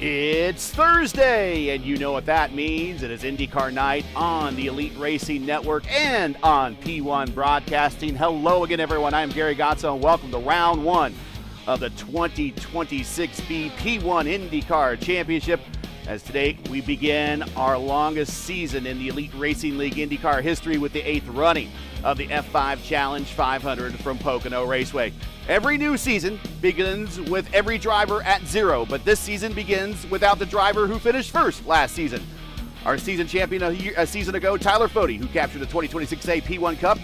It's Thursday, and you know what that means. It is IndyCar night on the Elite Racing Network and on P1 Broadcasting. Hello again, everyone. I'm Gary Gotzo, and welcome to round one of the 2026 P1 IndyCar Championship. As today we begin our longest season in the Elite Racing League IndyCar history with the 8th running of the F5 Challenge 500 from Pocono Raceway. Every new season begins with every driver at zero, but this season begins without the driver who finished first last season. Our season champion a season ago, Tyler Fody, who captured the 2026A P1 Cup,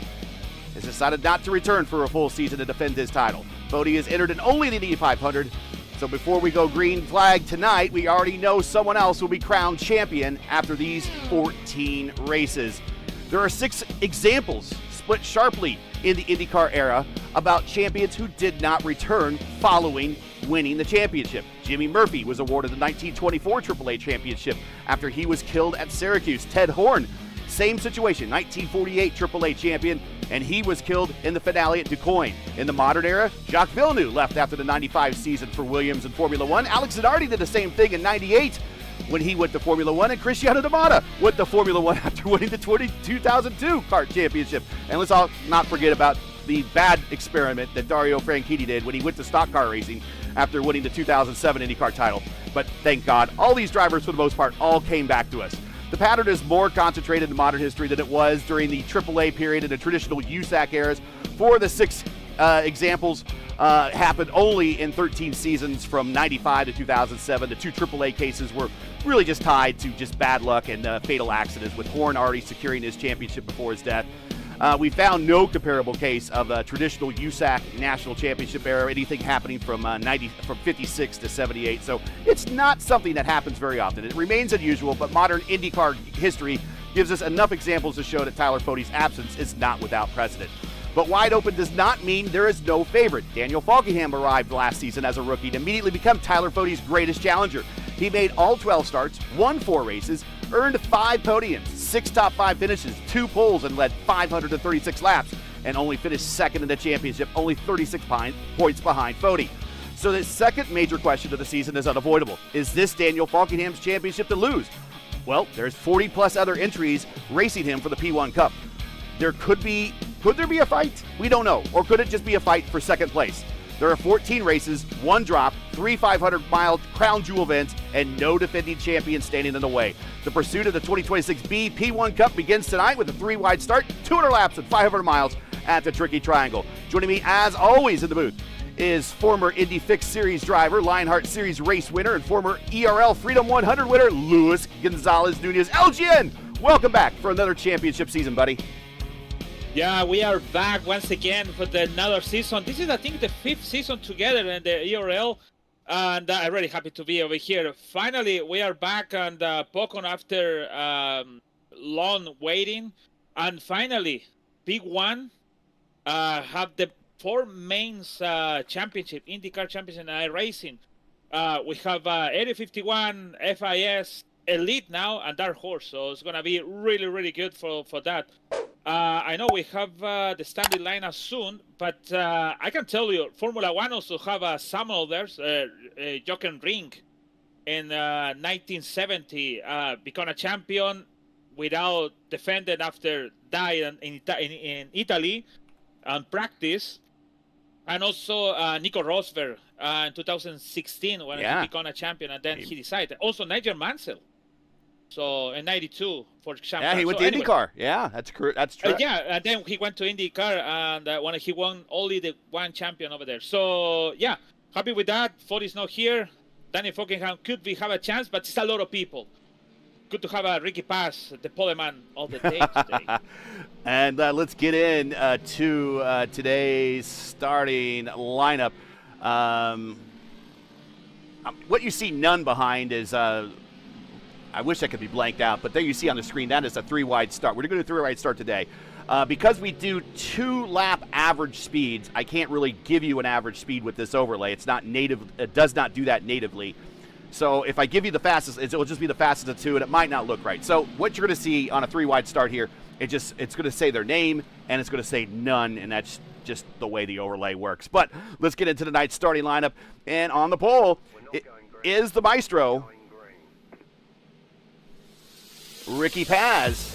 has decided not to return for a full season to defend his title. Fody is entered in only the Indy 500, so before we go green flag tonight, we already know someone else will be crowned champion after these 14 races. There are 6 examples split sharply in the IndyCar era about champions who did not return following winning the championship. Jimmy Murphy was awarded the 1924 AAA championship after he was killed at Syracuse. Ted Horn, same situation, 1948 AAA champion, and he was killed in the finale at DuQuoin. In the modern era, Jacques Villeneuve left after the 95 season for Williams in Formula One. Alex Zanardi did the same thing in 98 when he went to Formula One, and Cristiano D'Amata went to Formula One after winning the 2002 kart championship. And let's all not forget about the bad experiment that Dario Franchitti did when he went to stock car racing after winning the 2007 IndyCar title. But thank God, all these drivers, for the most part, all came back to us. The pattern is more concentrated in modern history than it was during the AAA period and the traditional USAC eras. 4 of the 6 examples happened only in 13 seasons from 95 to 2007. The 2 AAA cases were really just tied to just bad luck and fatal accidents, with Horn already securing his championship before his death. We found no comparable case of a traditional USAC national championship era, anything happening from 56 to 78. So it's not something that happens very often. It remains unusual, but modern IndyCar history gives us enough examples to show that Tyler Fody's absence is not without precedent. But wide open does not mean there is no favorite. Daniel Falkenham arrived last season as a rookie to immediately become Tyler Fody's greatest challenger. He made all 12 starts, won 4 races, earned 5 podiums, 6 top 5 finishes, 2 poles, and led 536 laps, and only finished second in the championship, only 36 points behind Fody. So the second major question of the season is unavoidable. Is this Daniel Falkenham's championship to lose? Well, there's 40 plus other entries racing him for the P1 Cup. Could there be a fight? We don't know. Or could it just be a fight for second place? There are 14 races, 1 drop, 3 500-mile crown jewel events, and no defending champion standing in the way. The pursuit of the 2026B P1 Cup begins tonight with a 3-wide start, 200 laps and 500 miles at the Tricky Triangle. Joining me, as always, in the booth is former Indy Fixed Series driver, Lionheart Series race winner, and former ERL Freedom 100 winner, Luis Gonzalez Nunez. LGN, welcome back for another championship season, buddy. Yeah, we are back once again for another season. This is, I think, the 5th season together in the ERL, and I'm really happy to be over here. Finally, we are back on the Pocono after long waiting, and finally, P1 have the 4 mains championship, IndyCar Championship and iRacing. We have 8051, FIS, Elite now, and Dark Horse, so it's going to be really, really good for that. I know we have the standing lineup soon, but I can tell you, Formula One also have some others. Jochen Ring in 1970 become a champion. without defending after dying in Italy on practice. And also Nico Rosberg in 2016 when he became a champion, and then he decided. Also Nigel Mansell. So in '92 for champion. Yeah, he went to IndyCar. Yeah, that's true. Yeah, and then he went to IndyCar, and when he won only the one champion over there. So yeah, happy with that. Ford is not here. Danny Fockingham could have a chance, but it's a lot of people. Good to have Ricky Paz, the poleman of the day today. And let's get in to today's starting lineup. What you see none behind is, I wish I could be blanked out, but there you see on the screen, that is a 3-wide start. We're going to do a 3-wide start today. Because we do 2-lap average speeds, I can't really give you an average speed with this overlay. It's not native. It does not do that natively. So if I give you the fastest, it will just be the fastest of 2, and it might not look right. So what you're going to see on a 3-wide start here, it's going to say their name, and it's going to say none, and that's just the way the overlay works. But let's get into tonight's starting lineup. And on the pole is the maestro, Ricky Paz.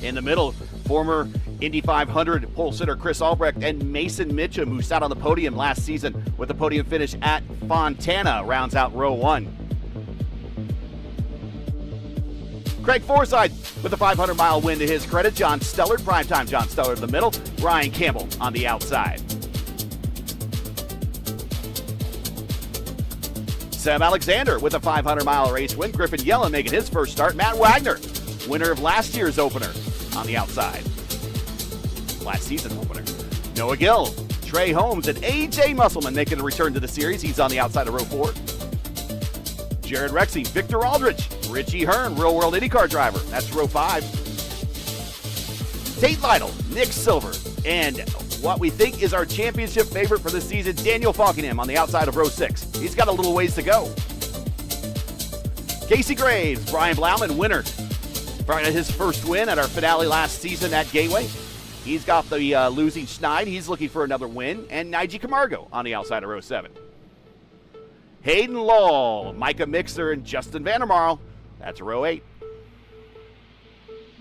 In the middle, former Indy 500 pole sitter Chris Albrecht and Mason Mitchum, who sat on the podium last season with a podium finish at Fontana, rounds out row 1. Craig Forsythe with a 500-mile win to his credit. John Stellard, primetime John Stellard in the middle. Ryan Campbell on the outside. Sam Alexander with a 500-mile race win. Griffin Yellen making his first start. Matt Wagner, winner of last year's opener, on the outside. Last season opener. Noah Gill, Trey Holmes, and A.J. Musselman making a return to the series. He's on the outside of row 4. Jared Rexy, Victor Aldrich, Richie Hearn, Real World IndyCar driver. That's row 5. Tate Lytle, Nick Silver, and what we think is our championship favorite for this season, Daniel Fockingham, on the outside of row 6. He's got a little ways to go. Casey Graves, Brian Blauman, winner. Brian, his first win at our finale last season at Gateway. He's got the losing schneid. He's looking for another win. And Nigel Camargo on the outside of row 7. Hayden Lowell, Micah Mixer, and Justin Vandermarl. That's row 8.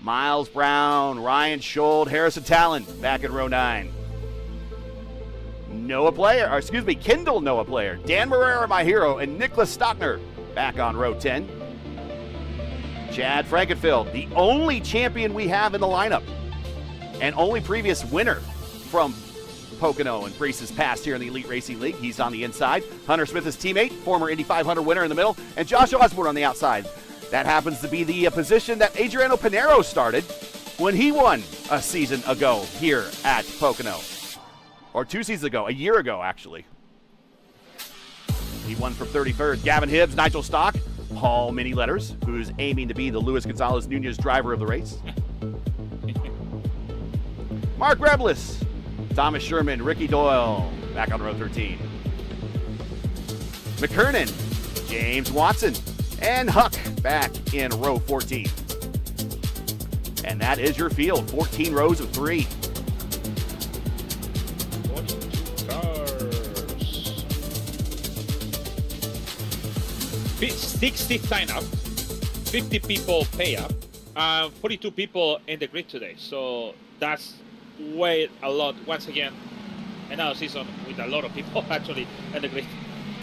Miles Brown, Ryan Schold, Harrison Talon back in row 9. Kendall Noah Player, Dan Marrera, my hero, and Nicholas Stockner back on row 10. Chad Frankenfield, the only champion we have in the lineup and only previous winner from Pocono and Breeze's past here in the Elite Racing League. He's on the inside. Hunter Smith, his teammate, former Indy 500 winner in the middle, and Josh Osborne on the outside. That happens to be the position that Adriano Pinero started when he won a season ago here at Pocono. Or 2 seasons ago, a year ago, actually. He won from 33rd. Gavin Hibbs, Nigel Stock, Paul Mini Letters, who's aiming to be the Luis Gonzalez Nunez driver of the race. Mark Reblis, Thomas Sherman, Ricky Doyle, back on row 13. McKernan, James Watson, and Huck back in row 14. And that is your field, 14 rows of 3. 42 cars. 60 sign up, 50 people pay up, 42 people in the grid today. So that's way a lot. Once again, another season with a lot of people actually in the grid.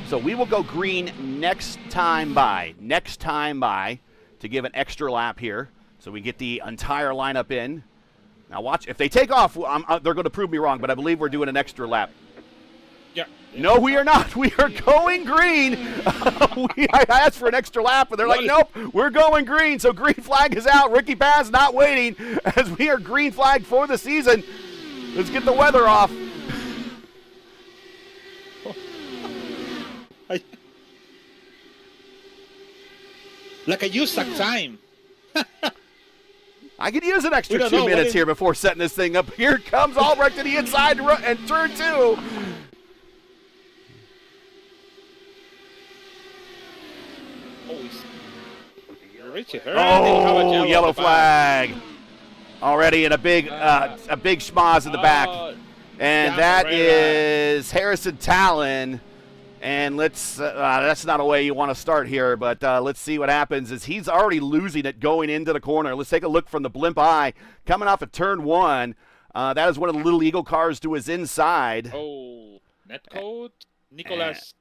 So we will go green next time by to give an extra lap here so we get the entire lineup in. Now watch, if they take off, they're going to prove me wrong, but I believe we're doing an extra lap. Yeah. No, we are not. We are going green. I asked for an extra lap, and they're like, nope, we're going green. So green flag is out. Ricky Paz not waiting as we are green flagged for the season. Let's get the weather off. Like a use of time. I could use an extra 2 minutes here before setting this thing up. Here comes Albrecht to the inside and turn 2. Oh, yellow flag. Already in a big schmoz in the back. And that is Harrison Talon. And that's not a way you want to start here, but let's see what happens as he's already losing it going into the corner. Let's take a look from the blimp eye coming off of turn 1. That is one of the Little Eagle cars to his inside. Oh, net code, Nicholas.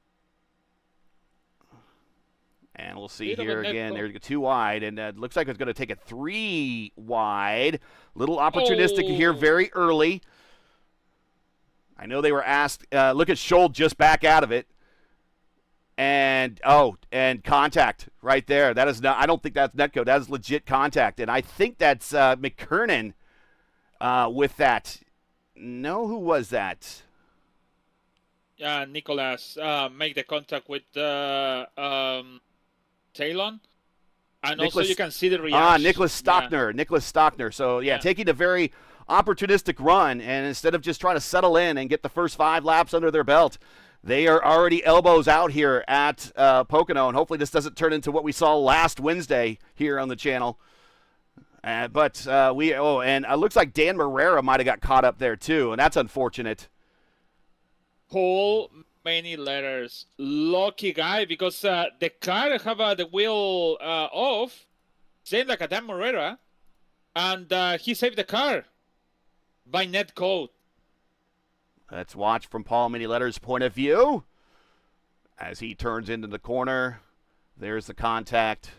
And we'll see here again. There's 2 wide, and it looks like it's going to take it 3 wide. Little opportunistic here very early. I know they were asked. Look at Scholl just back out of it. And contact right there. That is not. I don't think that's netcode. That is legit contact, and I think that's McKernan with that. No, who was that? Nicholas make the contact with Talon, and also you can see the reaction. Nicholas Stockner. Yeah. Nicholas Stockner. So yeah, taking a very opportunistic run, and instead of just trying to settle in and get the first 5 laps under their belt, they are already elbows out here at Pocono, and hopefully this doesn't turn into what we saw last Wednesday here on the channel. And it looks like Dan Marrera might have got caught up there too, and that's unfortunate. Paul, many letters. Lucky guy, because the car have the wheel off, same like a Dan Marrera, and he saved the car by net code. Let's watch from Paul Many Letters' point of view as he turns into the corner. There's the contact.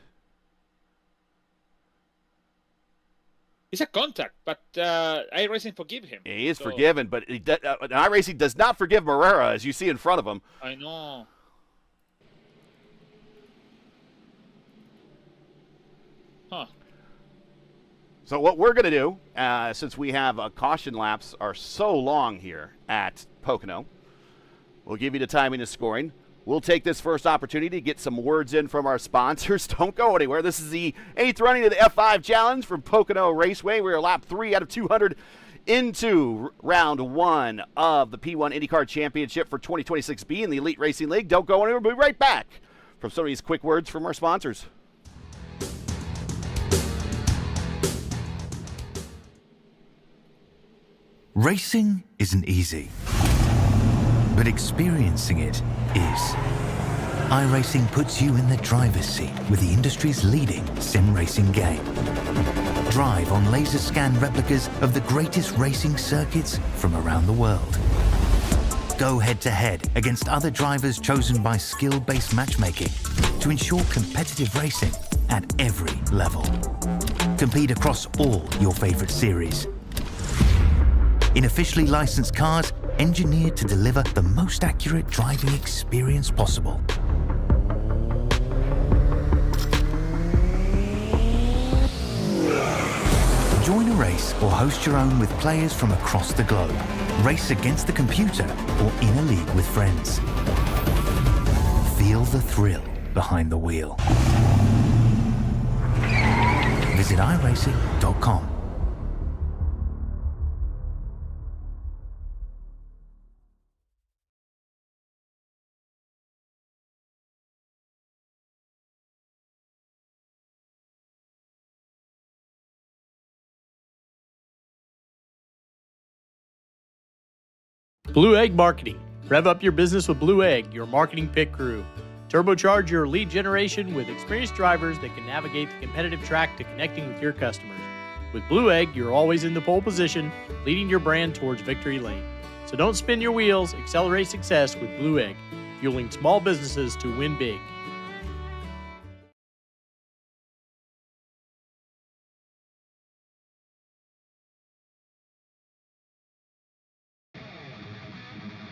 It's a contact, but iRacing forgive him. He is forgiven, but iRacing does not forgive Marrera, as you see in front of him. I know. Huh. So what we're going to do, since we have caution laps are so long here at Pocono, we'll give you the timing and scoring. We'll take this first opportunity to get some words in from our sponsors. Don't go anywhere. This is the 8th running of the F5 Challenge from Pocono Raceway. We are lap 3 out of 200 into round 1 of the P1 IndyCar Championship for 2026B in the Elite Racing League. Don't go anywhere. We'll be right back from some of these quick words from our sponsors. Racing isn't easy, but experiencing it is. iRacing puts you in the driver's seat with the industry's leading sim racing game. Drive on laser scan replicas of the greatest racing circuits from around the world. Go head to head against other drivers chosen by skill-based matchmaking to ensure competitive racing at every level. Compete across all your favorite series in officially licensed cars engineered to deliver the most accurate driving experience possible. Join a race or host your own with players from across the globe. Race against the computer or in a league with friends. Feel the thrill behind the wheel. Visit iRacing.com. Blue Egg Marketing. Rev up your business with Blue Egg, your marketing pit crew. Turbocharge your lead generation with experienced drivers that can navigate the competitive track to connecting with your customers. With Blue Egg, you're always in the pole position, leading your brand towards victory lane. So don't spin your wheels, accelerate success with Blue Egg, fueling small businesses to win big.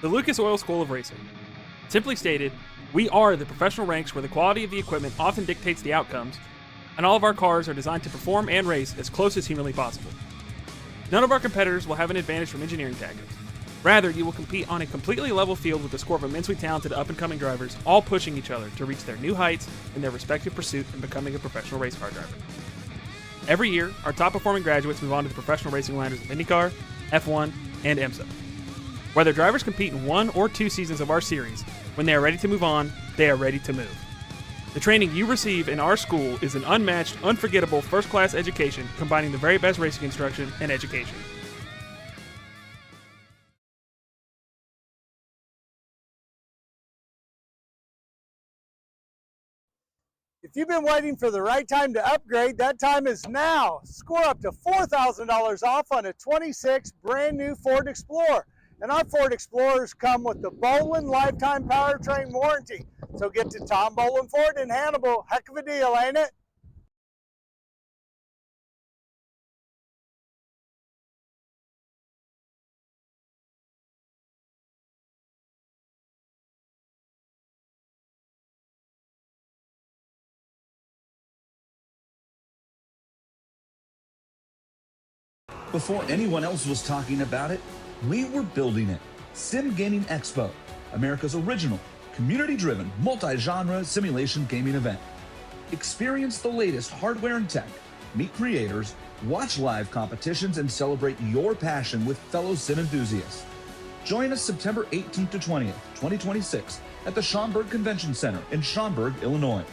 The Lucas Oil School of Racing. Simply stated, we are the professional ranks where the quality of the equipment often dictates the outcomes, and all of our cars are designed to perform and race as close as humanly possible. None of our competitors will have an advantage from engineering tactics. Rather, you will compete on a completely level field with a score of immensely talented up-and-coming drivers, all pushing each other to reach their new heights in their respective pursuit in becoming a professional race car driver. Every year, our top-performing graduates move on to the professional racing ladders of IndyCar, F1, and IMSA. Whether drivers compete in 1 or 2 seasons of our series, when they are ready to move on, they are ready to move. The training you receive in our school is an unmatched, unforgettable, first-class education combining the very best racing instruction and education. If you've been waiting for the right time to upgrade, that time is now. Score up to $4,000 off on a 26 brand new Ford Explorer. And our Ford Explorers come with the Boland Lifetime Powertrain Warranty. So get to Tom Boland Ford in Hannibal. Heck of a deal, ain't it? Before anyone else was talking about it, we were building it. Sim Gaming Expo, America's original, community-driven, multi-genre simulation gaming event. Experience the latest hardware and tech, meet creators, watch live competitions, and celebrate your passion with fellow sim enthusiasts. Join us September 18th to 20th, 2026 at the Schaumburg Convention Center in Schaumburg, Illinois.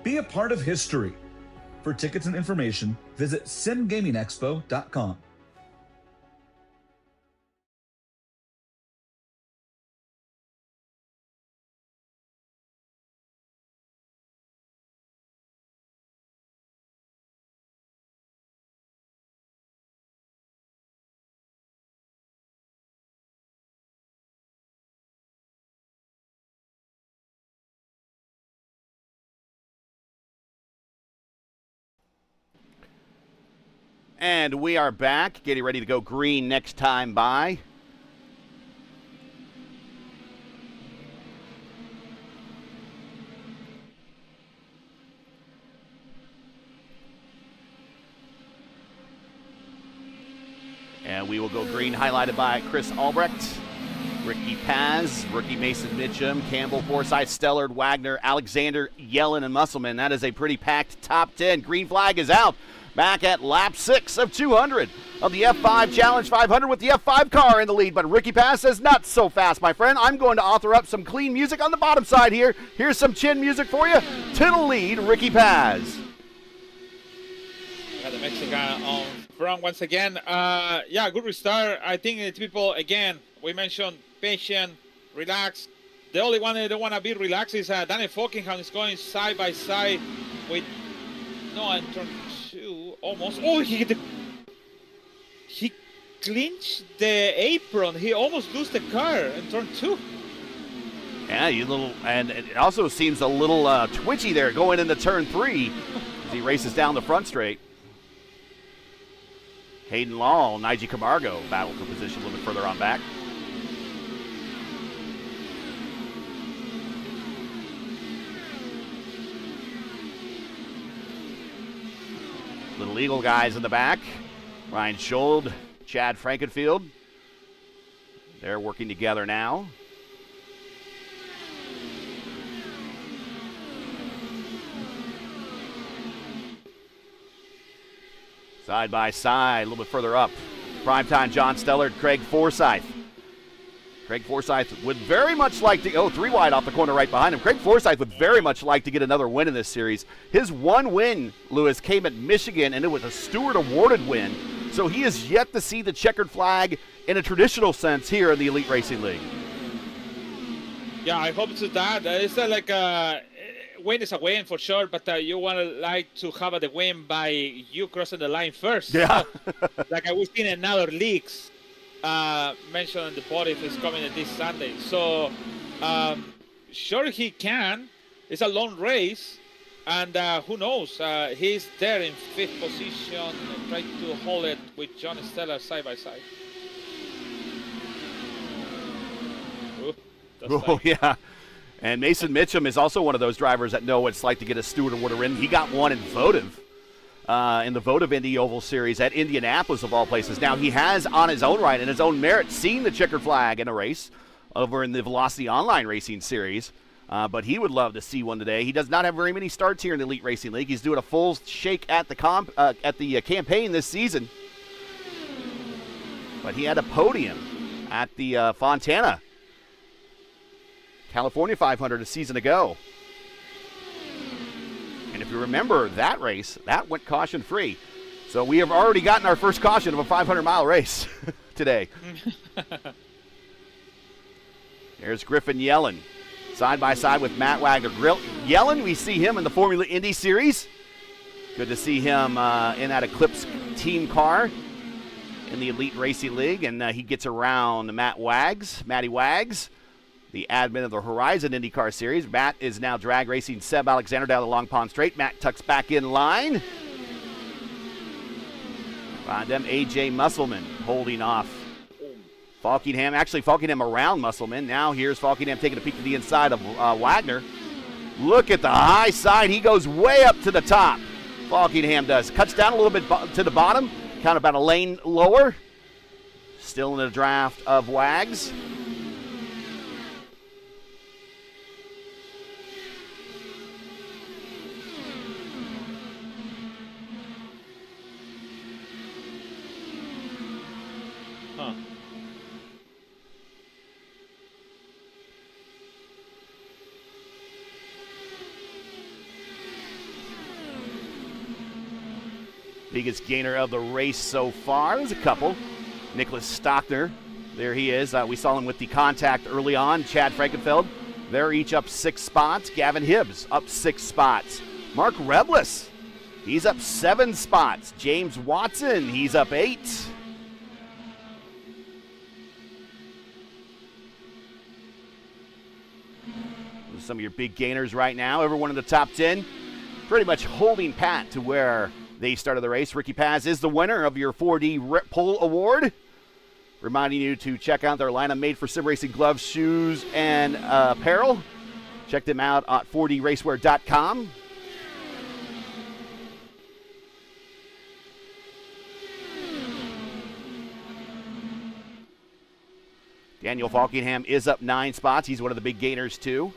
Be a part of history. For tickets and information, visit simgamingexpo.com. And we are back, getting ready to go green next time by. And we will go green, highlighted by Chris Albrecht, Ricky Paz, rookie Mason Mitchum, Campbell, Forsyth, Stellard, Wagner, Alexander, Yellen, and Musselman. That is a pretty packed top 10. Green flag is out. Back at lap 6 of 200 of the F5 Challenge 500 with the F5 car in the lead. But Ricky Paz says, not so fast, my friend. I'm going to author up some clean music on the bottom side here. Here's some chin music for you. To the lead, Ricky Paz. Got the Mexican on front once again. Yeah, good restart. I think it's people, again, we mentioned patient, relax. The only one that don't want to be relaxed is Daniel Falkingham is going side by side with Noah in turn 2, almost. Oh, he clinched the apron. He almost lost the car in turn 2. Yeah, and it also seems a little twitchy there going into turn 3 as he races down the front straight. Hayden Law, Nigel Camargo battle for position a little bit further on back. Little Eagle guys in the back. Ryan Schold, Chad Frankenfield. They're working together now. Side by side, a little bit further up. Primetime John Stellard, Craig Forsyth. Craig Forsyth would very much like to, 3 wide off the corner right behind him. Craig Forsyth would very much like to get another win in this series. His one win, Lewis, came at Michigan, and it was a Stewart awarded win. So he is yet to see the checkered flag in a traditional sense here in the Elite Racing League. Yeah, I hope it's that. It's like a win is a win for sure, but you want to like to have the win by you crossing the line first. Yeah. Like we've seen in other leagues. Mentioned in the podium is coming this Sunday. So, sure he can. It's a long race, and who knows? He's there in 5th position, trying to hold it with John Stella side by side. Oh, yeah. And Mason Mitchum is also one of those drivers that know what it's like to get a Stewart Award win. He got one in Votive. In the Votive Indy Oval Series at Indianapolis, of all places. Now, he has, on his own right, in his own merit, seen the checkered flag in a race over in the Velocity Online Racing Series, but he would love to see one today. He does not have very many starts here in the Elite Racing League. He's doing a full shake at the campaign this season, but he had a podium at the Fontana California 500 a season ago. And if if you remember that race, that went caution-free. So we have already gotten our first caution of a 500-mile race today. There's Griffin Yellen, side by side with Matt Wagner. Yellen, we see him in the Formula Indy Series. Good to see him in that Eclipse team car in the Elite Racing League, and he gets around Matty Wags, the admin of the Horizon IndyCar Series. Matt is now drag racing Seb Alexander down the Long Pond Straight. Matt tucks back in line. Behind them, A.J. Musselman holding off Falkingham. Actually, Falkingham around Musselman. Now here's Falkingham taking a peek to the inside of Wagner. Look at the high side. He goes way up to the top. Falkingham does. Cuts down a little bit to the bottom. Kind of about a lane lower. Still in the draft of Wags. Biggest gainer of the race so far. There's a couple. Nicholas Stockner, there he is. We saw him with the contact early on. Chad Frankenfeld, they're each up 6 spots. Gavin Hibbs up 6 spots. Mark Reblis, he's up 7 spots. James Watson, he's up 8. Some of your big gainers right now. Everyone in the top 10 pretty much holding pat to where they started the race. Ricky Paz is the winner of your 4D Pole Award. Reminding you to check out their line of made for sim racing gloves, shoes, and apparel. Check them out at 4dracewear.com. Daniel Falkingham is up 9 spots. He's one of the big gainers too.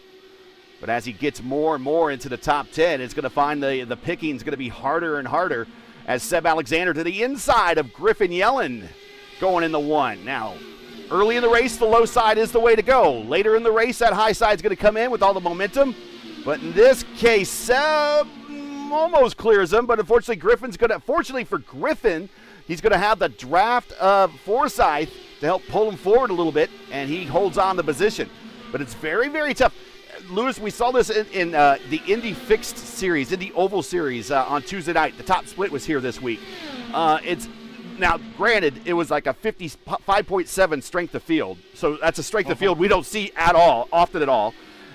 But as he gets more and more into the top 10, it's going to find the pickings going to be harder and harder as Seb Alexander to the inside of Griffin Yellen going in the 1. Now, early in the race, the low side is the way to go. Later in the race, that high side is going to come in with all the momentum. But in this case, Seb almost clears him, but unfortunately, fortunately for Griffin, he's going to have the draft of Forsyth to help pull him forward a little bit, and he holds on the position. But it's very, very tough. Lewis, we saw this in the Indy Fixed Series, Indy Oval Series on Tuesday night. The top split was here this week. It's now, granted, it was like a 55.7 strength of field. So that's a strength of field we don't see often at all.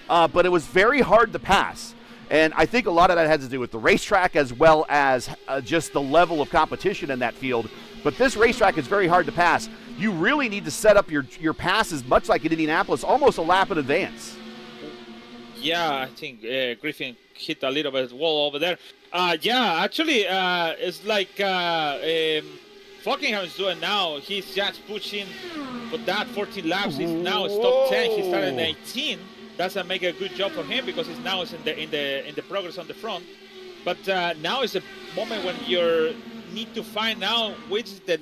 But it was very hard to pass. And I think a lot of that has to do with the racetrack as well as just the level of competition in that field. But this racetrack is very hard to pass. You really need to set up your passes much like in Indianapolis, almost a lap in advance. Yeah, I think Griffin hit a little bit of wall over there. Actually, it's like Falkingham is doing now. He's just pushing for that 14 laps. He's now top 10. He started 19. Doesn't make a good job for him because he's now in the progress on the front. But now is the moment when you need to find out which is the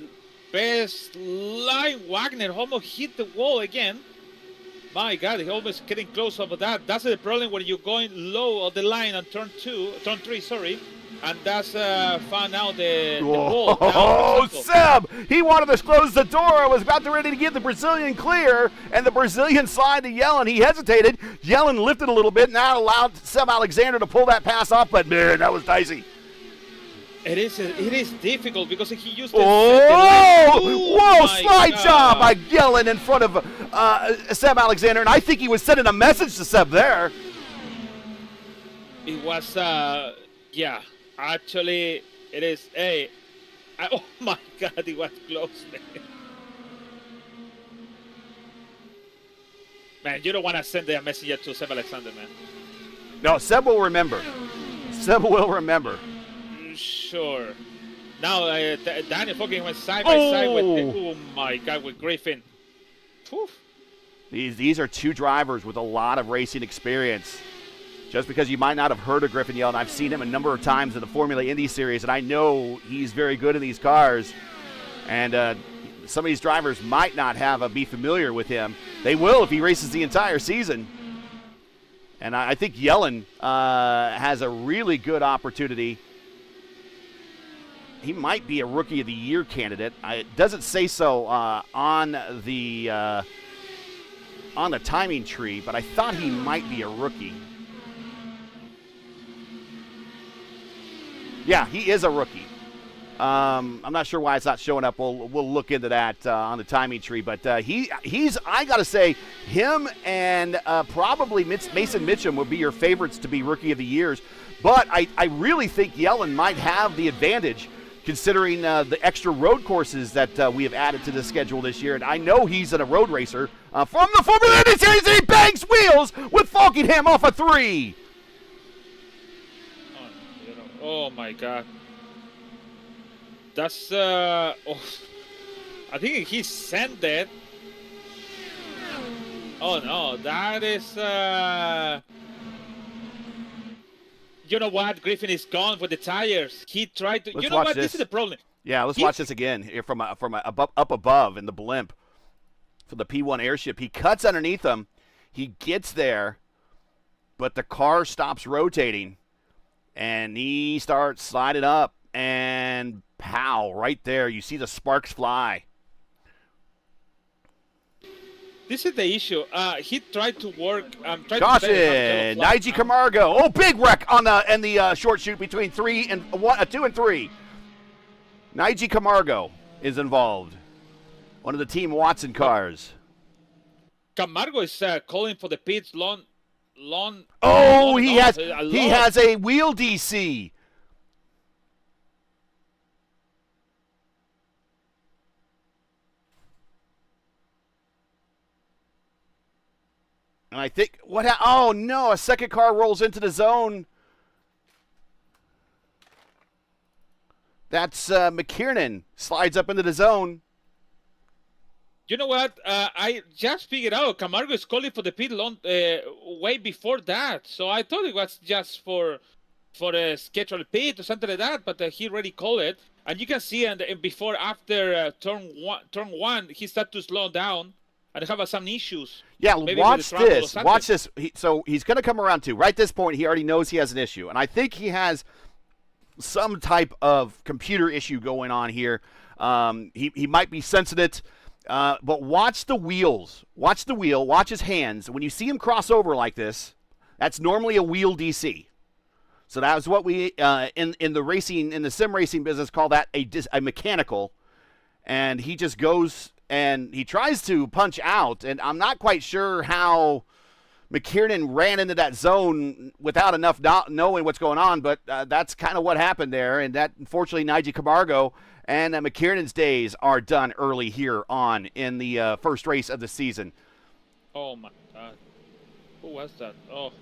best line. Wagner almost hit the wall again. My God, he's almost getting close over that. That's the problem when you're going low on the line on turn 3, and that's found out the wall. Oh, Seb! He wanted to close the door. Was about to ready to give the Brazilian clear, and the Brazilian slide to Yellen. He hesitated. Yellen lifted a little bit, and that allowed Seb Alexander to pull that pass off, but man, that was dicey. It is difficult because he used the slide job by Yellen in front of Seb Alexander, and I think he was sending a message to Seb there. It was, actually, it is, oh my God, it was close, man. Man, you don't want to send a message to Seb Alexander, man. No, Seb will remember. Seb will remember. Sure. Now, Daniel Falkingham went side by side with Griffin. Oof. These are two drivers with a lot of racing experience. Just because you might not have heard of Griffin Yellen, I've seen him a number of times in the Formula Indy Series, and I know he's very good in these cars. And some of these drivers might not be familiar with him. They will if he races the entire season. And I think Yellen has a really good opportunity. He might be a Rookie of the Year candidate. It doesn't say so on the timing tree, but I thought he might be a rookie. Yeah, he is a rookie. I'm not sure why it's not showing up. We'll look into that on the timing tree. But he's I got to say, him and probably Mason Mitchum would be your favorites to be Rookie of the Years. But I really think Yellen might have the advantage considering the extra road courses that we have added to the schedule this year. And I know he's a road racer from the Formula Indy Series, and he bangs wheels with Falkingham off a 3. Oh my God. That's, I think he sent it. Oh no, that is, you know what? Griffin is gone with the tires. He tried to, you know what? This is the problem. Yeah, let's watch this again here from up above in the blimp for the P1 airship. He cuts underneath him. He gets there, but the car stops rotating, and he starts sliding up, and pow, right there. You see the sparks fly. This is the issue. He tried to work. Caution, Nigel Camargo. Oh, big wreck on the short chute between 2 and 3. Nigel Camargo is involved. One of the Team Watson cars. Camargo is calling for the pits. He has a wheel DC. And I think, oh no, a second car rolls into the zone. That's McKiernan slides up into the zone. You know what? I just figured out Camargo is calling for the pit way before that. So I thought it was just for a scheduled pit or something like that, but he already called it. And you can see after turn one, he started to slow down and have some issues. Yeah, watch this. Watch this. So he's going to come around too. Right at this point, he already knows he has an issue. And I think he has some type of computer issue going on here. He might be sensing it. But watch the wheels. Watch the wheel. Watch his hands. When you see him cross over like this, that's normally a wheel DC. So that was what we in the sim racing business call that a mechanical. And he just goes and he tries to punch out. And I'm not quite sure how McKiernan ran into that zone without enough not knowing what's going on. But that's kind of what happened there. And that, unfortunately, Nigel Camargo and McKiernan's days are done early here on in the first race of the season. Oh, my God. Who was that? Oh.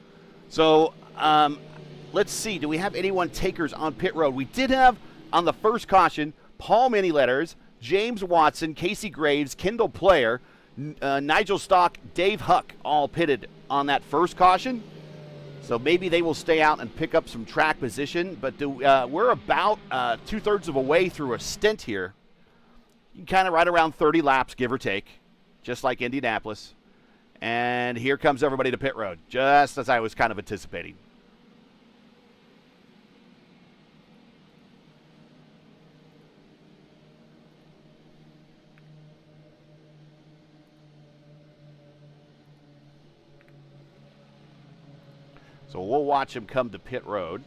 So let's see. Do we have anyone takers on pit road? We did have on the first caution Paul Miniletters, James Watson, Casey Graves, Kendall Player, Nigel Stock, Dave Huck all pitted on that first caution. So maybe they will stay out and pick up some track position. But we're about 2/3 of a way through a stint here. You kind of right around 30 laps, give or take, just like Indianapolis. And here comes everybody to pit road, just as I was kind of anticipating. So we'll watch him come to pit road.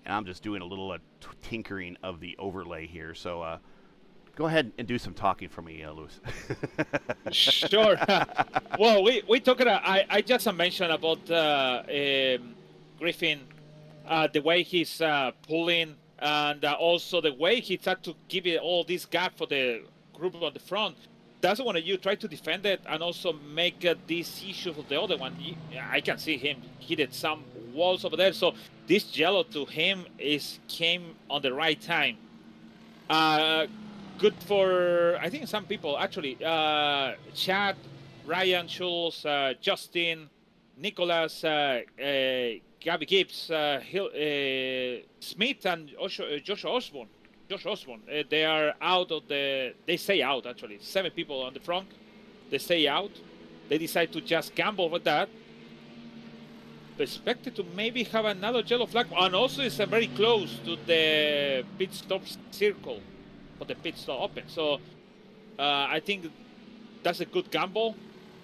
And I'm just doing a little tinkering of the overlay here. So go ahead and do some talking for me, Luis. Sure. Well, we talked. I just mentioned about Griffin, the way he's pulling, and also the way he tried to give it all this gap for the group on the front. Doesn't want you try to defend it and also make this issue for the other one. I can see him hit some walls over there. So this yellow to him came on the right time. Good for, I think, some people actually. Chad, Ryan Schultz, Justin, Nicholas, Gabby Gibbs, Smith, and Joshua Osborne. Josh Osborne. They are out of the. They stay out actually. 7 people on the front. They stay out. They decide to just gamble with that. Expected to maybe have another yellow flag, and also it's very close to the pit stop circle, but the pit stop open. So I think that's a good gamble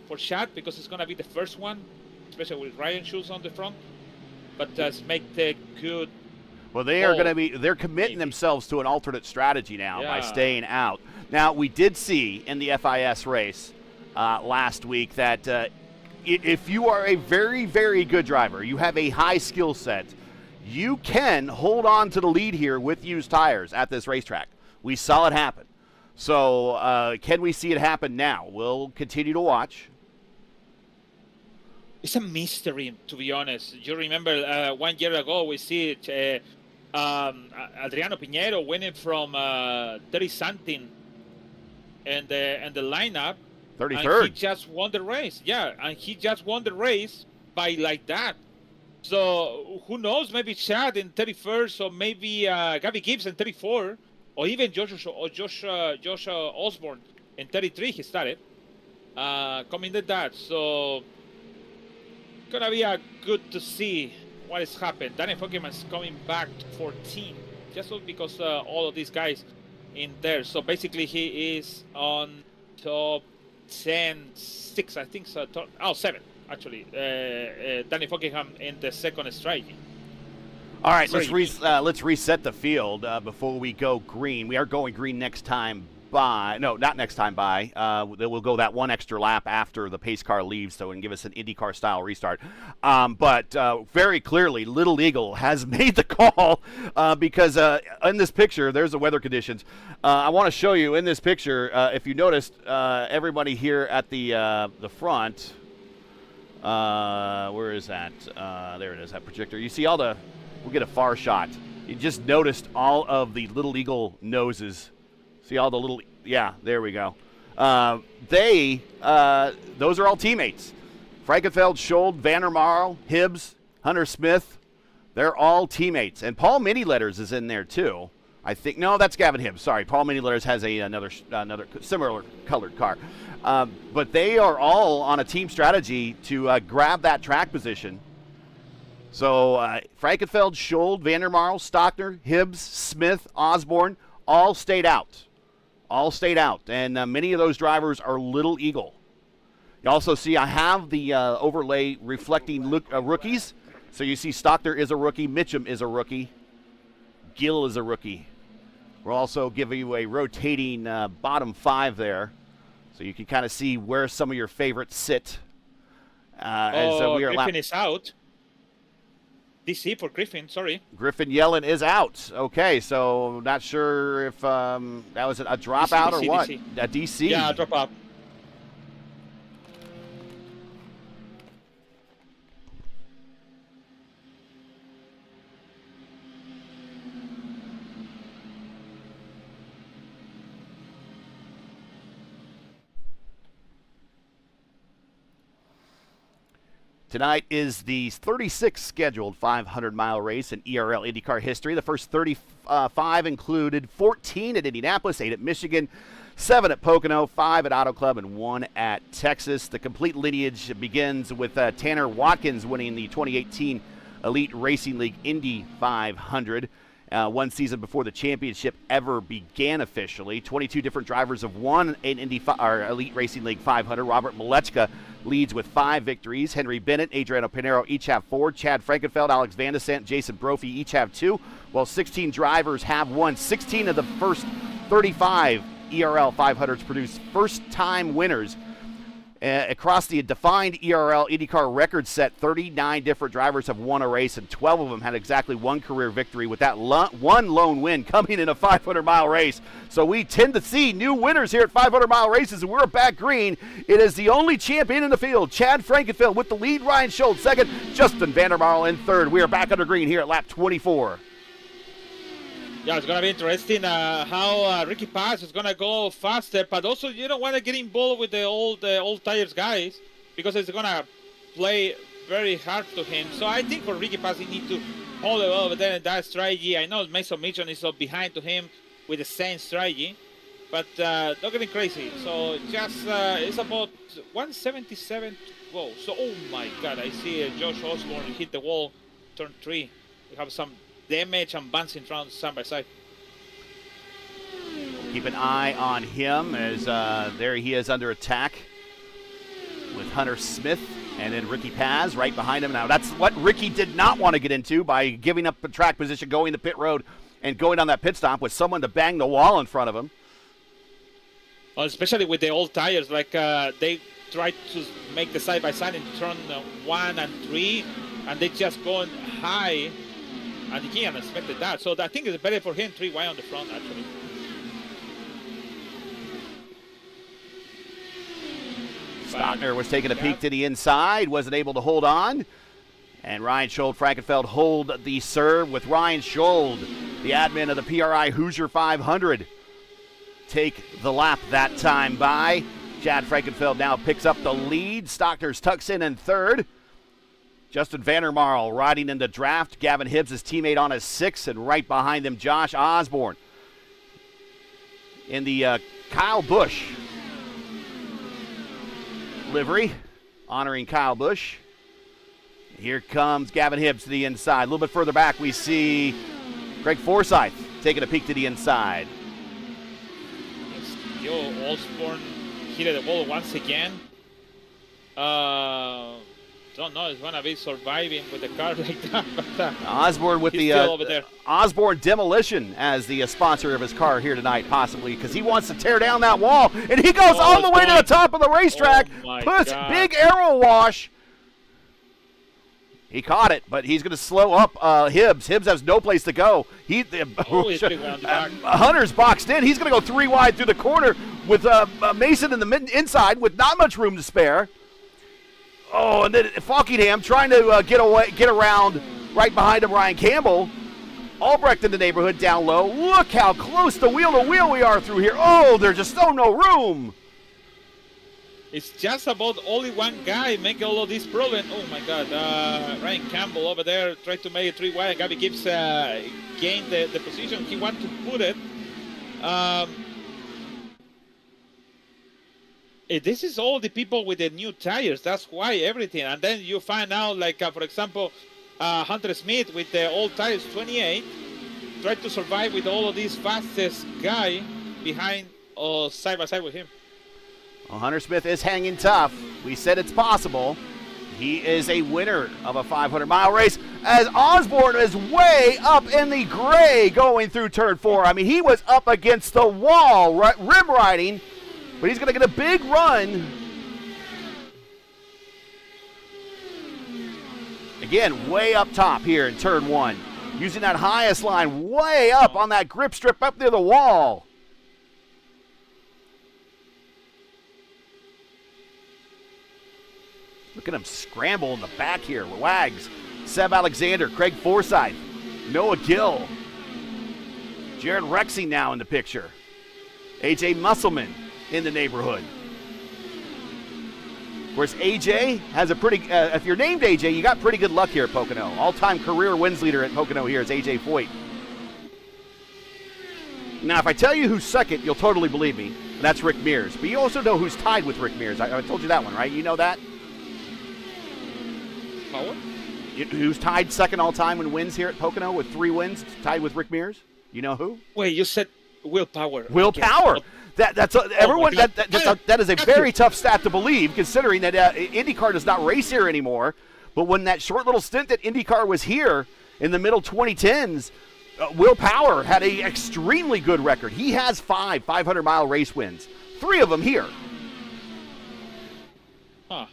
for Chad because it's gonna be the first one, especially with Ryan Schultz on the front. But just make the good. Well, they are going to be. They're committing themselves to an alternate strategy now by staying out. Now we did see in the FIS race last week that. If you are a very, very good driver, you have a high skill set, you can hold on to the lead here with used tires at this racetrack. We saw it happen. So can we see it happen now? We'll continue to watch. It's a mystery, to be honest. You remember 1 year ago, we see Adriano Pinheiro winning from 30-something in the lineup. 33rd. And he just won the race. Yeah, and he just won the race by like that. So who knows? Maybe Chad in 31st, or maybe Gabby Gibbs in 34, or even Josh Osborne in 33. He started coming to that. So gonna be good to see what has happened. Danny Fockerman's coming back to 14, just because all of these guys in there. So basically, he is on top. 10, 6, I think so. 7 actually. Danny Fockingham in the second strategy. All right, let's reset the field before we go green. We are going green next time by. No, not next time by. We'll go that one extra lap after the pace car leaves, so it can give us an IndyCar style restart. But very clearly, Little Eagle has made the call because in this picture, there's the weather conditions. I want to show you in this picture. If you noticed, everybody here at the front. Where is that? There it is. That projector. You see all the. We'll get a far shot. You just noticed all of the Little Eagle noses. See all the little, yeah, there we go. Those are all teammates. Frankenfeld, Schold, Vandermarl, Hibbs, Hunter Smith, they're all teammates. And Paul Miniletters is in there too. I think, no, that's Gavin Hibbs. Sorry, Paul Miniletters has another similar colored car. But they are all on a team strategy to grab that track position. So Frankenfeld, Schold, Vandermarl, Stockner, Hibbs, Smith, Osborne, all stayed out. And many of those drivers are Little Eagle. You also see I have the overlay reflecting rookies. So you see Stockner is a rookie, Mitchum is a rookie, Gill is a rookie. We'll also give you a rotating bottom 5 there, so you can kind of see where some of your favorites sit. Griffin is out. DC for Griffin, sorry. Griffin Yellen is out. Okay, so not sure if that was a dropout or what. DC. A DC. Yeah, drop out. Tonight is the 36th scheduled 500-mile race in ERL IndyCar history. The first 35 included 14 at Indianapolis, 8 at Michigan, 7 at Pocono, 5 at Auto Club, and 1 at Texas. The complete lineage begins with Tanner Watkins winning the 2018 Elite Racing League Indy 500. One season before the championship ever began officially. 22 different drivers have won an Elite Racing League 500. Robert Malechka leads with 5 victories. Henry Bennett, Adriano Pinheiro each have 4. Chad Frankenfeld, Alex Van de Sant, Jason Brophy each have 2. While 16 drivers have won. 16 of the first 35 ERL 500s produced first-time winners. Across the defined ERL IndyCar record set, 39 different drivers have won a race, and 12 of them had exactly one career victory, with that one lone win coming in a 500-mile race. So we tend to see new winners here at 500-mile races, and we're back green. It is the only champion in the field, Chad Frankenfeld with the lead, Ryan Schultz second, Justin Vandermarl in third. We are back under green here at lap 24. Yeah, it's going to be interesting how Ricky Paz is going to go faster, but also you don't want to get involved with the old tires guys because it's going to play very hard to him. So I think for Ricky Paz, he needs to hold it over there in that strategy. I know Mason Mitchell is up behind to him, with the same strategy, but not getting crazy. So just it's about 177 to go. So oh my God, I see Josh Osborne hit the wall, turn 3. We have some damage and bouncing around side by side. Keep an eye on him as there he is under attack with Hunter Smith and then Ricky Paz right behind him. Now that's what Ricky did not want to get into by giving up the track position, going to pit road and going on that pit stop with someone to bang the wall in front of him. Well, especially with the old tires, like they tried to make the side-by-side in turn 1 and 3, and they just going high, and he unexpected that. So I think it's better for him 3 wide on the front, actually. Stockner was taking a peek to the inside, wasn't able to hold on. And Ryan Schold-Frankenfeld hold the serve with Ryan Schold, the admin of the PRI Hoosier 500. Take the lap that time by. Chad Frankenfeld now picks up the lead. Stockner's tucks in third. Justin Vandermarl riding in the draft. Gavin Hibbs, his teammate, on his 6th, and right behind them, Josh Osborne. In the Kyle Busch livery, honoring Kyle Busch. Here comes Gavin Hibbs to the inside. A little bit further back, we see Greg Forsythe taking a peek to the inside. Yo, Osborne hit the wall once again. Don't know if he's gonna be surviving with the car like that. But, Osborne with the over there. Osborne Demolition as the sponsor of his car here tonight, possibly because he wants to tear down that wall, and he goes all the way to the top of the racetrack. Puts big arrow wash. He caught it, but he's going to slow up Hibbs. Hibbs has no place to go. Hunter's boxed in. He's going to go 3 wide through the corner with Mason in the inside with not much room to spare. Oh, and then Falkingham trying to get around right behind him, Ryan Campbell. Albrecht in the neighborhood down low. Look how close to wheel we are through here. Oh, there's just no room. It's just about only one guy making all of these problems. Oh my God, Ryan Campbell over there tried to make it 3 wide. Gabby Gibbs gained the position he wanted to put it. This is all the people with the new tires. That's why everything. And then you find out, like, for example, Hunter Smith with the old tires, 28, tried to survive with all of these fastest guy behind side by side with him. Well, Hunter Smith is hanging tough. We said it's possible. He is a winner of a 500-mile race as Osborne is way up in the gray going through turn 4. I mean, he was up against the wall, rim riding, but he's going to get a big run. Again, way up top here in turn 1. Using that highest line way up on that grip strip up near the wall. Look at him scramble in the back here. Wags, Seb Alexander, Craig Forsythe, Noah Gill, Jared Rexing now in the picture. AJ Musselman in the neighborhood. Of course, AJ has a pretty, if you're named AJ, you got pretty good luck here at Pocono. All-time career wins leader at Pocono here is AJ Foyt. Now, if I tell you who's second, you'll totally believe me. And that's Rick Mears. But you also know who's tied with Rick Mears. I told you that one, right? You know that? Who's tied second all-time in wins here at Pocono with 3 wins, tied with Rick Mears? You know who? Wait, you said Will Power. Will Power. That's everyone. That is a very tough stat to believe, considering that IndyCar does not race here anymore. But when that short little stint that IndyCar was here in the middle 2010s, Will Power had an extremely good record. He has 5 500-mile race wins, 3 of them here. Huh.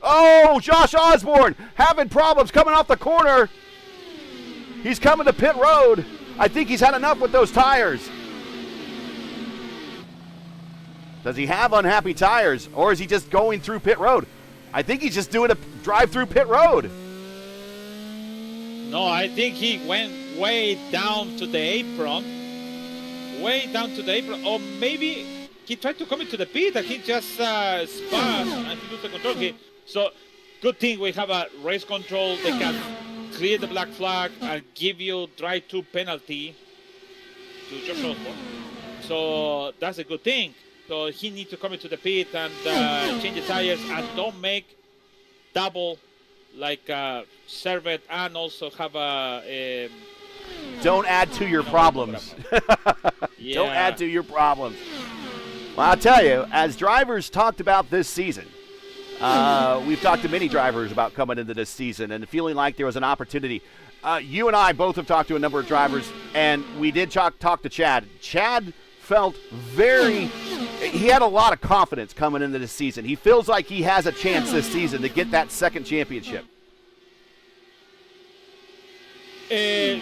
Oh, Josh Osborne having problems coming off the corner. He's coming to pit road. I think he's had enough with those tires. Does he have unhappy tires, or is he just going through pit road? I think he's just doing a drive through pit road. No, I think he went way down to the apron. Or maybe he tried to come into the pit and he just spun and he lose the control. So, good thing we have a race control. They can clear the black flag and give you drive-to penalty to Josh Osborne. So that's a good thing. So he needs to come into the pit and change the tires and don't make double like Servet and also have a Don't add to your problems. yeah. Don't add to your problems. Well, I'll tell you, as drivers talked about this season, we've talked to many drivers about coming into this season and feeling like there was an opportunity. You and I both have talked to a number of drivers, and we did talk to Chad. Chad felt he had a lot of confidence coming into this season. He feels like he has a chance this season to get that second championship.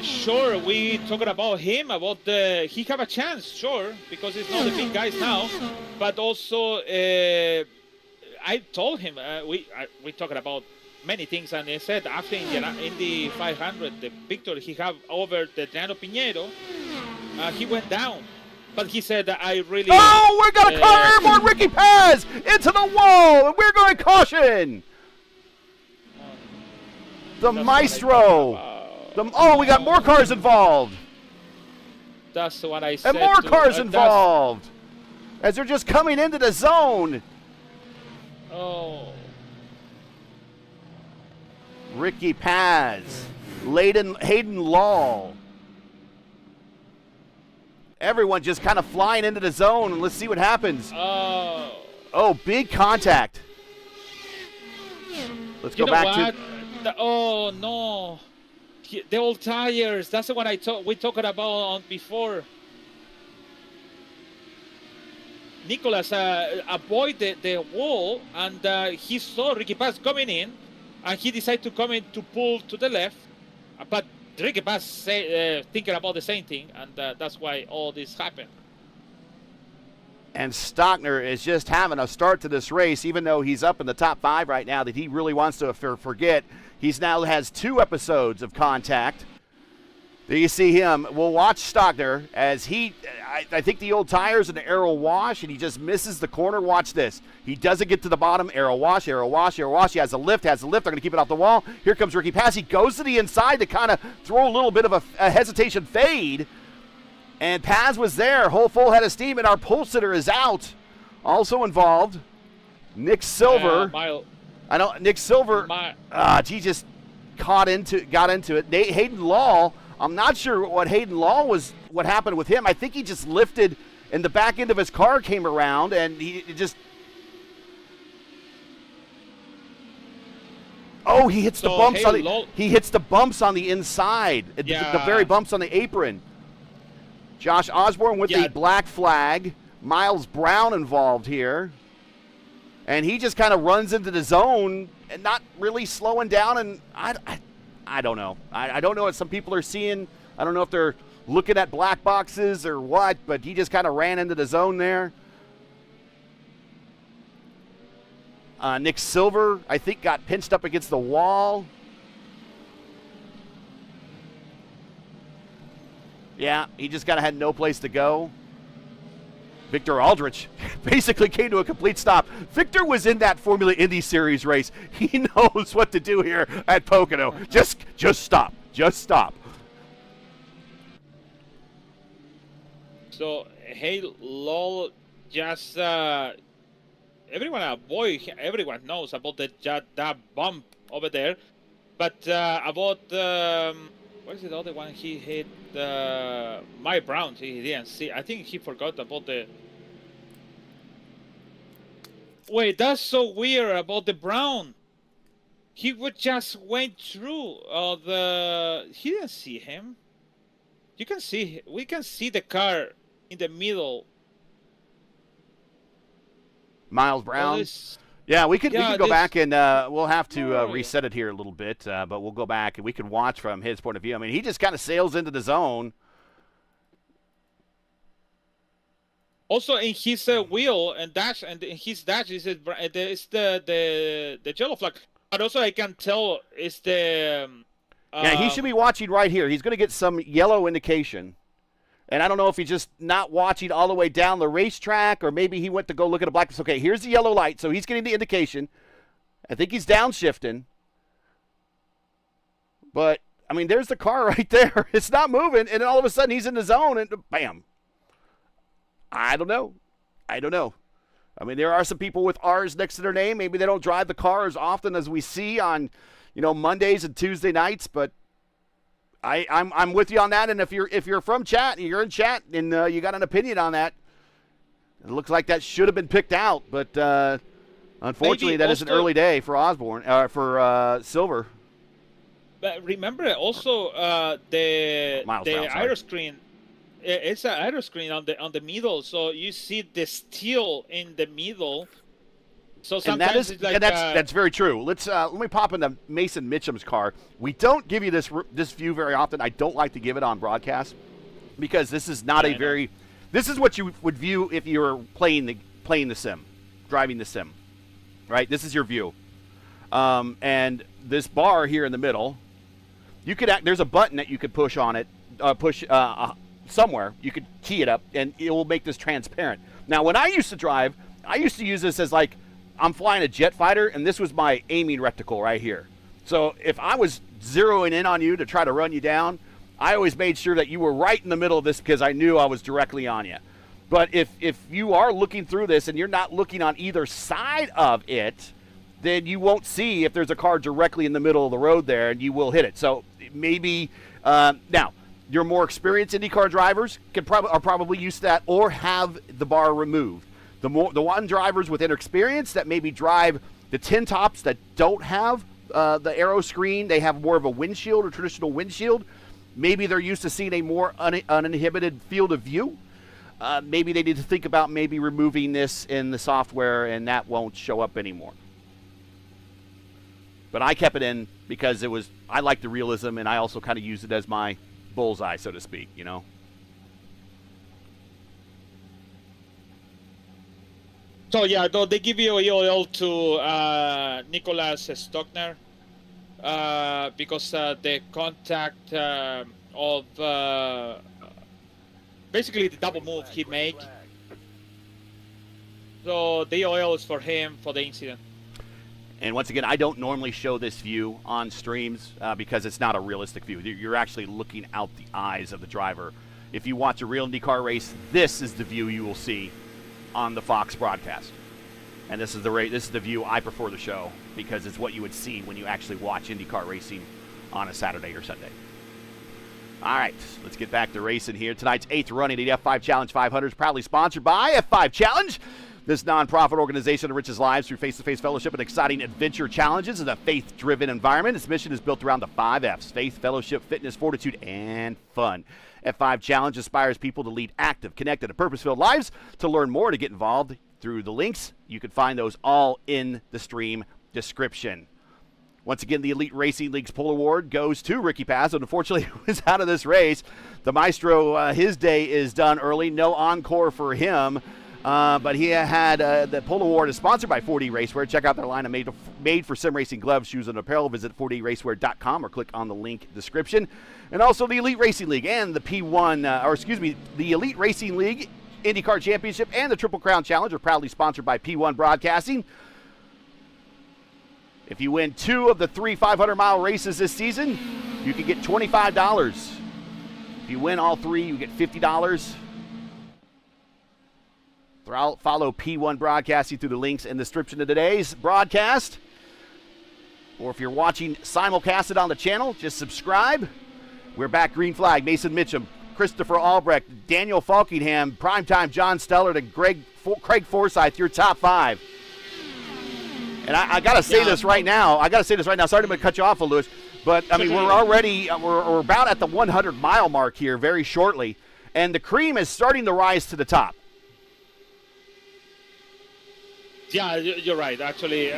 Sure, we talking about him, he have a chance, sure, because he's not the big guys now, but also I told him, we talking about many things, and he said after Indy 500, the victory he have over the Adriano Pinheiro, he went down. But he said that I really... Oh, we're going to call airborne Ricky Paz into the wall, and we're going caution. The Maestro. We got more cars involved. That's what I said. And more cars involved. As they're just coming into the zone. Oh. Ricky Paz. Hayden Law. Everyone just kind of flying into the zone, and let's see what happens. Oh, big contact. Let's go back to... Oh, no. The old tires. That's the one we talked about on before. Nicholas avoided the wall, and he saw Ricky Paz coming in, and he decided to come in to pull to the left. But Ricky Paz thinking about the same thing, and that's why all this happened. And Stockner is just having a start to this race, even though he's up in the top 5 right now, that he really wants to forget. He's now has 2 episodes of contact. There you see him. We'll watch Stockner as I think the old tires and the aero wash, and he just misses the corner. Watch this. He doesn't get to the bottom. Aero wash, aero wash, aero wash. He has a lift. They're going to keep it off the wall. Here comes Ricky Paz. He goes to the inside to kind of throw a little bit of a hesitation fade. And Paz was there, whole full head of steam, and our pole sitter is out. Also involved, Nick Silver. Nick Silver, he just got into it. Hayden Law, I'm not sure what what happened with him. I think he just lifted and the back end of his car came around and he hits the bumps he hits the bumps on the inside, the very bumps on the apron. Josh Osborne with the black flag. Miles Brown involved here. And he just kind of runs into the zone and not really slowing down. And I don't know. I don't know what some people are seeing. I don't know if they're looking at black boxes or what, but he just kind of ran into the zone there. Nick Silver, I think, got pinched up against the wall. Yeah, he just kind of had no place to go. Victor Aldrich basically came to a complete stop. Victor was in that Formula Indy Series race. He knows what to do here at Pocono. Just stop. Just stop. So, hey, lol, just everyone knows about that bump over there. But about what is the other one he hit? Mike Brown, he didn't see. I think he forgot about the... Wait, that's so weird about the Brown. He just went through he didn't see him. We can see the car in the middle. Miles Brown. Yeah, we can go back and we'll have to reset it here a little bit, but we'll go back and we can watch from his point of view. I mean, he just kind of sails into the zone. Also, in his wheel and dash, and in his dash, it's the yellow flag. But also, I can tell it's the... yeah, he should be watching right here. He's going to get some yellow indication. And I don't know if he's just not watching all the way down the racetrack, or maybe he went to go look at a black. Okay, here's the yellow light, so he's getting the indication. I think he's downshifting. But I mean, there's the car right there. It's not moving, and then all of a sudden he's in the zone, and bam. I don't know. I mean, there are some people with R's next to their name. Maybe they don't drive the car as often as we see on, Mondays and Tuesday nights. But I'm with you on that. And if you're from chat, you're in chat, and you got an opinion on that, it looks like that should have been picked out. But unfortunately, that is an early day for Osborne, for Silver. But remember also the aero screen. It's an aero screen on the middle, so you see the steel in the middle. So sometimes it's like that's very true. Let me pop into Mason Mitchum's car. We don't give you this view very often. I don't like to give it on broadcast because this is not This is what you would view if you were playing the sim, driving the sim, right? This is your view, and this bar here in the middle. There's a button that you could push on it, somewhere. You could key it up, and it will make this transparent. Now, when I used to drive, I used to use this as like I'm flying a jet fighter, and this was my aiming reticle right here. So if I was zeroing in on you to try to run you down, I always made sure that you were right in the middle of this because I knew I was directly on you. But if you are looking through this and you're not looking on either side of it, then you won't see if there's a car directly in the middle of the road there, and you will hit it. So maybe now your more experienced IndyCar drivers are probably used to that or have the bar removed. The one drivers with inexperience that maybe drive the tin tops that don't have the aero screen, they have more of a windshield or traditional windshield. Maybe they're used to seeing a more uninhibited field of view. Maybe they need to think about maybe removing this in the software, and that won't show up anymore. But I kept it in because I like the realism, and I also kind of use it as my bullseye, so to speak, So yeah, though they give you EOL to Nicholas Stockner because the contact of basically the double move he made. So the EOL is for him for the incident. And once again, I don't normally show this view on streams because it's not a realistic view. You're actually looking out the eyes of the driver. If you watch a real IndyCar race, this is the view you will see on the Fox broadcast. And this is the view I prefer to show because it's what you would see when you actually watch IndyCar racing on a Saturday or Sunday. All right, let's get back to racing here. Tonight's 8th running at F5 Challenge 500 is proudly sponsored by F5 Challenge. This nonprofit organization enriches lives through face-to-face fellowship and exciting adventure challenges in a faith-driven environment. Its mission is built around the 5 F's: faith, fellowship, fitness, fortitude, and fun. F5 Challenge inspires people to lead active, connected, and purpose-filled lives. To learn more, to get involved through the links, you can find those all in the stream description. Once again, the Elite Racing League's pole award goes to Ricky Paz. Unfortunately, he was out of this race. The Maestro, his day is done early. No encore for him. But he had the pole award is sponsored by 4D Racewear. Check out their line of made for sim racing gloves, shoes, and apparel. Visit 4dracewear.com or click on the link description. And also the Elite Racing League and the the Elite Racing League IndyCar Championship and the Triple Crown Challenge are proudly sponsored by P1 Broadcasting. If you win 2 of the 3 500-mile races this season, you can get $25. If you win all 3, you get $50. Follow P1 Broadcasting through the links in the description of today's broadcast. Or if you're watching simulcasted on the channel, just subscribe. We're back. Green flag, Mason Mitchum, Christopher Albrecht, Daniel Falkingham, Primetime John Stellert, and Craig Forsyth, your top 5. And I got to say this right now. Sorry to cut you off, Lewis. But, I mean, we're about at the 100-mile mark here very shortly. And the cream is starting to rise to the top. Yeah, you're right. Actually,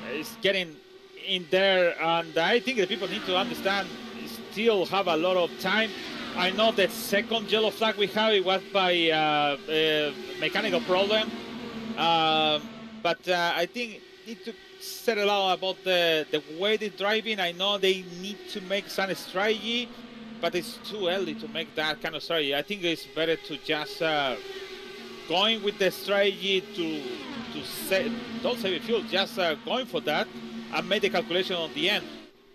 it's getting in there, and I think the people need to understand. Still have a lot of time. I know the second yellow flag we have it was by mechanical problem, but I think need to settle out about the way they're driving. I know they need to make some strategy, but it's too early to make that kind of strategy. I think it's better to just going with the strategy to don't save fuel, just going for that and make the calculation on the end.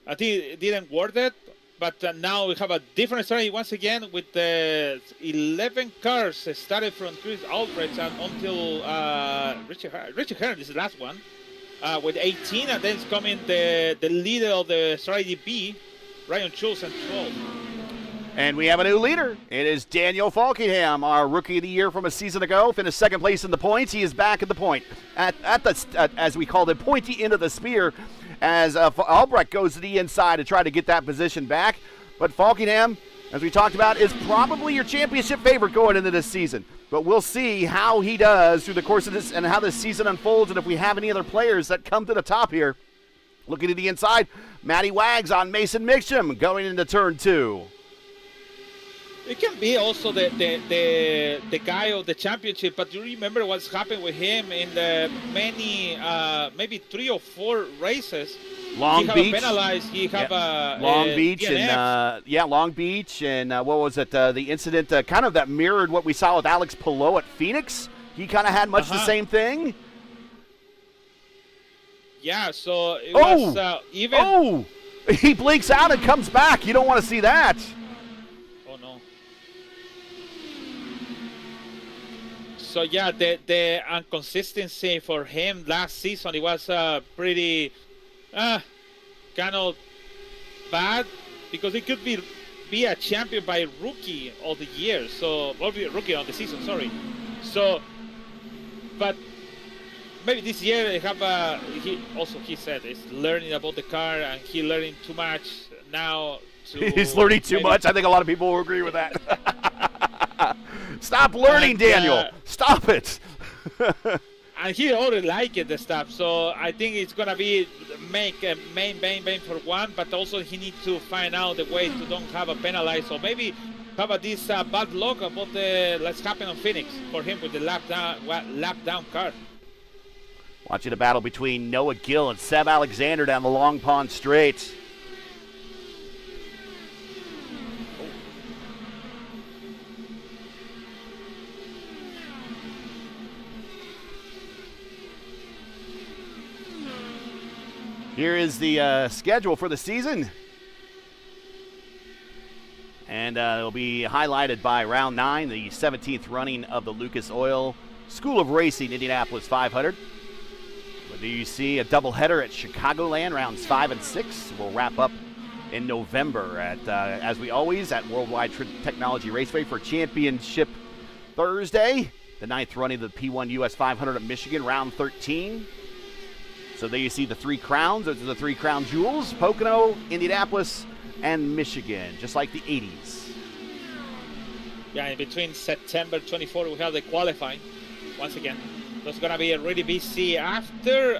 I think it didn't work it, but now we have a different strategy once again with the 11 cars started from Chris Albrecht and until Richard Hearn is the last one with 18, and then it's coming the leader of the strategy B, Ryan Schultz, and 12. And we have a new leader. It is Daniel Falkingham, our rookie of the year from a season ago. Finished second place in the points. He is back at the point, at the as we call it, pointy end of the spear, as Albrecht goes to the inside to try to get that position back. But Falkingham, as we talked about, is probably your championship favorite going into this season. But we'll see how he does through the course of this and how this season unfolds, and if we have any other players that come to the top here. Looking to the inside, Matty Wags on Mason Mitchum going into turn 2. It can be also the guy of the championship, but you remember what's happened with him in the many, maybe 3 or 4 races. Long Beach. Penalized. He have Long Beach DNF. and Long Beach and what was it? The incident kind of that mirrored what we saw with Alex Palou at Phoenix. He kind of had much the same thing. Yeah, so it was even. Oh, he blinks out and comes back. You don't want to see that. Oh no. So yeah, the inconsistency for him last season, it was pretty kind of bad, because he could be a champion by rookie of the year, so or rookie of the season, sorry. So, but maybe this year they have he said he's learning about the car, and he learning too much now. He's learning too much. I think a lot of people will agree with that. Stop learning, Daniel. Stop it. And he already liked it, the stuff. So I think it's gonna be make a main for one, but also he needs to find out the way to don't have a penalized, or maybe have this bad luck about the let's happen on Phoenix for him with the lap down car. Watching a battle between Noah Gill and Seb Alexander down the Long Pond Straight. Here is the schedule for the season. And it'll be highlighted by round 9, the 17th running of the Lucas Oil School of Racing Indianapolis 500. But do you see a doubleheader at Chicagoland, rounds 5 and 6? We'll wrap up in November at, as we always, at Worldwide Technology Raceway for Championship Thursday. The 9th running of the P1 US 500 at Michigan, round 13. So there you see the 3 crowns. Those are the 3 crown jewels: Pocono, Indianapolis, and Michigan, just like the 80s. Yeah, in between September 24, we have the qualifying once again. So it's going to be a really busy after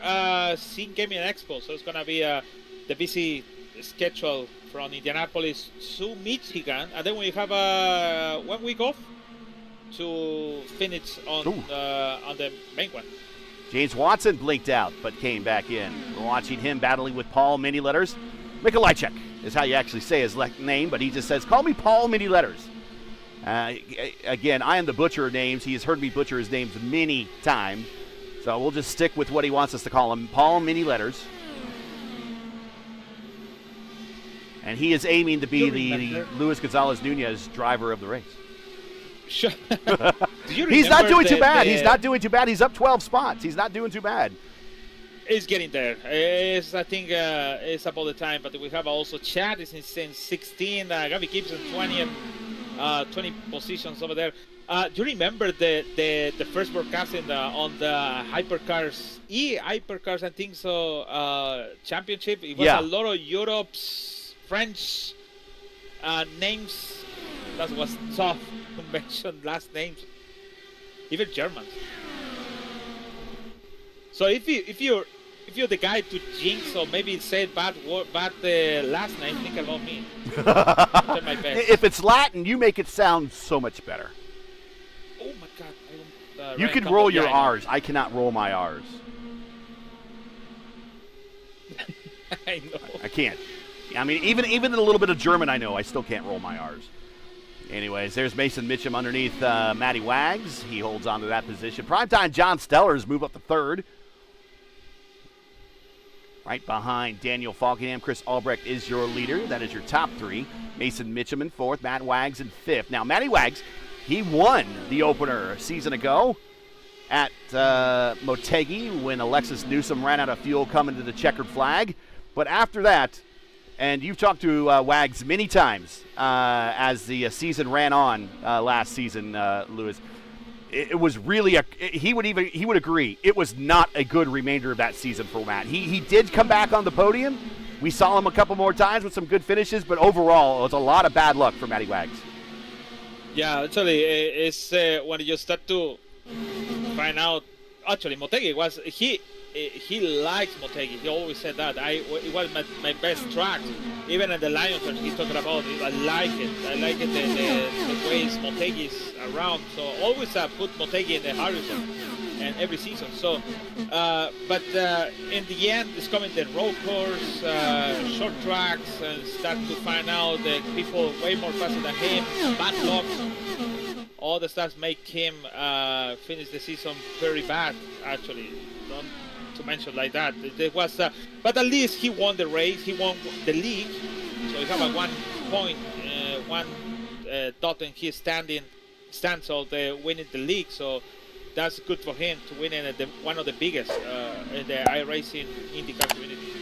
Sim Gaming Expo. So it's going to be the busy schedule from Indianapolis to Michigan. And then we have 1 week off to finish on the main one. James Watson blinked out, but came back in. We're watching him battling with Paul Mini Letters. Mikolajczyk is how you actually say his name, but he just says, call me Paul Mini Letters. Again, I am the butcher of names. He has heard me butcher his names many times. So we'll just stick with what he wants us to call him, Paul Mini Letters. And he is aiming to be the Luis Gonzalez Nunez driver of the race. Sure. He's not doing too bad. He's not doing too bad. He's up 12 spots. He's not doing too bad. He's getting there. I think it's about the time. But we have also Chad is in 16. Gabby Gibson 20 positions over there. Do you remember the first broadcast on the Hypercars Hypercars, I think so, championship? It was a lot of Europe's French names. That was tough to mention last names, even Germans. So if you're the guy to jinx or maybe say bad last name, think about me. I'll my best. If it's Latin, you make it sound so much better. Oh my God! You can roll your R's. I cannot roll my R's. I know. I can't. I mean, even a little bit of German, I know. I still can't roll my R's. Anyways, there's Mason Mitchum underneath Matty Wags. He holds on to that position. Primetime John Stellers move up to 3rd. Right behind Daniel Falkenham, Chris Albrecht is your leader. That is your top three. Mason Mitchum in fourth, Matt Wags in fifth. Now, Matty Wags, he won the opener a season ago at Motegi when Alexis Newsom ran out of fuel coming to the checkered flag. But after that, and you've talked to Wags many times as the season ran on last season, Lewis. It was really he would agree it was not a good remainder of that season for Matt. He did come back on the podium. We saw him a couple more times with some good finishes, but overall it was a lot of bad luck for Matty Wags. Yeah, actually, it's when you start to find out. Actually, Motegi was he likes Motegi. He always said that it was my best track. Even in the Lions, he talked about it. I like it. I like it the ways Motegi is around. So always put Motegi in the Harrison and every season. So, but in the end, it's coming the road course, short tracks, and start to find out that people way more faster than him. Bad luck. All the stuff make him finish the season very bad. Actually, don't to mention like that. There was, but at least he won the race. He won the league. So he have a 1 point, one dot in his stance of the winning the league. So that's good for him to win in one of the biggest in the iRacing IndyCar community.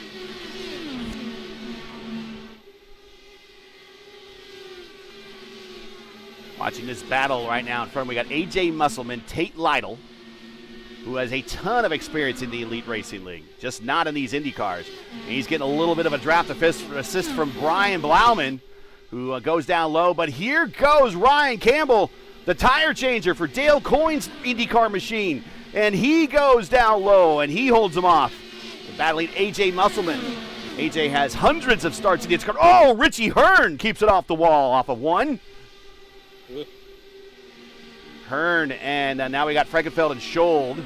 Watching this battle right now in front, we got AJ Musselman, Tate Lytle, who has a ton of experience in the Elite Racing League, just not in these Indy cars. And he's getting a little bit of a draft assist from Brian Blauman, who goes down low. But here goes Ryan Campbell, the tire changer for Dale Coyne's IndyCar machine. And he goes down low, and he holds him off. Battling AJ Musselman. AJ has hundreds of starts in the IndyCar. Oh, Richie Hearn keeps it off the wall, off of one. Hearn, and now we got Frankenfeld and Schold.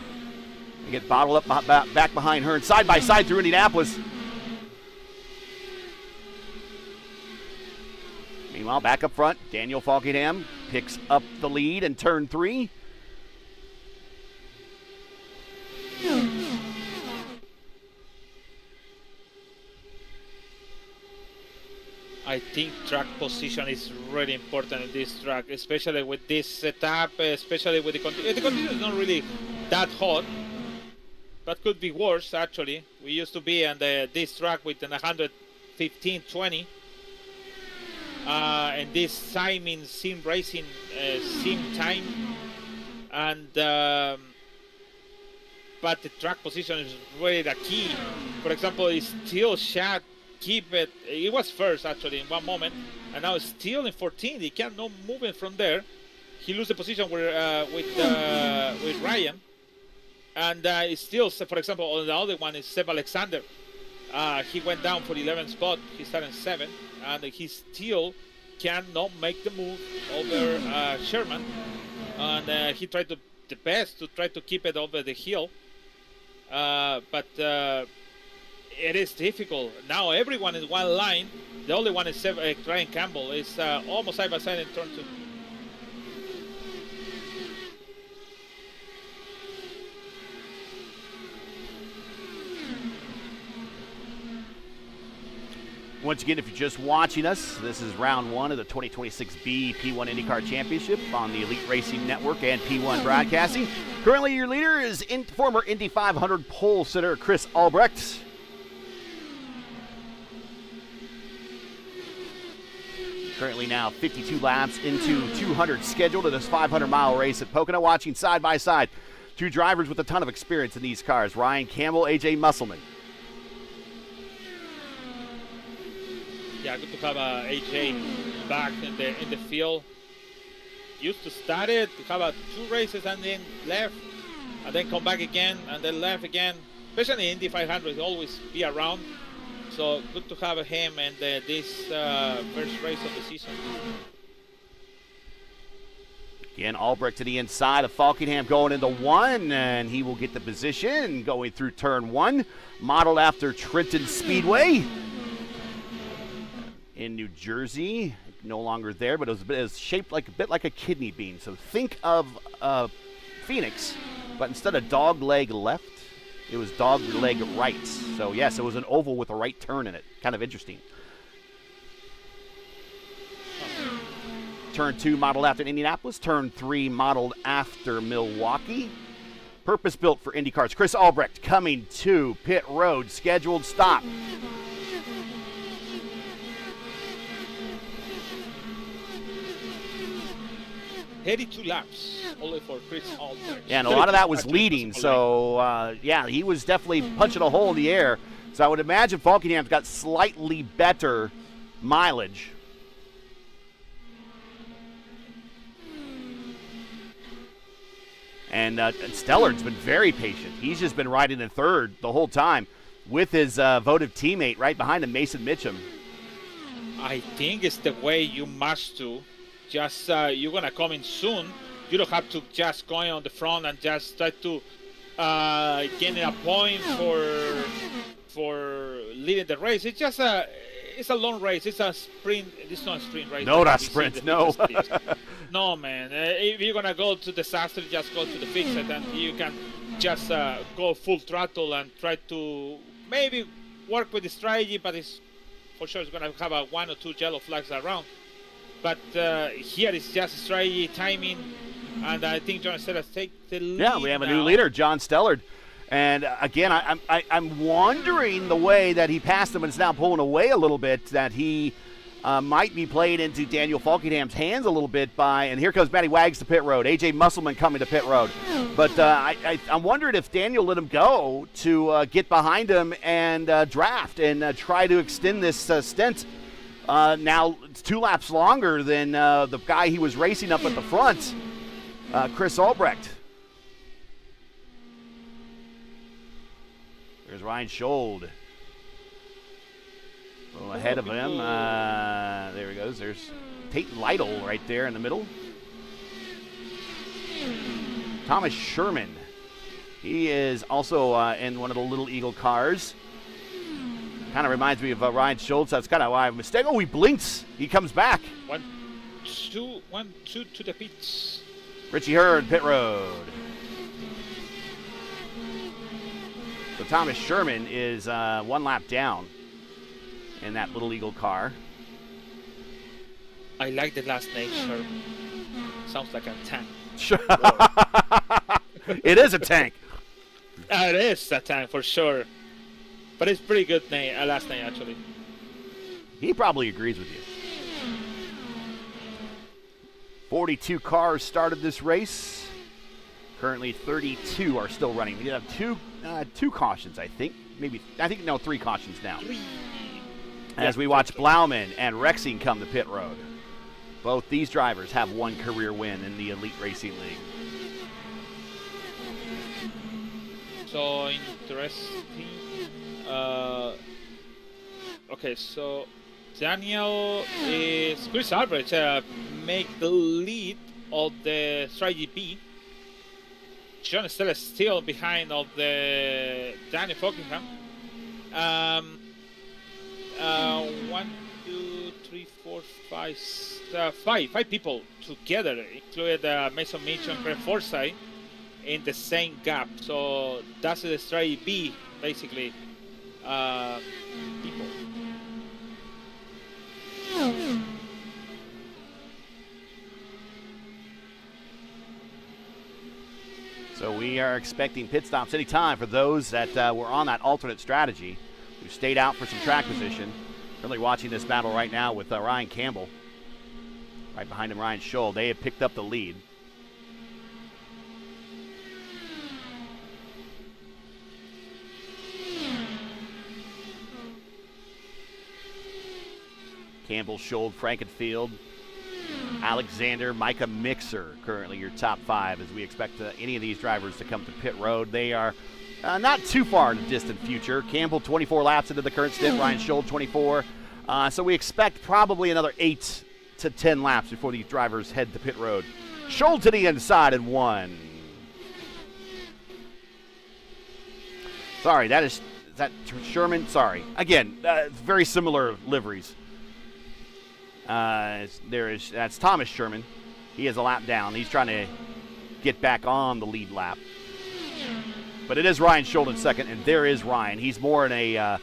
They get bottled up back behind Hearn, side by side through Indianapolis. Meanwhile, back up front, Daniel Falkenham picks up the lead in turn 3. I think track position is really important in this track, especially with this setup, especially with the condition is not really that hot, but could be worse actually. We used to be on this track with an 115-20, and this Simon sim racing sim time, and but the track position is really the key. For example, it's still Shad. Keep it. He was first actually in one moment, and now still in 14. He can't no moving from there. He lose the position with Ryan, and it's still. For example, on the other one is Seb Alexander. He went down for 11th spot. He started 7th, and he still cannot make the move over Sherman. And he tried the best to try to keep it over the hill, but. It is difficult. Now everyone is one line. The only one is Ryan Campbell. It's almost side by side in turn 2. Once again, if you're just watching us, this is round 1 of the 2026B P1 IndyCar Championship on the Elite Racing Network and P1 Broadcasting. Currently, your leader is former Indy 500 pole sitter Chris Albrecht. Currently now 52 laps into 200 scheduled in this 500-mile race at Pocono. Watching side by side, two drivers with a ton of experience in these cars, Ryan Campbell, AJ Musselman. Yeah, good to have AJ back in the field. Used to start it, to have 2 races and then left, and then come back again, and then left again. Especially Indy 500, always be around. So good to have him in this first race of the season. Again, Albrecht to the inside of Falkenham going into 1, and he will get the position going through turn 1. Modeled after Trenton Speedway in New Jersey. No longer there, but it was shaped like a bit like a kidney bean. So think of Phoenix, but instead of dog leg left, It was dog leg right. So, yes, it was an oval with a right turn in it. Kind of interesting. Turn 2 modeled after Indianapolis. Turn 3 modeled after Milwaukee. Purpose-built for IndyCars. Chris Albrecht coming to pit road. Scheduled stop. Heady 2 laps, only for Chris Albrecht. Yeah, and a lot of that was leading. So, yeah, he was definitely punching a hole in the air. So I would imagine Falkingham's got slightly better mileage. And Stellard's been very patient. He's just been riding in third the whole time with his votive teammate right behind him, Mason Mitchum. I think it's the way you must do. Just you're going to come in soon. You don't have to just go on the front and just try to gain a point for leading the race. It's just it's a long race. It's a sprint. It's not a sprint race. No, not sprint. No. No, man. If you're gonna go to disaster, just go to the fix it, and you can just go full throttle and try to maybe work with the strategy. But it's for sure it's gonna have a 1 or 2 yellow flags around. But here it's just strategy, timing, and I think John Stellard take the lead. Yeah, we have a now. new leader, John Stellard. And again, I'm wondering the way that he passed him and is now pulling away a little bit, that he might be played into Daniel Falkingham's hands a little bit by, and here comes Matty Wags to pit road. A.J. Musselman coming to pit road. But I'm wondering if Daniel let him go to get behind him and draft and try to extend this stint. Now it's 2 laps longer than the guy he was racing up at the front, Chris Albrecht. There's Ryan Schold. A little ahead of him. There he goes. There's Tate Lytle right there in the middle. Thomas Sherman. He is also in one of the Little Eagle cars. Kind of reminds me of Ryan Schultz. That's kind of why I mistake. Oh, he blinks. He comes back. 1, 2 to the pits. Richie Hurd, pit road. So Thomas Sherman is 1 lap down in that Little Eagle car. I like the last name, sir. Sounds like a tank. Sure. It is a tank. It is a tank for sure. But it's pretty good name, last name actually. He probably agrees with you. 42 cars started this race. Currently 32 are still running. We did have two cautions, I think. No, 3 cautions now. As we watch Blauman and Rexing come to pit road. Both these drivers have 1 career win in the Elite Racing League. So interesting. Okay, so Daniel is Chris Albrecht make the lead of the strategy B. John Stellard still behind of the Daniel Falkingham. 1, 2, 3, 4, 5, 5 people together, including Mason Mitchell and Brent Forsyth, in the same gap. So that's the strategy B, basically. People. So we are expecting pit stops anytime for those that were on that alternate strategy, who stayed out for some track position. Really watching this battle right now with Ryan Campbell. Right behind him, Ryan Scholl. They have picked up the lead. Campbell, Scholl, Frankenfield, Alexander, Micah Mixer, currently your top 5 as we expect any of these drivers to come to pit road. They are not too far in the distant future. Campbell 24 laps into the current stint, Ryan Scholl 24. So we expect probably another 8 to 10 laps before these drivers head to pit road. Scholl to the inside and 1. Sorry, is that Sherman? Sorry. Again, very similar liveries. That's Thomas Sherman. He is a lap down. He's trying to get back on the lead lap. But it is Ryan Schultz in second, and there is Ryan. He's more in a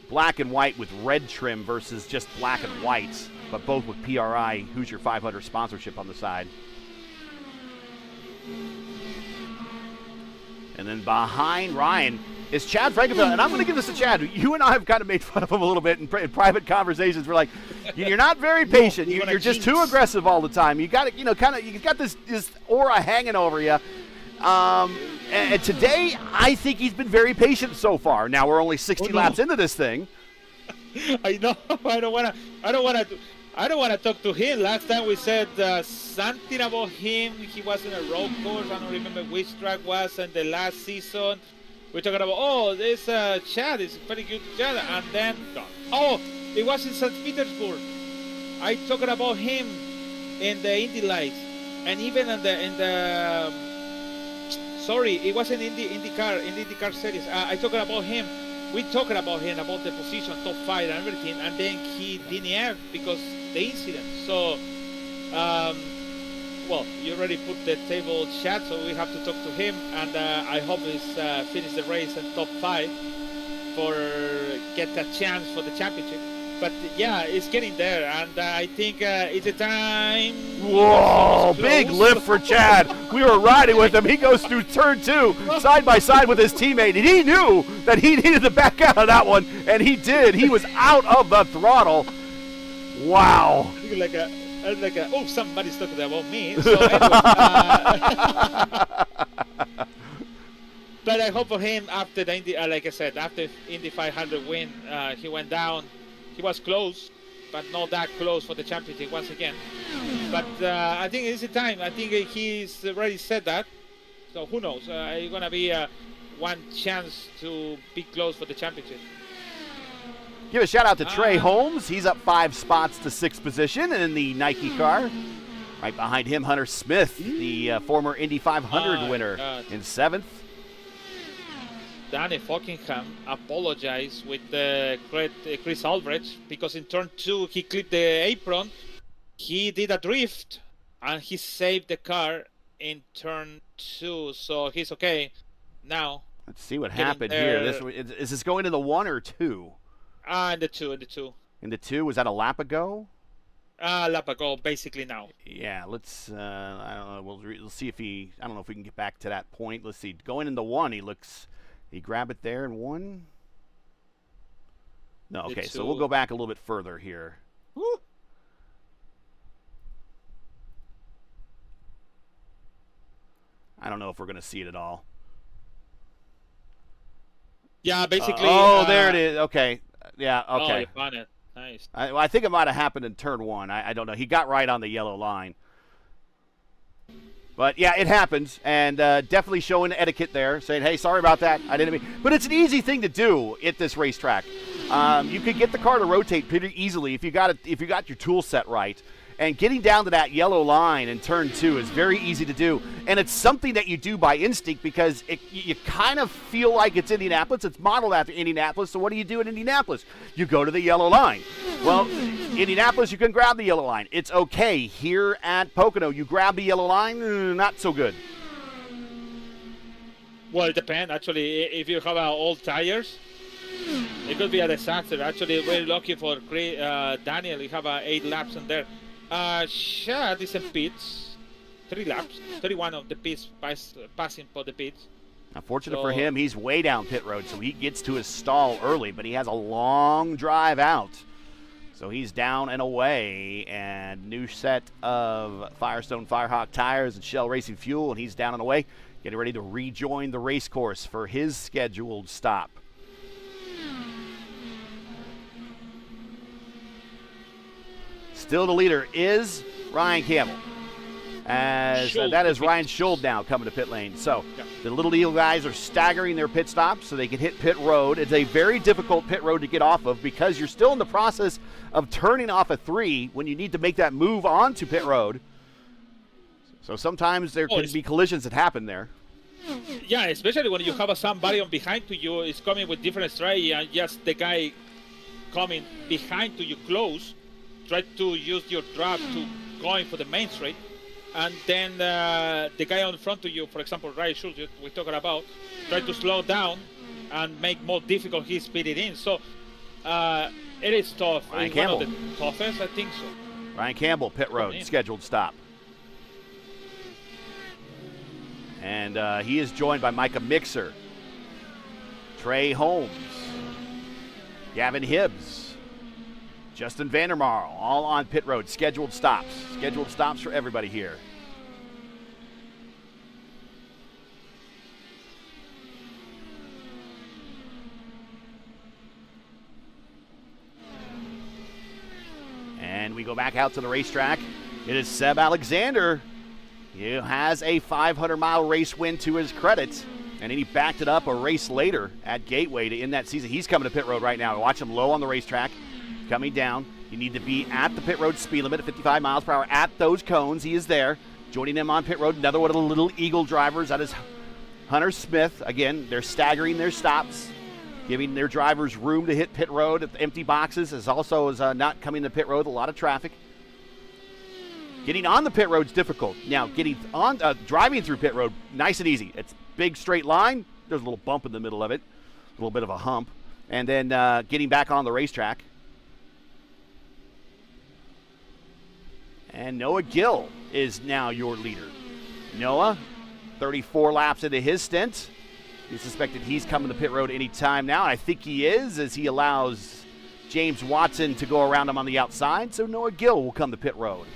black and white with red trim versus just black and whites, but both with PRI Hoosier 500 sponsorship on the side. And then behind Ryan is Chad Frankenfeld, and I'm going to give this to Chad. You and I have kind of made fun of him a little bit in private conversations. We're like, you're not very patient. You're just too aggressive all the time. You got to, you got this aura hanging over you. And today, I think he's been very patient so far. Now we're only 60 laps into this thing. I know. I don't want to talk to him. Last time we said something about him. He was in a road course. I don't remember which track was. And the last season, we're talking about, this Chad is a very good Chad. And then, it was in St. Petersburg. I talking about him in the Indy Lights, and even in the sorry, it was in IndyCar series. I talking about him. We talking about him, about the position, top 5 and everything, and then he didn't have because the incident. So, well, you already put the table chat, so we have to talk to him, and I hope he's finish the race in top 5 for get a chance for the championship. But yeah, it's getting there, and I think it's a time. Whoa, big lift for Chad. We were riding with him. He goes through turn 2, side by side with his teammate, and he knew that he needed to back out of that one, and he did. He was out of the throttle. Wow. Somebody's talking about me. So anyway, but I hope for him after the Indy, like I said, after Indy 500 win, he went down. He was close, but not that close for the championship once again. But I think it's the time. I think he's already said that. So who knows? It's going to be one chance to be close for the championship. Give a shout out to Trey Holmes. He's up 5 spots to 6th position in the Nike car. Right behind him, Hunter Smith, the former Indy 500 winner, in 7th. Danny Fockingham apologized with Chris Albrecht because in turn 2 he clipped the apron. He did a drift and he saved the car in turn 2, so he's okay now. Let's see what happened here. Is this going to the 1 or 2? In the 2. In the 2, was that a lap ago? Lap ago, basically now. Yeah, let's. I don't know. We'll see if he. I don't know if we can get back to that point. Let's see. Going in the 1, he looks. He grabbed it there and won? No, okay, so we'll go back a little bit further here. Woo. I don't know if we're going to see it at all. Yeah, basically. There it is. Okay. Yeah, okay. Oh, you found it. Nice. I think it might have happened in turn 1. I don't know. He got right on the yellow line. But, yeah, it happens, and definitely showing etiquette there, saying, hey, sorry about that. I didn't mean. But it's an easy thing to do at this racetrack. You could get the car to rotate pretty easily if you got your tool set right. And getting down to that yellow line in turn 2 is very easy to do. And it's something that you do by instinct because you kind of feel like it's Indianapolis. It's modeled after Indianapolis. So what do you do in Indianapolis? You go to the yellow line. Well, Indianapolis, you can grab the yellow line. It's okay. Here at Pocono, you grab the yellow line, not so good. Well, it depends. Actually, if you have old tires, it could be a disaster. Actually, very lucky for Daniel. You have 8 laps in there. Shad is in pits, 3 laps, 31 of the pits passing for the pits. Unfortunate for him, he's way down pit road, so he gets to his stall early, but he has a long drive out. So he's down and away, and new set of Firestone Firehawk tires and Shell Racing fuel, and he's down and away, getting ready to rejoin the race course for his scheduled stop. Still the leader is Ryan Campbell. That is Ryan Schultz now coming to pit lane. So the Little Eagle guys are staggering their pit stops so they can hit pit road. It's a very difficult pit road to get off of because you're still in the process of turning off a 3 when you need to make that move onto pit road. So sometimes there can be collisions that happen there. Yeah, especially when you have somebody on behind to you is coming with different strategy and just the guy coming behind to you close, try to use your drive to going for the main straight. and then the guy on front of you, for example, Ryan Schultz, we're talking about, try to slow down and make more difficult his speeding in. So it is tough. Ryan It's Campbell. one of the toughest, I think so. Ryan Campbell, pit road, scheduled stop. And he is joined by Micah Mixer, Trey Holmes, Gavin Hibbs, Justin Vandermarl, all on pit road, scheduled stops. Scheduled stops for everybody here. And we go back out to the racetrack. It is Seb Alexander. He has a 500-mile race win to his credit, and he backed it up a race later at Gateway to end that season. He's coming to pit road right now. Watch him low on the racetrack, coming down. You need to be at the pit road speed limit at 55 miles per hour at those cones. He is there. Joining him on pit road, another one of the Little Eagle drivers. That is Hunter Smith. Again, they're staggering their stops, giving their drivers room to hit pit road at the empty boxes, as also as not coming to pit road with a lot of traffic. Getting on the pit road is difficult. Now, getting on, driving through pit road, nice and easy. It's big straight line. There's a little bump in the middle of it, a little bit of a hump, and then getting back on the racetrack. And Noah Gill is now your leader. Noah, 34 laps into his stint. You suspected he's coming to pit road any time now. I think he is, as he allows James Watson to go around him on the outside. So Noah Gill will come to pit road.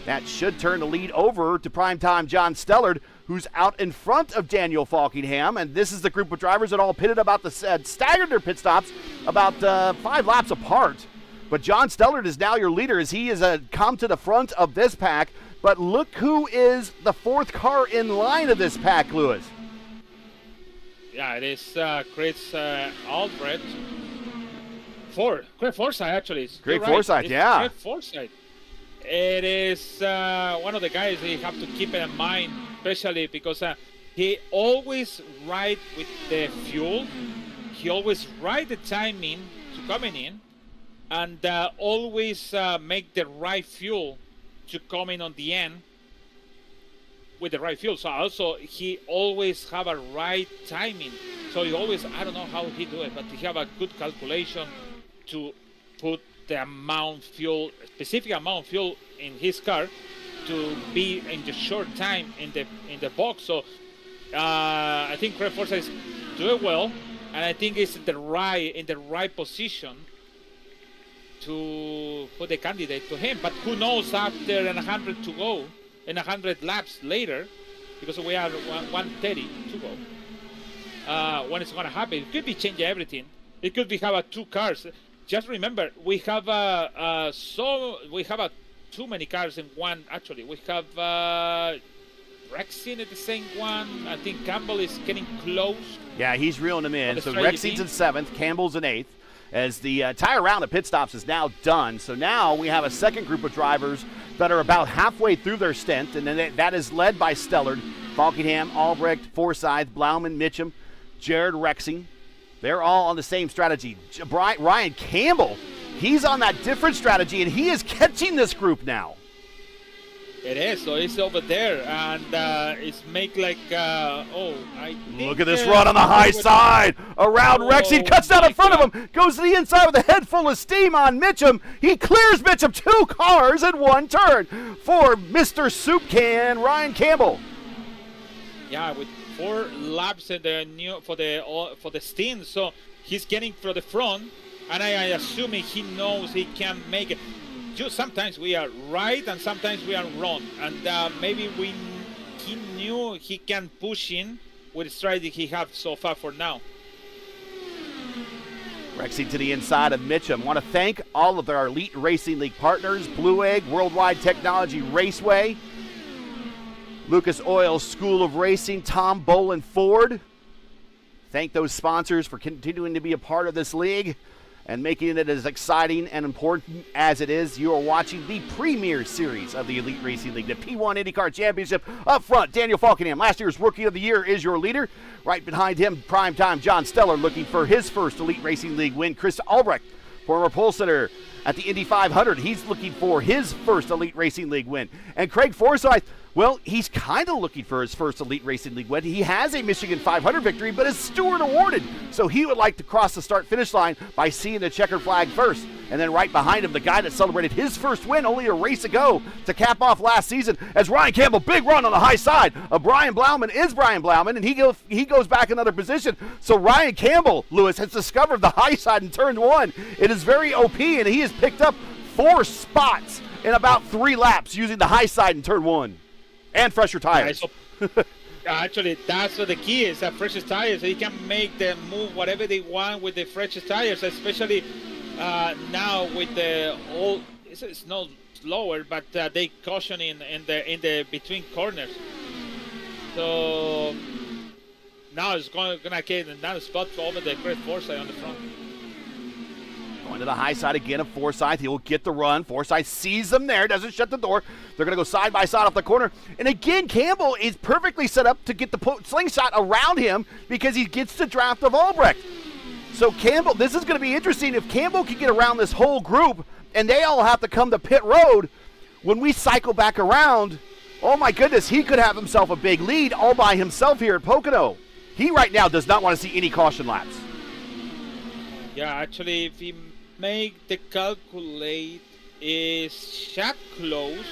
That should turn the lead over to primetime John Stellard, who's out in front of Daniel Falkingham. And this is the group of drivers that all pitted about staggered their pit stops about 5 laps apart. But John Stellard is now your leader as he has come to the front of this pack. But look who is the 4th car in line of this pack, Lewis. Yeah, it is Chris Albrecht. Great Forsyth, actually. Great Forsyth, yeah. Great Forsyth. It is one of the guys that you have to keep in mind, especially because he always ride with the fuel. He always ride the timing to coming in, and always make the right fuel to come in on the end with the right fuel. So also he always have a right timing. So he always, I don't know how he do it, but he have a good calculation to put the amount fuel, specific amount of fuel in his car to be in the short time in the box. So I think Craig Forsyth is doing well, and I think it's in the right position to put the candidate to him. But who knows after 100 to go, and 100 laps later, because we are 130 to go, when it's going to happen. It could be changing everything. It could be have 2 cars. Just remember, we have too many cars in one. Actually, we have Rexing at the same one. I think Campbell is getting close. Yeah, he's reeling them in. So Rexing's in 7th, Campbell's in 8th. As the entire round of pit stops is now done. So now we have a second group of drivers that are about halfway through their stint, and then that is led by Stellard, Falkingham, Albrecht, Forsyth, Blauman, Mitchum, Jared Rexing. They're all on the same strategy. Ryan Campbell, he's on that different strategy, and he is catching this group now. It is. So it's over there, and it's make like, Look at this run on the high side. Around Rexing, cuts down in front of him, goes to the inside with a head full of steam on Mitchum. He clears Mitchum 2 cars in 1 turn for Mr. Soup Can, Ryan Campbell. Yeah, with 4 laps in the for the stint, so he's getting from the front, and I assuming he knows he can make it. Just sometimes we are right and sometimes we are wrong, and maybe he knew he can push in with the strategy he has so far for now. Rexing to the inside of Mitchum. Want to thank all of our Elite Racing League partners: Blue Egg, Worldwide Technology, Raceway, Lucas Oil School of Racing, Tom Boland Ford. Thank those sponsors for continuing to be a part of this league and making it as exciting and important as it is. You are watching the premier series of the Elite Racing League, the P1 IndyCar Championship. Up front, Daniel Falkingham, last year's Rookie of the Year, is your leader. Right behind him, primetime John Stellard, looking for his first Elite Racing League win. Chris Albrecht, former pole sitter at the Indy 500. He's looking for his first Elite Racing League win. And Craig Forsyth, Well, he's kind of looking for his first Elite Racing League win. He has a Michigan 500 victory, but is steward awarded. So he would like to cross the start-finish line by seeing the checkered flag first. And then right behind him, the guy that celebrated his first win only a race ago to cap off last season as Ryan Campbell, big run on the high side of Brian Blauman is Brian Blauman, and he goes back another position. So Ryan Campbell, Lewis, has discovered the high side in turn 1. It is very OP, and he has picked up 4 spots in about 3 laps using the high side in turn 1. And fresher tires. Actually, that's what the key is, freshest tires. They can make them move whatever they want with the freshest tires, especially now with the old. It's not slower, but they caution in the between corners. So now it's gonna get another spot over the Chris Forsyth on the front. Going to the high side again of Forsyth. He will get the run. Forsyth sees them there, doesn't shut the door. They're going to go side by side off the corner. And again, Campbell is perfectly set up to get the slingshot around him because he gets the draft of Albrecht. So Campbell, this is going to be interesting. If Campbell can get around this whole group and they all have to come to pit road, when we cycle back around, oh my goodness, he could have himself a big lead all by himself here at Pocono. He right now does not want to see any caution laps. Yeah, actually, if he make the calculate is shot close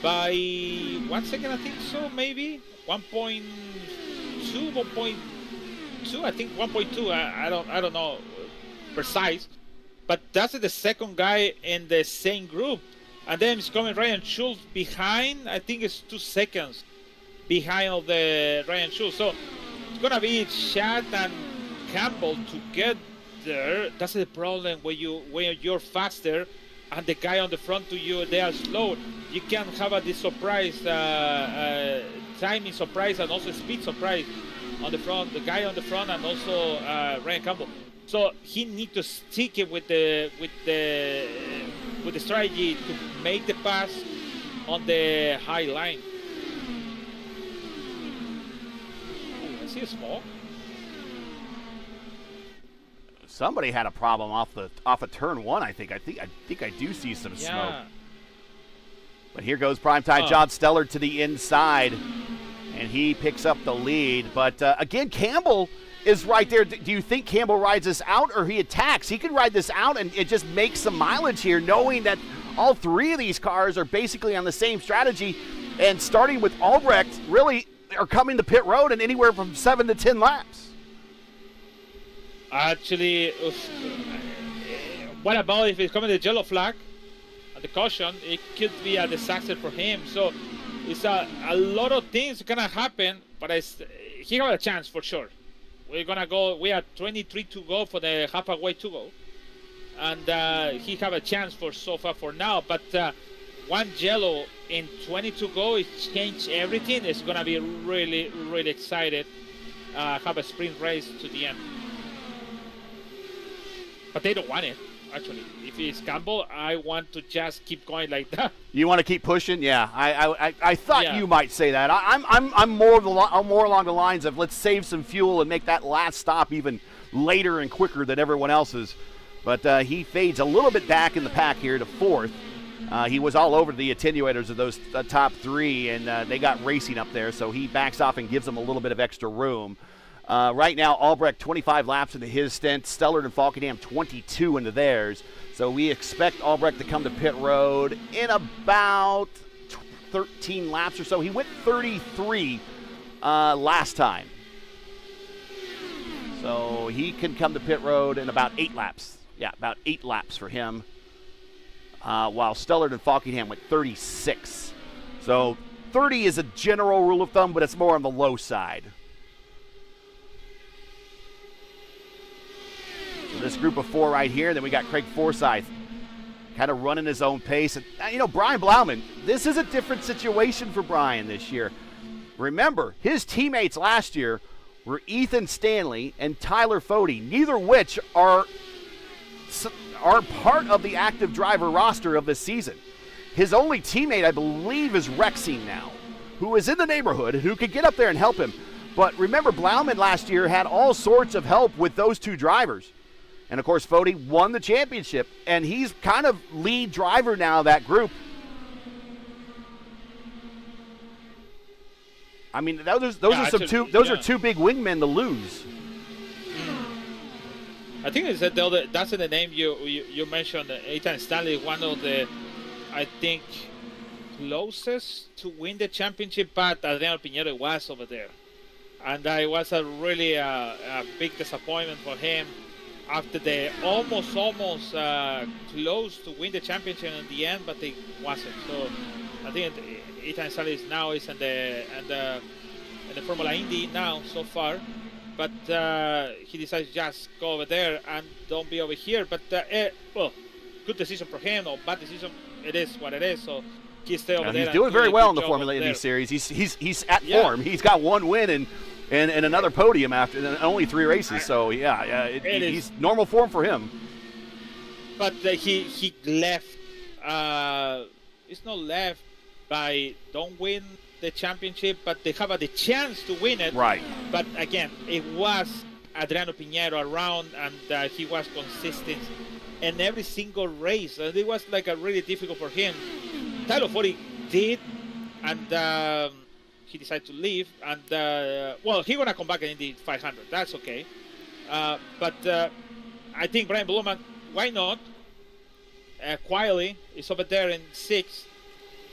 by 1 second, I think so, maybe 1.2, 1.2, I think 1.2. I don't know precise, but that's the second guy in the same group, and then it's coming Ryan Schultz behind. I think it's 2 seconds behind of the Ryan Schultz. So it's gonna be Chad and Campbell together. That's the problem when you're faster and the guy on the front to you, they are slow. You can have this surprise, timing surprise and also speed surprise on the front, the guy on the front and also Ryan Campbell. So he needs to stick it with the strategy to make the pass on the high line. Ooh, I see a smoke. Somebody had a problem off of turn 1. I think I do see some smoke. But here goes primetime John Stellar to the inside, and he picks up the lead. But again, Campbell is right there. Do you think Campbell rides this out or he attacks? He can ride this out and it just makes some mileage here, knowing that all 3 of these cars are basically on the same strategy, and starting with Albrecht, really are coming to pit road in anywhere from 7 to 10 laps. Actually, what about if it's coming the yellow flag and the caution? It could be a disaster for him. So it's a lot of things gonna happen, but he has a chance for sure. We're gonna go. We are 23 to go for the halfway to go, and he have a chance for so far for now. But one yellow in 20 to go, it changed everything. It's gonna be really, really excited. Have a sprint race to the end. But they don't want it, actually. If it's Campbell, I want to just keep going like that. You want to keep pushing? Yeah, I thought you might say that. I'm more along the lines of let's save some fuel and make that last stop even later and quicker than everyone else's. But he fades a little bit back in the pack here to 4th. He was all over the attenuators of those top 3, and they got racing up there, so he backs off and gives them a little bit of extra room. Right now, Albrecht 25 laps into his stint, Stellard and Falkenham 22 into theirs. So we expect Albrecht to come to pit road in about 13 laps or so. He went 33 last time. So he can come to pit road in about 8 laps. Yeah, about 8 laps for him. While Stellard and Falkenham went 36. So 30 is a general rule of thumb, but it's more on the low side. So this group of 4 right here, then we got Craig Forsyth kind of running his own pace. And, Brian Blauman, this is a different situation for Brian this year. Remember, his teammates last year were Ethan Stanley and Tyler Fode, neither which are part of the active driver roster of this season. His only teammate, I believe, is Rexing now, who is in the neighborhood and who could get up there and help him. But remember, Blauman last year had all sorts of help with those 2 drivers. And, of course, Fode won the championship, and he's kind of lead driver now of that group. I mean, those are two big wingmen to lose. I think it's that's the name you mentioned. Ethan Stanley, one of the, I think, closest to win the championship, but Adriano Piñero was over there, and it was a really a big disappointment for him after they almost close to win the championship in the end, but they wasn't. So I think Ethan Stanley now is in the Formula Indy now so far, but he decides to just go over there and don't be over here. But well, good decision for him or bad decision, it is what it is. So he stay over there. He's doing very well in the Formula Indy series. He's at form. He's got one win and another podium after only 3 races. So he's normal form for him. But he left. It's not left by don't win the championship, but they have the chance to win it. Right. But again, it was Adriano Piñero around, and he was consistent in every single race. And it was like a really difficult for him. Tyler Forty did, and he decided to leave. And well, he's gonna come back in the 500. That's okay. But I think Brian Bluman, why not? Quietly, is over there in 6th.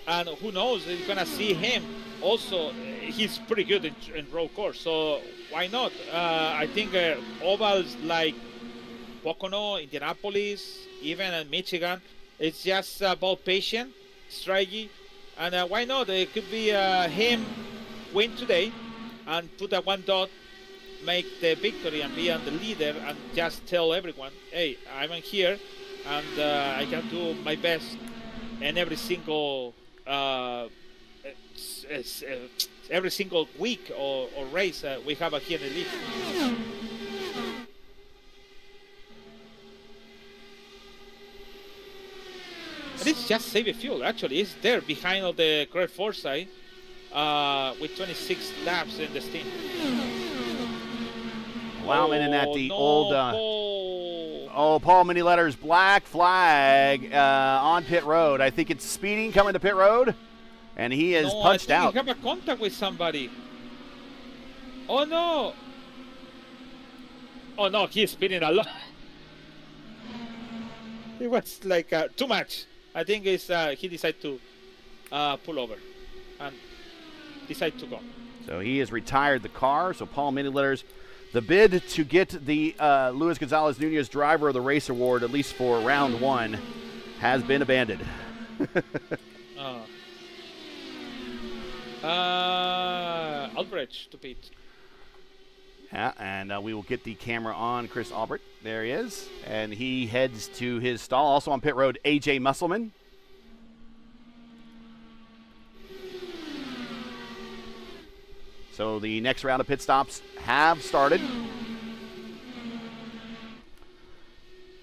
And who knows, you're going to see him also. He's pretty good in road course, so why not? I think ovals like Pocono, Indianapolis, even in Michigan, it's just about patience, strategy, and why not? It could be him win today and put a 1 dot, make the victory and be on the leader and just tell everyone, hey, I'm in here and I can do my best in every single week or race we have here in the league. And it's just save fuel. Actually, it's there behind of the Craig Forsyth with 26 laps in the stint. Plowman in at the old. Paul, many letters, black flag on pit road. I think it's speeding coming to pit road, and he is punched out. He have a contact with somebody. Oh no! Oh no, he's speeding a lot. It was like too much. I think it's he decided to pull over and decide to go. So he has retired the car. So Paul, many letters. The bid to get the Luis Gonzalez Nunez Driver of the Race Award, at least for round 1, has been abandoned. Albrecht to pit. Yeah, and we will get the camera on Chris Albrecht. There he is. And he heads to his stall. Also on pit road, A.J. Musselman. So the next round of pit stops have started.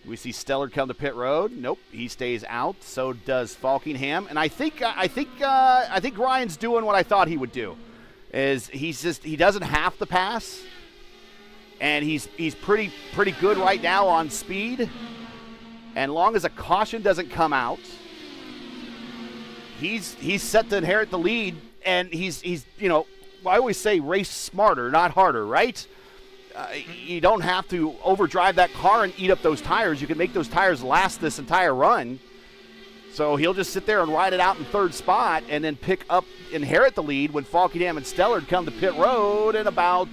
We see Stellar come to pit road. Nope, he stays out. So does Falkingham. And I think Ryan's doing what I thought he would do. Is he doesn't have to pass, and he's pretty good right now on speed. And long as a caution doesn't come out, he's set to inherit the lead. And he's I always say race smarter, not harder, right? You don't have to overdrive that car and eat up those tires. You can make those tires last this entire run. So he'll just sit there and ride it out in 3rd spot and then inherit the lead when Falkingham and Stellard come to pit road in about...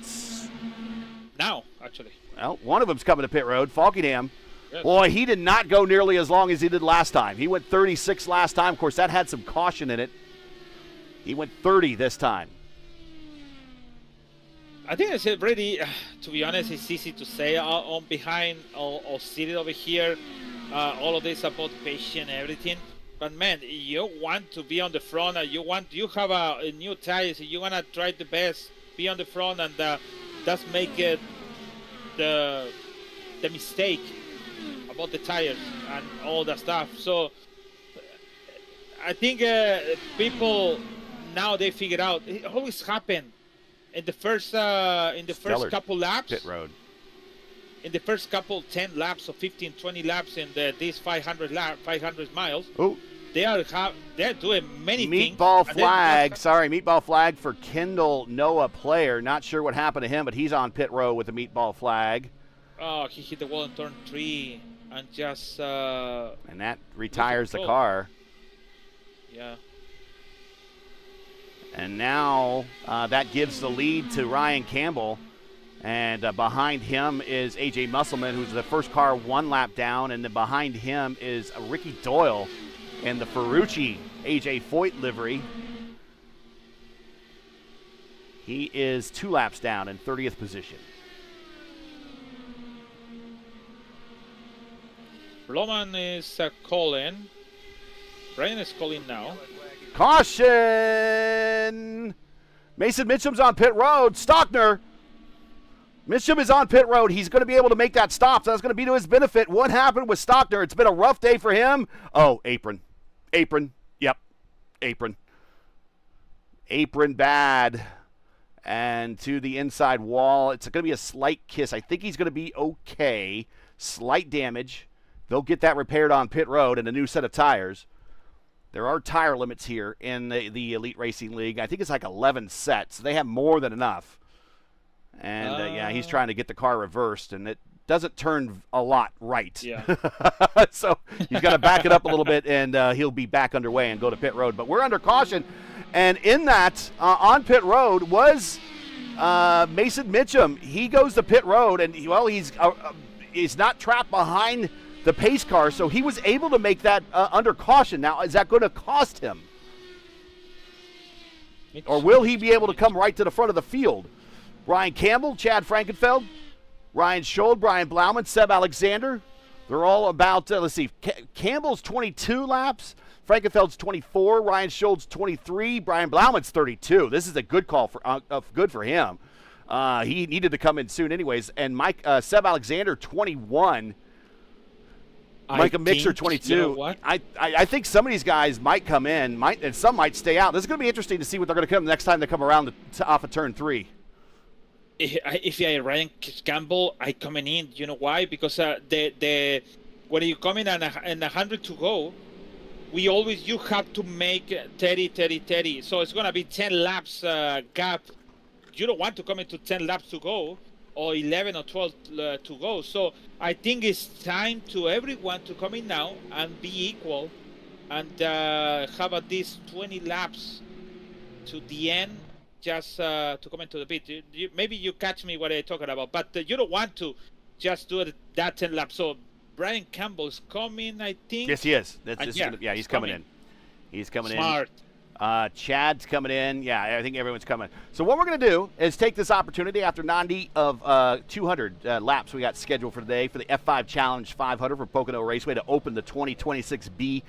Now, actually. Well, one of them's coming to pit road, Falkingham. Yes. Boy, he did not go nearly as long as he did last time. He went 36 last time. Of course, that had some caution in it. He went 30 this time. I think it's really, to be honest, it's easy to say on behind or sitting over here, all of this about patience and everything. But man, you want to be on the front, and you have a new tires, you want to try the best, be on the front, and that's make it the mistake about the tires and all that stuff. So I think people now they figure out it always happened. In the first couple laps, pit road. In the first couple 10 laps or 15, 20 laps in these 500 miles. Oh, they're doing many things. Meatball flag. Sorry, meatball flag for Kendall Noah Player. Not sure what happened to him, but he's on pit row with a meatball flag. Oh, he hit the wall in turn 3 and just. And that retires the car. Yeah. And now that gives the lead to Ryan Campbell. And behind him is A.J. Musselman, who's the first car one lap down. And then behind him is Ricky Doyle in the Ferrucci A.J. Foyt livery. He is 2 laps down in 30th position. Bloman is calling. Brian is calling now. Caution! Mason Mitchum's on pit road. Stockner. Mitchum is on pit road. He's going to be able to make that stop. So that's going to be to his benefit. What happened with Stockner? It's been a rough day for him. Oh, apron. Apron. Yep. Apron. Apron bad. And to the inside wall. It's going to be a slight kiss. I think he's going to be okay. Slight damage. They'll get that repaired on pit road and a new set of tires. There are tire limits here in the Elite Racing League. I think it's like 11 sets. They have more than enough. And, yeah, he's trying to get the car reversed, and it doesn't turn a lot right. Yeah. So he's got to back it up a little bit, and he'll be back underway and go to pit road. But we're under caution. And in that, on pit road, was Mason Mitchum. He goes to pit road, and, well, he's not trapped behind the pace car, so he was able to make that under caution. Now, is that going to cost him? Or will he be able to come right to the front of the field? Ryan Campbell, Chad Frankenfeld, Ryan Schold, Brian Blauman, Seb Alexander. They're all about, let's see, Campbell's 22 laps, Frankenfeld's 24, Ryan Schold's 23, Brian Blauman's 32. This is a good call good for him. He needed to come in soon anyways. And Seb Alexander, 21. Micah Mixer, 22. You know what? I think some of these guys might come in, and some might stay out. This is going to be interesting to see what they're going to come next time they come around off of turn 3. If I Ryan Campbell, I coming in. You know why? Because when you come in and 100 to go, you have to make 30. So it's gonna be 10 laps gap. You don't want to come into 10 laps to go, or 11 or 12 to go. So I think it's time to everyone to come in now and be equal, and have at least 20 laps to the end. Just to come into the pit. Maybe you catch me what I'm talking about, but you don't want to just do that 10 laps. So Brian Campbell's coming, I think. Yes, he is. He's coming in. He's coming in. Chad's coming in. Yeah, I think everyone's coming. So what we're going to do is take this opportunity after 90 of 200 laps we got scheduled for today for the F5 Challenge 500 for Pocono Raceway to open the 2026B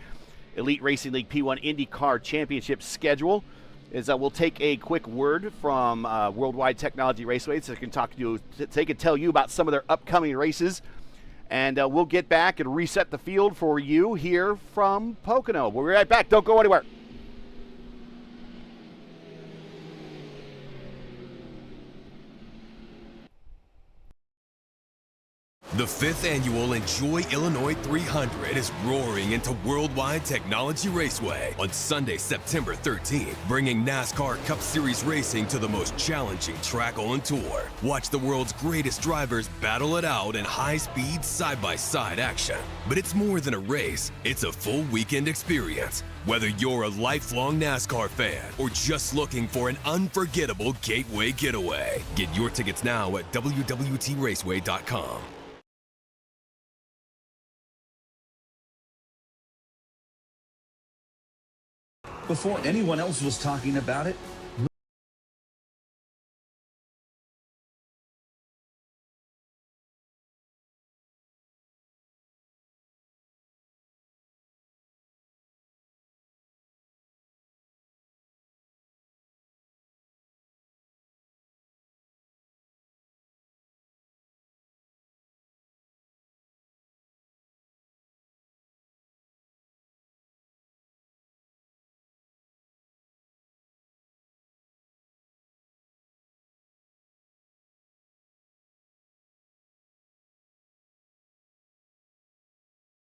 Elite Racing League P1 IndyCar Championship schedule. We'll take a quick word from Worldwide Technology Raceway so they can tell you about some of their upcoming races. And we'll get back and reset the field for you here from Pocono. We'll be right back. Don't go anywhere. The 5th annual Enjoy Illinois 300 is roaring into Worldwide Technology Raceway on Sunday, September 13th, bringing NASCAR Cup Series racing to the most challenging track on tour. Watch the world's greatest drivers battle it out in high-speed, side-by-side action. But it's more than a race, it's a full weekend experience. Whether you're a lifelong NASCAR fan or just looking for an unforgettable gateway getaway, get your tickets now at www.raceway.com. Before anyone else was talking about it,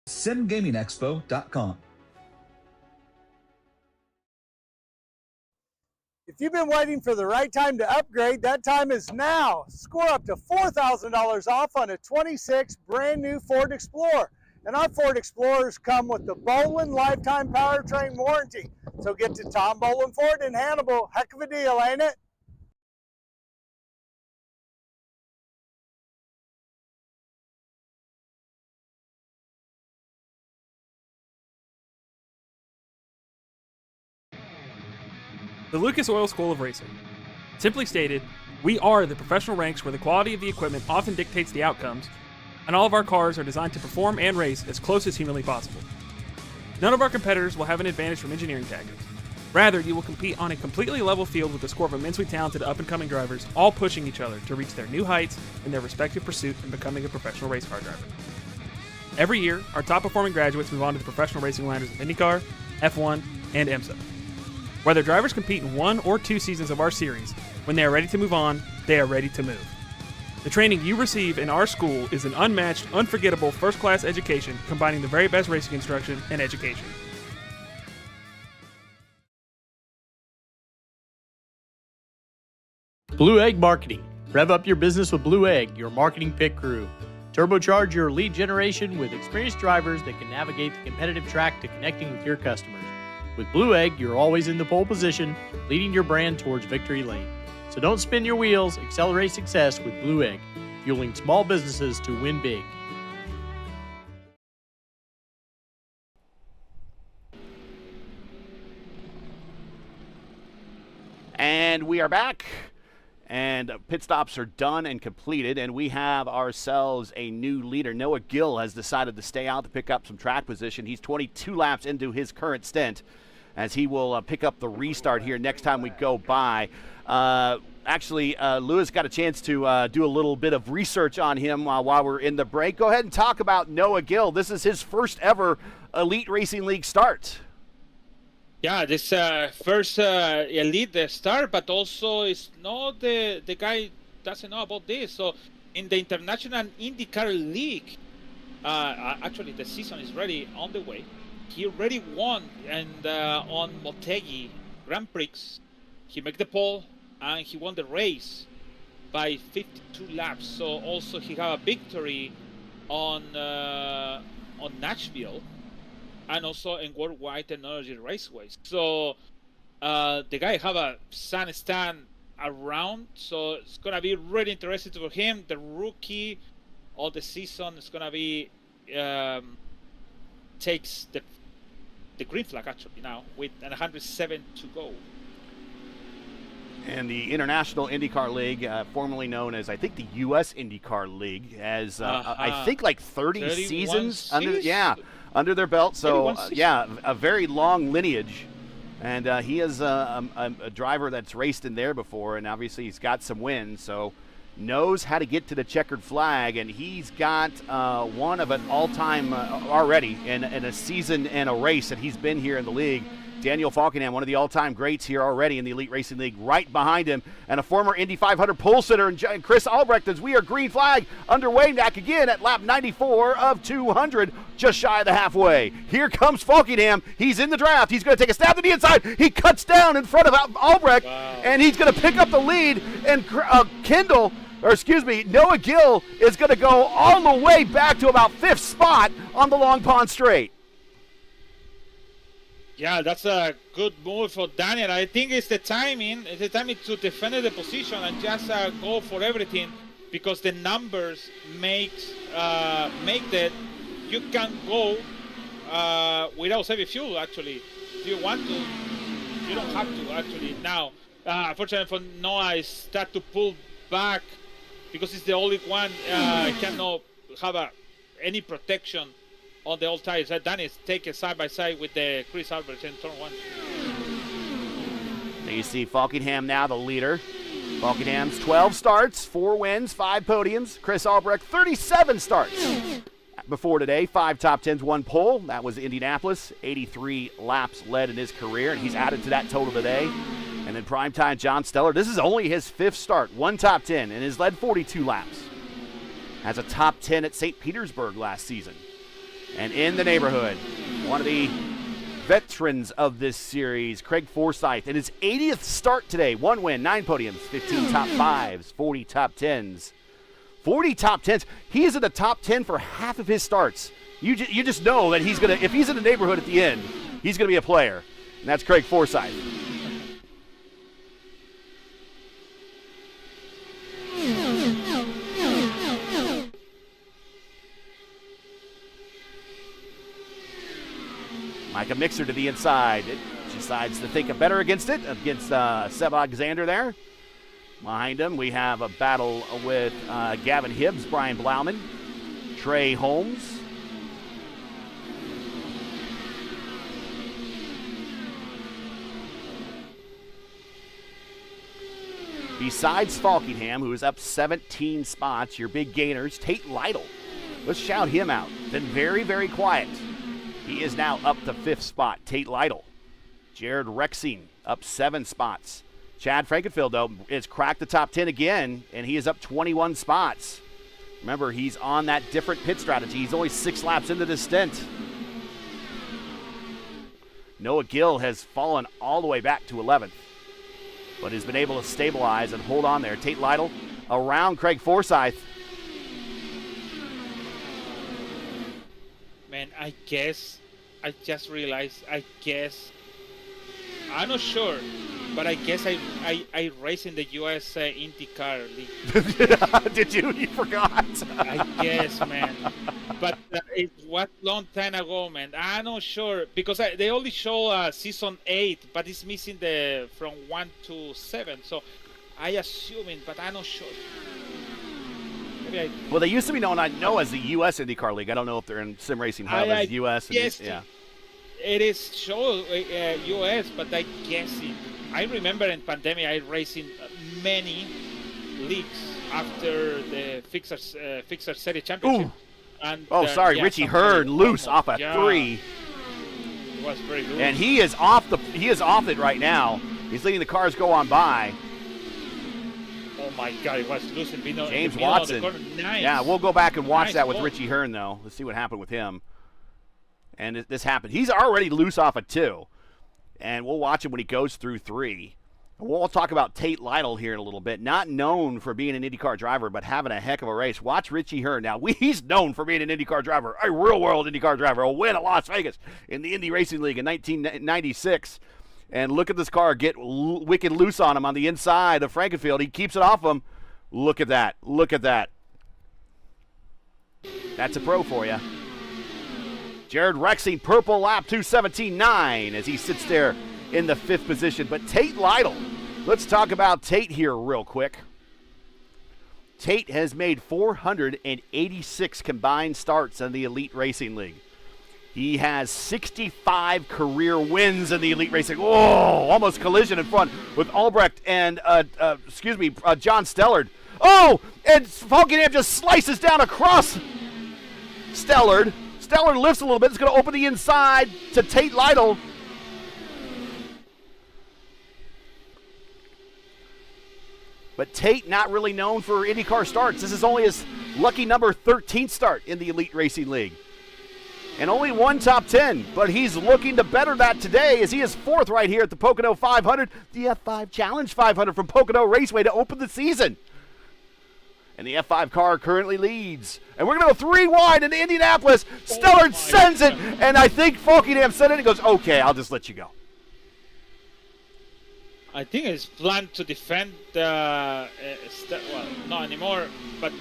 simgamingexpo.com. If you've been waiting for the right time to upgrade, that time is now. Score up to $4,000 off on a 26 brand new Ford Explorer. And our Ford Explorers come with the Boland lifetime powertrain warranty. So get to Tom Boland Ford in Hannibal. Heck of a deal, ain't it? The Lucas Oil School of Racing. Simply stated, we are the professional ranks where the quality of the equipment often dictates the outcomes, and all of our cars are designed to perform and race as close as humanly possible. None of our competitors will have an advantage from engineering tactics. Rather, you will compete on a completely level field with a score of immensely talented up-and-coming drivers, all pushing each other to reach their new heights in their respective pursuit in becoming a professional race car driver. Every year, our top-performing graduates move on to the professional racing ladders of IndyCar, F1, and IMSA. Whether drivers compete in 1 or 2 seasons of our series, when they are ready to move on, they are ready to move. The training you receive in our school is an unmatched, unforgettable, first-class education combining the very best racing instruction and education. Blue Egg Marketing. Rev up your business with Blue Egg, your marketing pit crew. Turbocharge your lead generation with experienced drivers that can navigate the competitive track to connecting with your customers. With Blue Egg, you're always in the pole position, leading your brand towards victory lane. So don't spin your wheels, accelerate success with Blue Egg, fueling small businesses to win big. And we are back. And pit stops are done and completed, and we have ourselves a new leader. Noah Gill has decided to stay out to pick up some track position. He's 22 laps into his current stint, as he will pick up the restart here next time we go by. Lewis got a chance to do a little bit of research on him while we're in the break. Go ahead and talk about Noah Gill. This is his first ever Elite Racing League start. Yeah, this first elite start, but also it's not the guy doesn't know about this. So in the International IndyCar League, actually the season is already on the way. He already won and on Motegi Grand Prix. He made the pole and he won the race by 52 laps. So also he had a victory on Nashville. And also in Worldwide Technology Raceway. So the guy have a sun stand around, so it's gonna be really interesting for him. The rookie of the season is gonna be takes the green flag actually now with 107 to go. And the International IndyCar League, formerly known as, I think, the U.S. IndyCar League, has, I think, like 30 seasons under their belt. So, a very long lineage. And he is a driver that's raced in there before, and obviously he's got some wins, so knows how to get to the checkered flag, and he's got one of an all-time already in a season and a race that he's been here in the league. Daniel Falkenham, one of the all-time greats here already in the Elite Racing League, right behind him, and a former Indy 500 pole sitter, and Chris Albrecht, as we are green flag underway back again at lap 94 of 200, just shy of the halfway. Here comes Falkenham. He's in the draft. He's going to take a stab to the inside. He cuts down in front of Albrecht, and he's going to pick up the lead, and Noah Gill is going to go all the way back to about 5th spot on the Long Pond Straight. Yeah, that's a good move for Daniel. I think it's the timing. It's the timing to defend the position and just go for everything, because the numbers make that you can go without saving fuel. Actually, if you want to, you don't have to. Actually, now, unfortunately for Noah, is start to pull back because it's the only one cannot have any protection on the old tires. Danny's taken side by side with the Chris Albrecht in turn 1. There you see Falkenham now the leader. Falkenham's 12 starts, 4 wins, 5 podiums. Chris Albrecht 37 starts before today, 5 top 10s, 1 pole. That was Indianapolis. 83 laps led in his career, and he's added to that total today. And then primetime John Steller. This is only his 5th start, 1 top 10, and has led 42 laps. Has a top 10 at St. Petersburg last season. And in the neighborhood, one of the veterans of this series, Craig Forsyth, in his 80th start today. 1 win, 9 podiums, 15 top 5s, 40 top 10s. 40 top 10s. He is in the top 10 for half of his starts. You just know that he's going to, if he's in the neighborhood at the end, he's going to be a player. And that's Craig Forsyth. Micah Mixer to the inside. It decides to think better against it, against Seb Alexander there. Behind him, we have a battle with Gavin Hibbs, Brian Blauman, Trey Holmes. Besides Falkingham, who is up 17 spots, your big gainers, Tate Lytle. Let's shout him out. Been very, very quiet. He is now up to 5th spot, Tate Lytle. Jared Rexing up 7 spots. Chad Frankenfield, though, has cracked the top 10 again, and he is up 21 spots. Remember, he's on that different pit strategy. He's only 6 laps into this stint. Noah Gill has fallen all the way back to 11th, but has been able to stabilize and hold on there. Tate Lytle around Craig Forsyth. Man, I just realized, I'm not sure, but I guess I race in the U.S. IndyCar League. Did you? You forgot. I guess, man. But it was long time ago, man. I'm not sure, because they only show season 8, but it's missing the from 1 to 7. So I assuming, but I'm not sure. Well, they used to be known, I know, as the U.S. IndyCar League. I don't know if they're in Sim Racing Hub as U.S. Yes, yeah. It is show U.S., but I guess it. I remember in pandemic I raced in many leagues after the Fixer Series Championship. And, sorry, Richie Hearn loose off a 3. It was very loose. And he is off it right now. He's letting the cars go on by. Oh my God, it was loose in James Watson. Nice. Yeah, we'll go back and watch that with goal. Richie Hearn, though. Let's see what happened with him. And this happened. He's already loose off a 2. And we'll watch him when he goes through 3. And we'll talk about Tate Lytle here in a little bit. Not known for being an IndyCar driver, but having a heck of a race. Watch Richie Hearn. Now, he's known for being an IndyCar driver, a real-world IndyCar driver, a win at Las Vegas in the Indy Racing League in 1996. And look at this car get wicked loose on him on the inside of Frankenfield. He keeps it off him. Look at that. Look at that. That's a pro for you. Jared Rexing, purple lap 2:17.9 as he sits there in the 5th position. But Tate Lytle, let's talk about Tate here real quick. Tate has made 486 combined starts in the Elite Racing League. He has 65 career wins in the Elite Racing. Oh, almost collision in front with Albrecht and, John Stellard. Oh, and Falkenham just slices down across Stellard. Stellard lifts a little bit. It's going to open the inside to Tate Lytle. But Tate not really known for IndyCar starts. This is only his lucky number 13th start in the Elite Racing League. And only 1 top 10, but he's looking to better that today as he is 4th right here at the Pocono 500, the F5 Challenge 500 from Pocono Raceway to open the season. And the F5 car currently leads. And we're going to go 3 wide into Indianapolis. Stellard sends it, and I think Falkenham sent it and goes, okay, I'll just let you go. I think it's planned to defend, well, not anymore, but...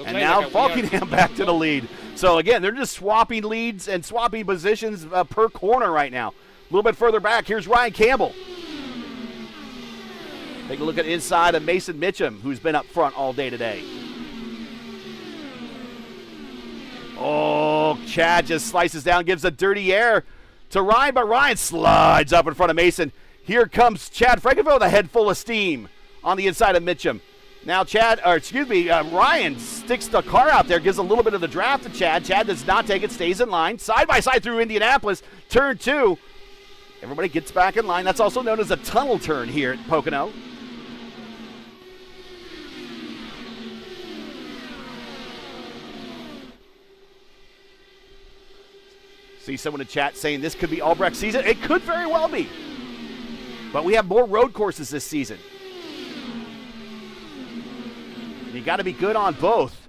And now Falkenham back to the lead. So, again, they're just swapping leads and swapping positions per corner right now. A little bit further back, here's Ryan Campbell. Take a look at inside of Mason Mitchum, who's been up front all day today. Oh, Chad just slices down, gives a dirty air to Ryan, but Ryan slides up in front of Mason. Here comes Chad Frankenfield with a head full of steam on the inside of Mitchum. Now Ryan sticks the car out there, gives a little bit of the draft to Chad. Chad does not take it, stays in line. Side by side through Indianapolis, turn 2. Everybody gets back in line. That's also known as a tunnel turn here at Pocono. See someone in chat saying this could be Albrecht's season. It could very well be. But we have more road courses this season. You got to be good on both.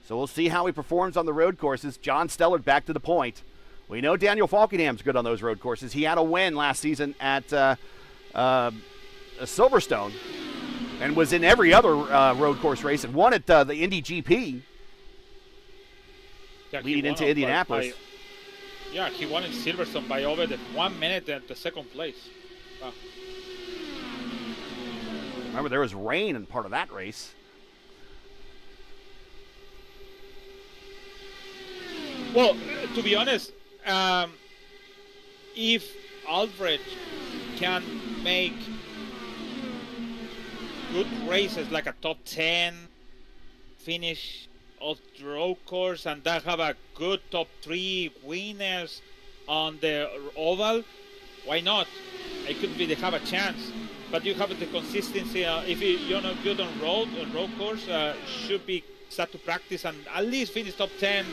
So we'll see how he performs on the road courses. John Stellard back to the point. We know Daniel Falkenham's good on those road courses. He had a win last season at Silverstone and was in every other road course race and won at the Indy GP leading into Indianapolis. He won in Silverstone by over 1 minute at the second place. Wow. Remember, there was rain in part of that race. Well, to be honest, if Albrecht can make good races like a top 10 finish of the road course and then have a good top 3 winners on the oval, why not? It could be they have a chance. But you have the consistency. If you're not good on road course, should be start to practice and at least finish top 10.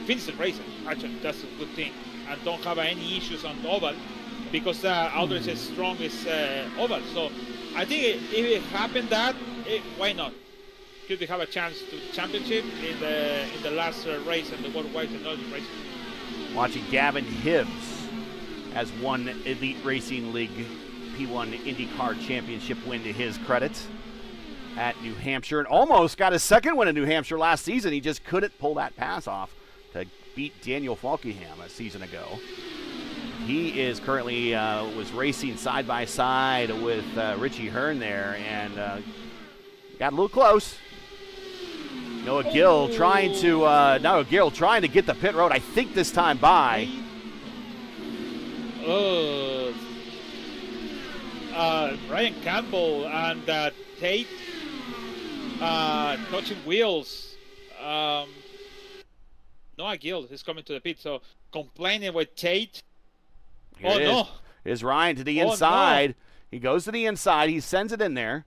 Finish the race, actually, that's a good thing. And don't have any issues on the oval because Aldridge is strong is oval. So I think if it happened why not? Could we have a chance to championship in the last race in the worldwide technology race? Watching Gavin Hibbs has won Elite Racing League P1 IndyCar Championship win to his credit at New Hampshire and almost got his second win in New Hampshire last season. He just couldn't pull that pass off to beat Daniel Falkenham a season ago. He is currently was racing side by side with Richie Hearn there and got a little close. Noah Gill trying to get the pit road. I think this time by. Ryan Campbell and Tate touching wheels. Noah Gill is coming to the pit, so complaining with Tate. No. Is Ryan to the inside. No. He goes to the inside. He sends it in there.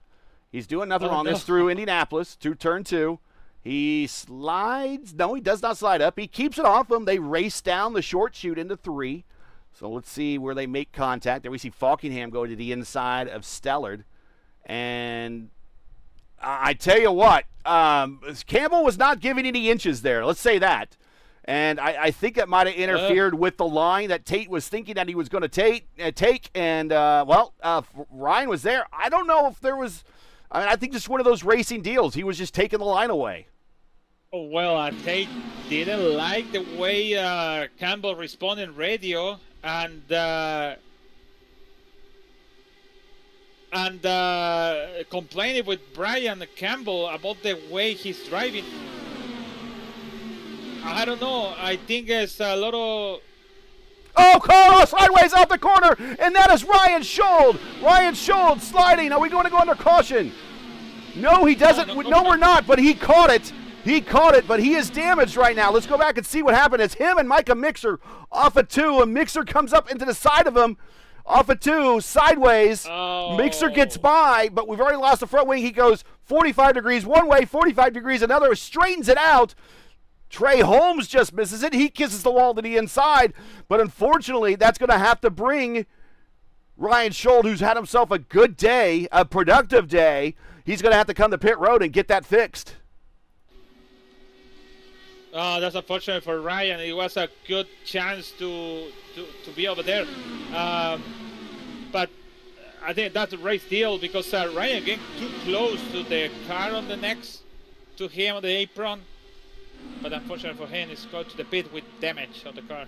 He's doing nothing wrong. This through Indianapolis, through turn 2. He slides. No, he does not slide up. He keeps it off him. They race down the short chute into 3. So let's see where they make contact. There we see Falkenham go to the inside of Stellard. And I tell you what, Campbell was not giving any inches there. Let's say that. And I think that might have interfered with the line that Tate was thinking that he was going to take. And, Ryan was there. I don't know if there was – I think just one of those racing deals. He was just taking the line away. Oh, well, Tate didn't like the way Campbell responded in radio and complaining with Brian Campbell about the way he's driving. I don't know. I think it's a lot of... Oh, Carlos sideways off the corner, and that is Ryan Schold. Ryan Schold sliding. Are we going to go under caution? No, he doesn't. No, we're not, but he caught it. He caught it, but he is damaged right now. Let's go back and see what happened. It's him and Micah Mixer off of 2, and Mixer comes up into the side of him off of 2, sideways. Oh. Mixer gets by, but we've already lost the front wing. He goes 45 degrees one way, 45 degrees another, straightens it out. Trey Holmes just misses it. He kisses the wall to the inside, but unfortunately, that's going to have to bring Ryan Schold, who's had himself a good day, a productive day. He's going to have to come to pit road and get that fixed. Oh, that's unfortunate for Ryan. It was a good chance to be over there. But I think that's a race deal because Ryan getting too close to the car on the next, to him on the apron. But unfortunately for him, he's going to the pit with damage on the car.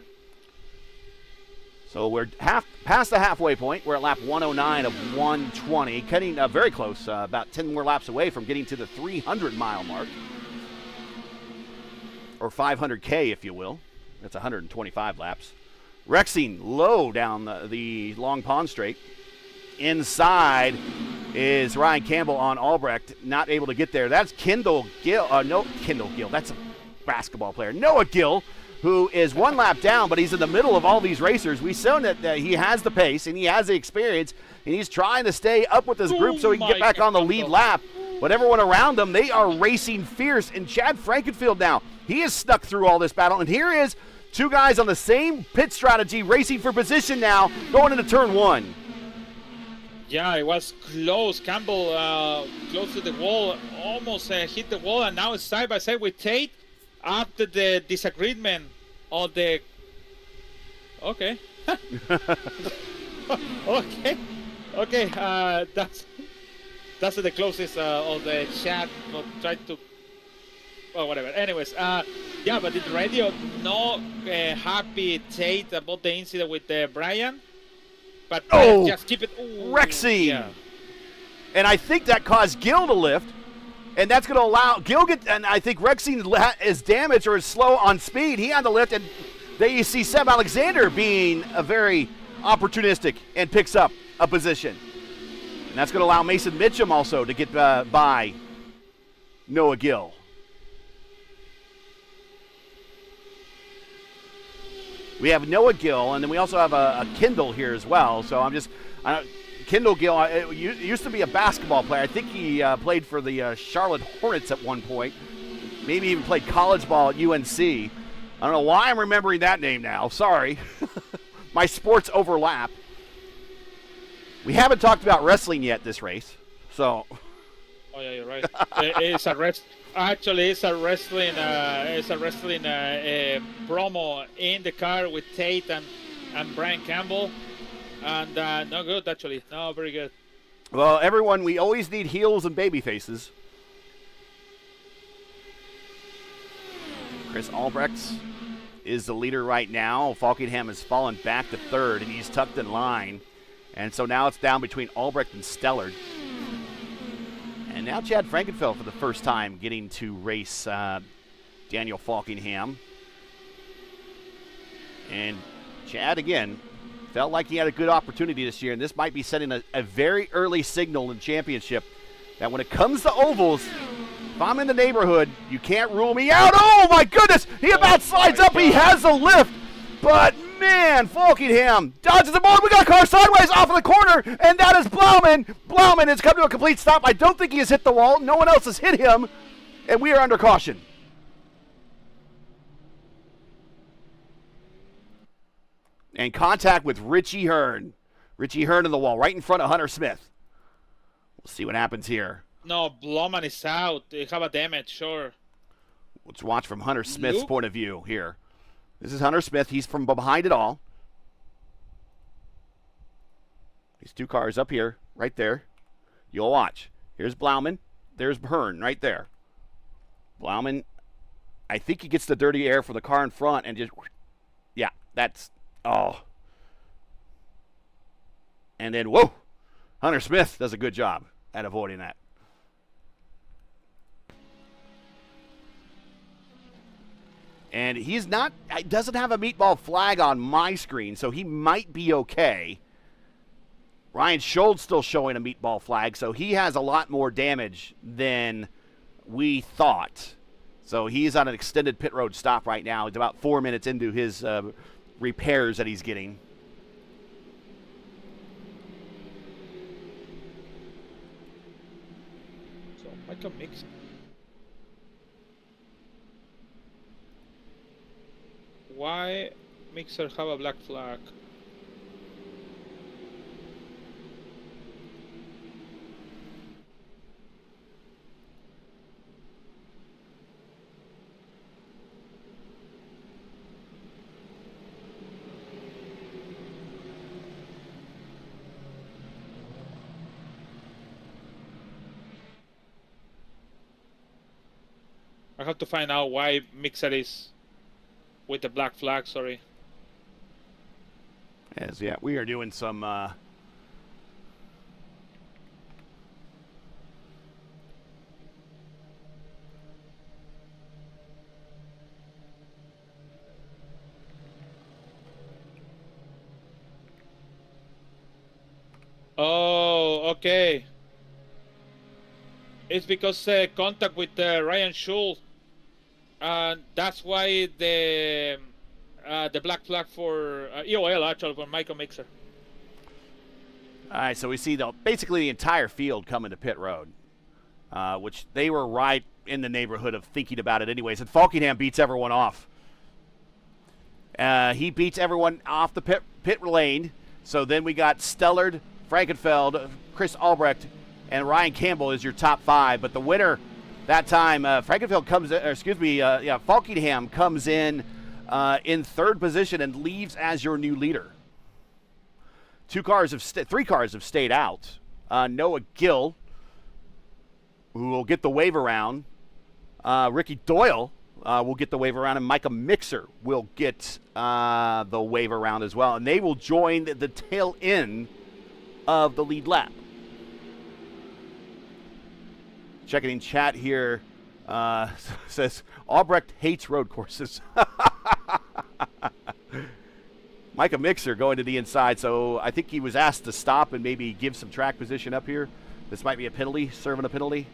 So we're past the halfway point. We're at lap 109 of 120, cutting very close, about 10 more laps away from getting to the 300-mile mark. Or 500K, if you will. That's 125 laps. Rexing low down the Long Pond Straight. Inside is Ryan Campbell on Albrecht, not able to get there. That's Kendall Gill. Kendall Gill. That's a basketball player. Noah Gill, who is one lap down, but he's in the middle of all these racers. We've shown that he has the pace and he has the experience, and he's trying to stay up with this group so he can get back on the lead lap. But everyone around him, they are racing fierce. And Chad Frankenfield now, he has snuck through all this battle. And here is Two guys on the same pit strategy, racing for position now, going into turn 1. Yeah, it was close. Campbell close to the wall, almost hit the wall, and now it's side by side with Tate after the disagreement on the. Okay. Okay. That's the closest of the chat. Not try to. Oh, whatever. Anyways, yeah, but in the radio, no happy Tate about the incident with Brian. But just keep it. Ooh, Rexy. Yeah. And I think that caused Gil to lift. And that's going to allow Gil and I think Rexy is damaged or is slow on speed. He had the lift, and there you see Seb Alexander being a very opportunistic and picks up a position. And that's going to allow Mason Mitchum also to get by Noah Gil. We have Noah Gill, and then we also have a Kendall here as well. So Kendall Gill used to be a basketball player. I think he played for the Charlotte Hornets at one point. Maybe even played college ball at UNC. I don't know why I'm remembering that name now. Sorry. My sports overlap. We haven't talked about wrestling yet this race. So. Oh yeah, you're right. It's a rest. Actually, it's a wrestling promo in the car with Tate and Brian Campbell, and no good actually. No, very good. Well, everyone, we always need heels and baby faces. Chris Albrecht is the leader right now. Falkingham has fallen back to third, and he's tucked in line, and so now it's down between Albrecht and Stellard. And now Chad Frankenfeld for the first time getting to race Daniel Falkingham. And Chad, again, felt like he had a good opportunity this year, and this might be setting a very early signal in the championship that when it comes to ovals, if I'm in the neighborhood, you can't rule me out. Oh, my goodness! He about slides up. He has a lift. But, man, Falkingham dodges the ball. We got a car sideways off of the corner, and that is Blauman. Blauman has come to a complete stop. I don't think he has hit the wall. No one else has hit him, and we are under caution. And contact with Richie Hearn. Richie Hearn in the wall, right in front of Hunter Smith. We'll see what happens here. No, Blauman is out. They have a damage, sure. Let's watch from Hunter Smith's point of view here. This is Hunter Smith. He's from behind it all. These two cars up here, right there. You'll watch. Here's Blauman. There's Hearn right there. Blauman, I think he gets the dirty air for the car in front and just, yeah, that's, oh. And then, whoa, Hunter Smith does a good job at avoiding that. And he's not, doesn't have a meatball flag on my screen, so he might be okay. Ryan Schultz still showing a meatball flag, so he has a lot more damage than we thought. So he's on an extended pit road stop right now. It's about 4 minutes into his repairs that he's getting. So Michael Mix. Why Mixer have a black flag? I have to find out why Mixer is with the black flag, sorry. As yeah, we are doing some Oh, okay. It's because contact with Ryan Schultz. That's why the black flag for EOL actually for Michael Mixer. All right, so we see basically the entire field coming to pit road, which they were right in the neighborhood of thinking about it anyways. And Falkingham beats everyone off. He beats everyone off the pit lane. So then we got Stellard, Frankenfeld, Chris Albrecht, and Ryan Campbell is your top 5. But the winner that time, Frankenfeld Falkingham comes in 3rd position and leaves as your new leader. 3 cars have stayed out. Noah Gill, who will get the wave around. Ricky Doyle will get the wave around, and Micah Mixer will get the wave around as well. And they will join the tail end of the lead lap. Checking in chat here, says Albrecht hates road courses. Micah Mixer going to the inside, so I think he was asked to stop and maybe give some track position up here. This might be a penalty, serving a penalty.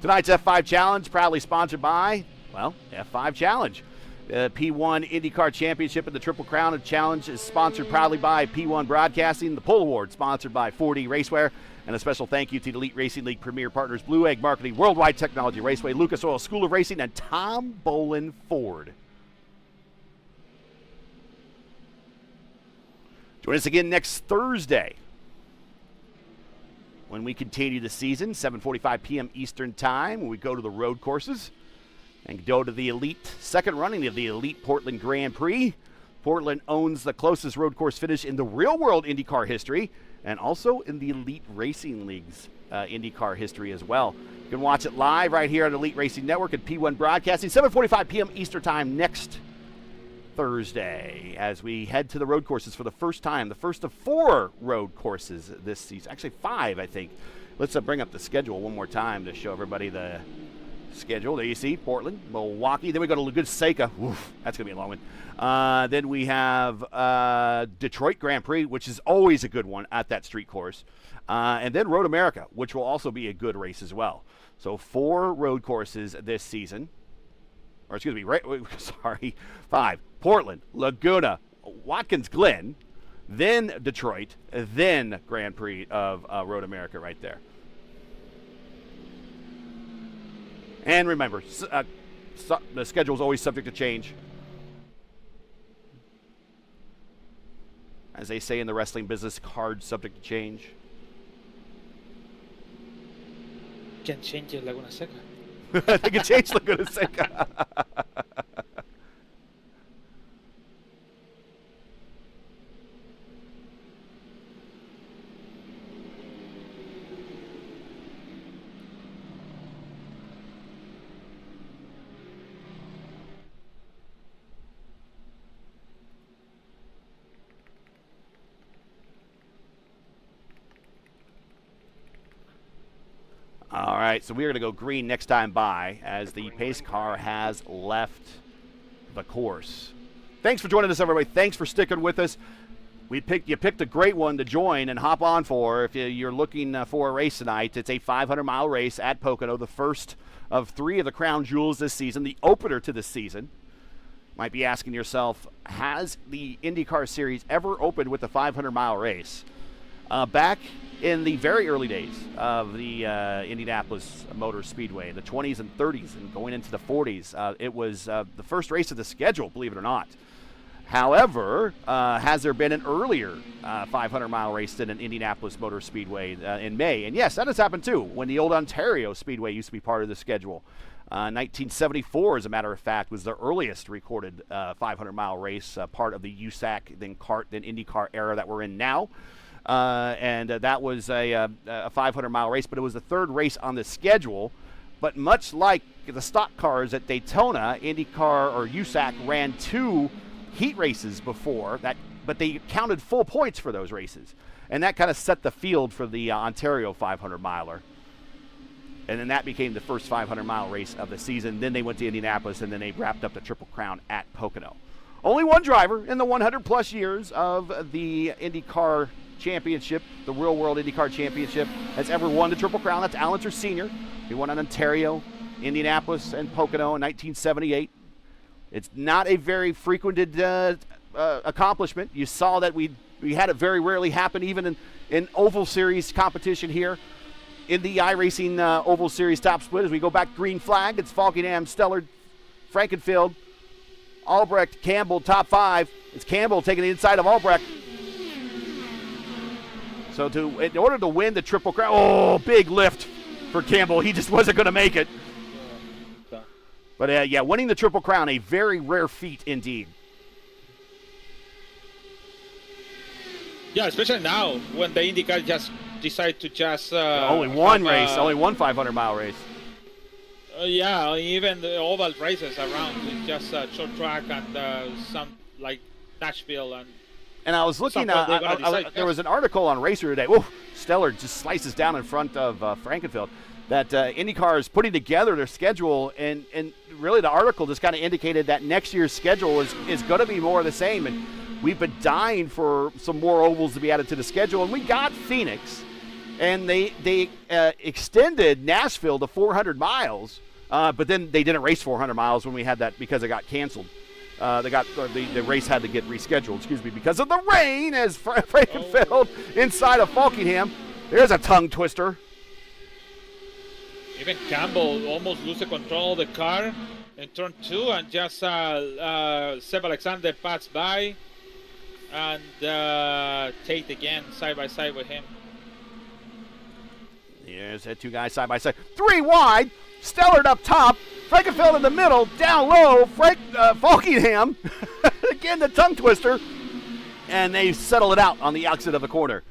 Tonight's F5 Challenge, proudly sponsored by, F5 Challenge. The P1 IndyCar Championship and the Triple Crown Challenge is sponsored proudly by P1 Broadcasting. The Pole Award sponsored by 4D Raceway. And a special thank you to the Elite Racing League premier partners, Blue Egg Marketing, Worldwide Technology Raceway, Lucas Oil School of Racing, and Tom Boland Ford. Join us again next Thursday when we continue the season, 7:45 p.m. Eastern Time, when we go to the road courses and go to the second running of the Elite Portland Grand Prix. Portland owns the closest road course finish in the real-world IndyCar history and also in the Elite Racing League's IndyCar history as well. You can watch it live right here on Elite Racing Network at P1 Broadcasting, 7:45 p.m. Eastern Time next Thursday as we head to the road courses for the first time, the first of 4 road courses this season. Actually 5, I think. Let's bring up the schedule one more time to show everybody the schedule. There you see Portland, Milwaukee. Then we go to Laguna Seca. Oof, that's going to be a long one. Then we have Detroit Grand Prix, which is always a good one at that street course. And then Road America, which will also be a good race as well. So 4 road courses this season. Or excuse me, 5. Portland, Laguna, Watkins Glen, then Detroit, then Grand Prix of Road America right there. And remember, the schedule is always subject to change. As they say in the wrestling business, cards subject to change. Can change it Laguna Seca. They can change Laguna Seca. All right, so we're going to go green next time by as the pace car has left the course. Thanks for joining us, everybody. Thanks for sticking with us. You picked a great one to join and hop on for if you're looking for a race tonight. It's a 500-mile race at Pocono, the first of 3 of the crown jewels this season, the opener to this season. Might be asking yourself, has the IndyCar Series ever opened with a 500-mile race? Back in the very early days of the Indianapolis Motor Speedway, the 20s and 30s and going into the 40s, it was the first race of the schedule, believe it or not. However, has there been an earlier 500-mile race than an Indianapolis Motor Speedway in May? And yes, that has happened too, when the old Ontario Speedway used to be part of the schedule. 1974, as a matter of fact, was the earliest recorded 500-mile race, part of the USAC, then CART, then IndyCar era that we're in now. And that was a 500-mile race, but it was the 3rd race on the schedule. But much like the stock cars at Daytona, IndyCar or USAC ran 2 heat races before that, but they counted full points for those races. And that kind of set the field for the Ontario 500-miler. And then that became the first 500-mile race of the season. Then they went to Indianapolis, and then they wrapped up the Triple Crown at Pocono. Only one driver in the 100-plus years of the IndyCar Championship, the real-world IndyCar Championship, has ever won the Triple Crown. That's Allenser Sr. He won on Ontario, Indianapolis, and Pocono in 1978. It's not a very frequented accomplishment. You saw that we We had it very rarely happen, even in Oval Series competition here. In the iRacing Oval Series top split, as we go back green flag, it's Falkingham, Stellar, Frankenfield, Albrecht, Campbell, top 5. It's Campbell taking the inside of Albrecht. So in order to win the Triple Crown, big lift for Campbell. He just wasn't going to make it. But winning the Triple Crown, a very rare feat indeed. Yeah, especially now when the IndyCar just decide to just only one 500-mile race. Even the oval races around, it's just short track and some like Nashville and I was looking there was an article on Racer today. Stellar just slices down in front of Frankenfield. That IndyCar is putting together their schedule, and really the article just kind of indicated that next year's schedule is going to be more of the same. And we've been dying for some more ovals to be added to the schedule, and we got Phoenix, and they extended Nashville to 400 miles, but then they didn't race 400 miles when we had that because it got canceled. The race had to get rescheduled, because of the rain as Frankenfield inside of Falkingham. There's a tongue twister. Even Campbell almost lose the control of the car in turn 2, and just Seb Alexander passed by and Tate again side by side with him. Here's that 2 guys side by side. 3 wide, Stellar up top, Frankenfield in the middle, down low, Falkingham, again the tongue twister, and they settle it out on the exit of the corner.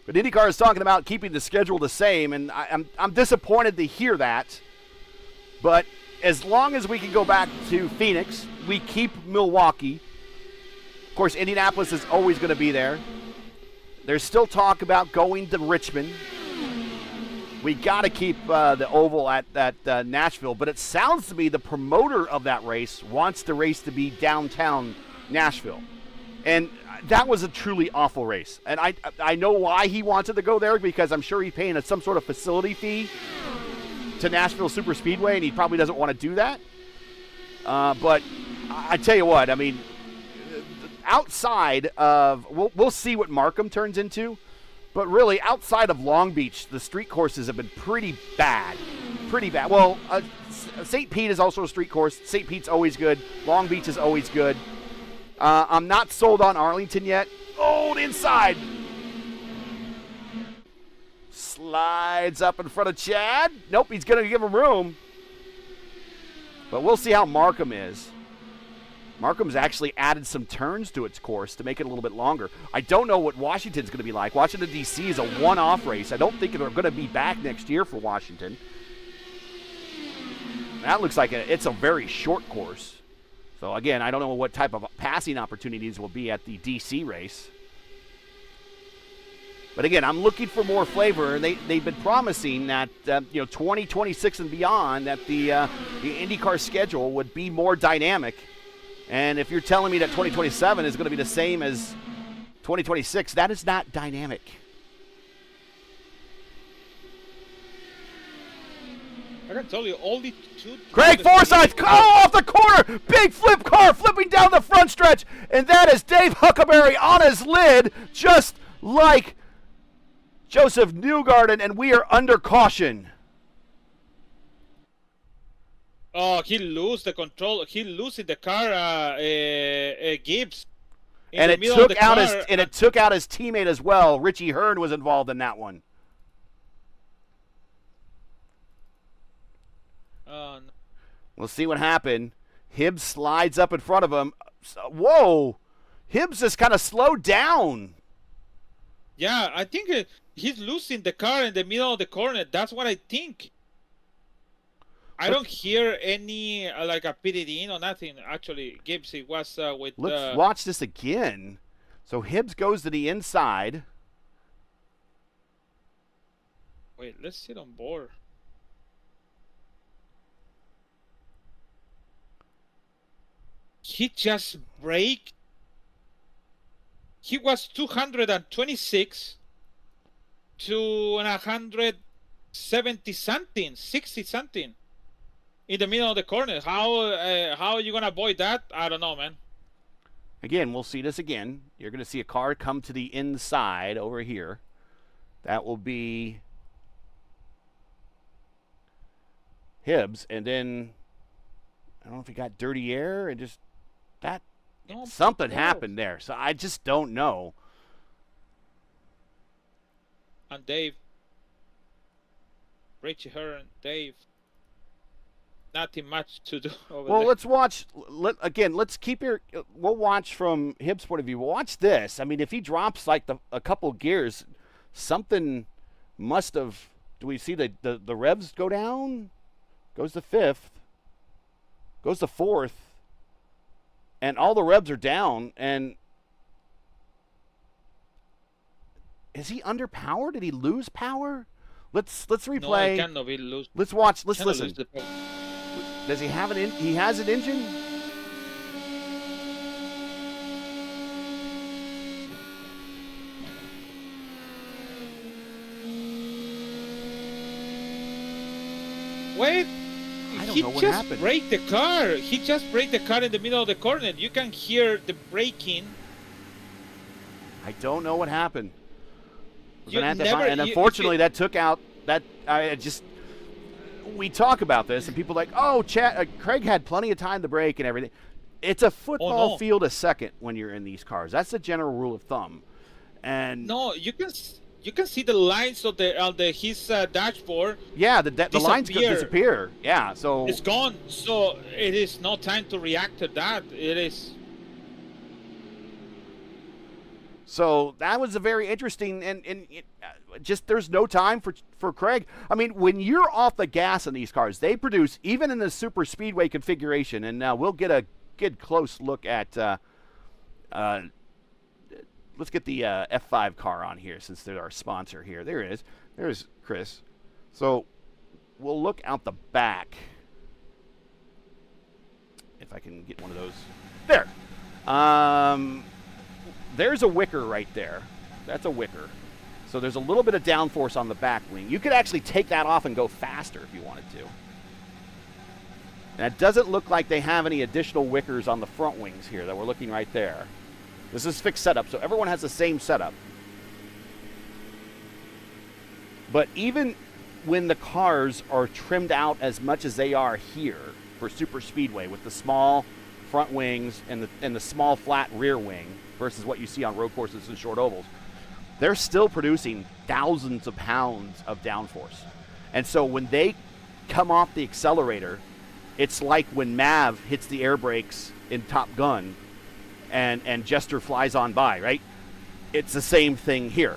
But IndyCar is talking about keeping the schedule the same, and I'm disappointed to hear that. But as long as we can go back to Phoenix, we keep Milwaukee. Of course, Indianapolis is always going to be there. There's still talk about going to Richmond. We got to keep the oval at Nashville, but it sounds to me the promoter of that race wants the race to be downtown Nashville. And that was a truly awful race. And I know why he wanted to go there, because I'm sure he's paying some sort of facility fee to Nashville Super Speedway, and he probably doesn't want to do that. But I tell you what, I mean, outside of, we'll see what Markham turns into, but really outside of Long Beach, the street courses have been pretty bad. Pretty bad. Well, St. Pete is also a street course. St. Pete's always good. Long Beach is always good. I'm not sold on Arlington yet. Inside. Slides up in front of Chad. Nope, he's going to give him room. But we'll see how Markham is. Markham's actually added some turns to its course to make it a little bit longer. I don't know what Washington's going to be like. Washington, D.C. is a one-off race. I don't think they're going to be back next year for Washington. That looks like it's a very short course. So, again, I don't know what type of passing opportunities will be at the D.C. race. But, again, I'm looking for more flavor. They've been promising that, 2026 and beyond, that the IndyCar schedule would be more dynamic. And if you're telling me that 2027 is going to be the same as 2026, that is not dynamic. I can tell you, only 2... Craig Forsyth, off the corner! Big flip car flipping down the front stretch. And that is Dave Huckleberry on his lid, just like Joseph Newgarden, and we are under caution. Oh, he lose the control. He losing the car, Gibbs. And it took out his teammate as well. Richie Hearn was involved in that one. No. We'll see what happened. Hibbs slides up in front of him. Whoa! Hibbs just kind of slowed down. Yeah, I think he's losing the car in the middle of the corner. That's what I think. I don't hear any like a pitted in or nothing. Actually, Gibbs was with. Let's watch this again. So Hibbs goes to the inside. Wait, let's sit on board. He just braked. He was 226 to 170 something, 60 something. In the middle of the corner. How are you going to avoid that? I don't know, man. Again, we'll see this again. You're going to see a car come to the inside over here. That will be Hibbs, and then I don't know if he got dirty air and just that something happened there. So I just don't know. And Dave, Richie Hearn, Dave, nothing much to do over there. Well, let's watch. Let's keep your. We'll watch from Hibbs' point of view. We'll watch this. I mean, if he drops like a couple gears, something must have. Do we see the revs go down? Goes to 5th. Goes to 4th. And all the revs are down. And is he underpowered? Did he lose power? Let's replay. No, he cannot be lose. Let's watch. Let's Cannot listen. lose the power. Does he have an? He has an engine. Wait, I don't he know what just happened. braked the car. He just braked the car in the middle of the corner. You can hear the braking. I don't know what happened. We're You gonna have to never- find, and you- unfortunately, that took out that. We talk about this, and people are like, oh, Craig had plenty of time to brake and everything. It's a football field a second when you're in these cars. That's the general rule of thumb. And No, you can see the lines of his dashboard. yeah, the lines could disappear. Yeah, so It's gone. So it is no time to react to that. It is. So that was a very interesting, and just there's no time for Craig. I mean, when you're off the gas in these cars, they produce, even in the super speedway configuration, and we'll get a good close look at, let's get the F5 car on here since they're our sponsor here. There it is. There's Chris. So we'll look out the back. If I can get one of those. There. There's a wicker right there. That's a wicker. So there's a little bit of downforce on the back wing. You could actually take that off and go faster if you wanted to. And it doesn't look like they have any additional wickers on the front wings here that we're looking right there. This is fixed setup, so everyone has the same setup. But even when the cars are trimmed out as much as they are here for super speedway with the small front wings and the small flat rear wing versus what you see on road courses and short ovals, they're still producing thousands of pounds of downforce. And so when they come off the accelerator, it's like when Mav hits the air brakes in Top Gun and Jester flies on by, right? It's the same thing here.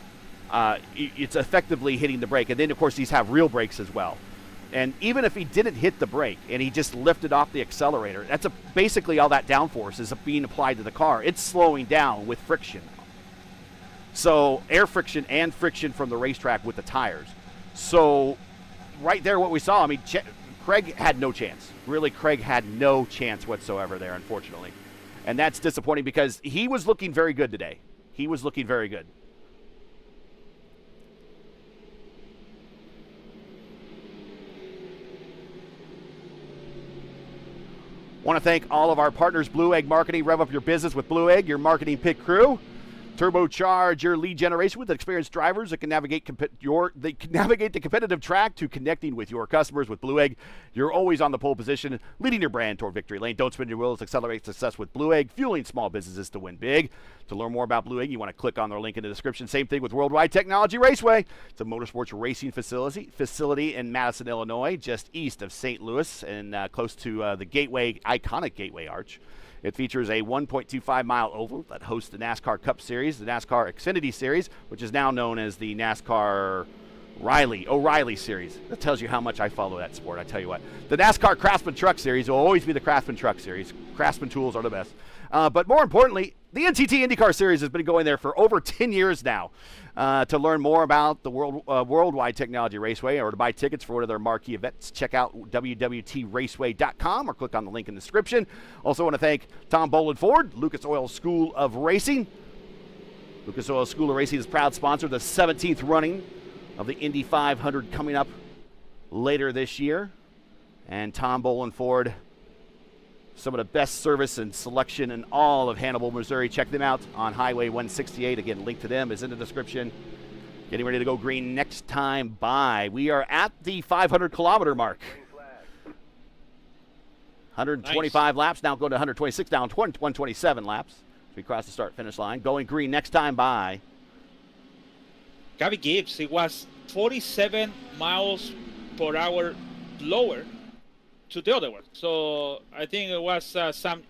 It's effectively hitting the brake. And then, of course, these have real brakes as well. And even if he didn't hit the brake and he just lifted off the accelerator, that's basically all that downforce is being applied to the car. It's slowing down with friction. So air friction and friction from the racetrack with the tires. So right there what we saw, I mean, Craig had no chance. Really, Craig had no chance whatsoever there, unfortunately. And that's disappointing because he was looking very good today. He was looking very good. Want to thank all of our partners, Blue Egg Marketing. Rev up your business with Blue Egg, your marketing pit crew. Turbocharge your lead generation with experienced drivers that can navigate the competitive track to connecting with your customers with Blue Egg. You're always on the pole position, leading your brand toward victory lane. Don't spin your wheels. Accelerate success with Blue Egg, fueling small businesses to win big. To learn more about Blue Egg, you want to click on their link in the description. Same thing with Worldwide Technology Raceway. It's a motorsports racing facility in Madison, Illinois, just east of St. Louis and close to the iconic Gateway Arch. It features a 1.25-mile oval that hosts the NASCAR Cup Series, the NASCAR Xfinity Series, which is now known as the NASCAR O'Reilly Series. That tells you how much I follow that sport, I tell you what. The NASCAR Craftsman Truck Series will always be the Craftsman Truck Series. Craftsman tools are the best. But more importantly, the NTT IndyCar Series has been going there for over 10 years now. To learn more about the Worldwide Technology Raceway or to buy tickets for one of their marquee events, check out www.raceway.com or click on the link in the description. Also want to thank Tom Boland Ford, Lucas Oil School of Racing. Lucas Oil School of Racing is proud sponsor of the 17th running of the Indy 500 coming up later this year. And Tom Boland Ford Some of the best service and selection in all of Hannibal, Missouri. Check them out on Highway 168. Again, link to them is in the description. Getting ready to go green next time by. We are at the 500-kilometer mark. 125 laps, now going to 126, down 127 laps. We cross the start-finish line. Going green next time by. Gabby Gibbs, it was 47 miles per hour lower to the other one. So I think it was some.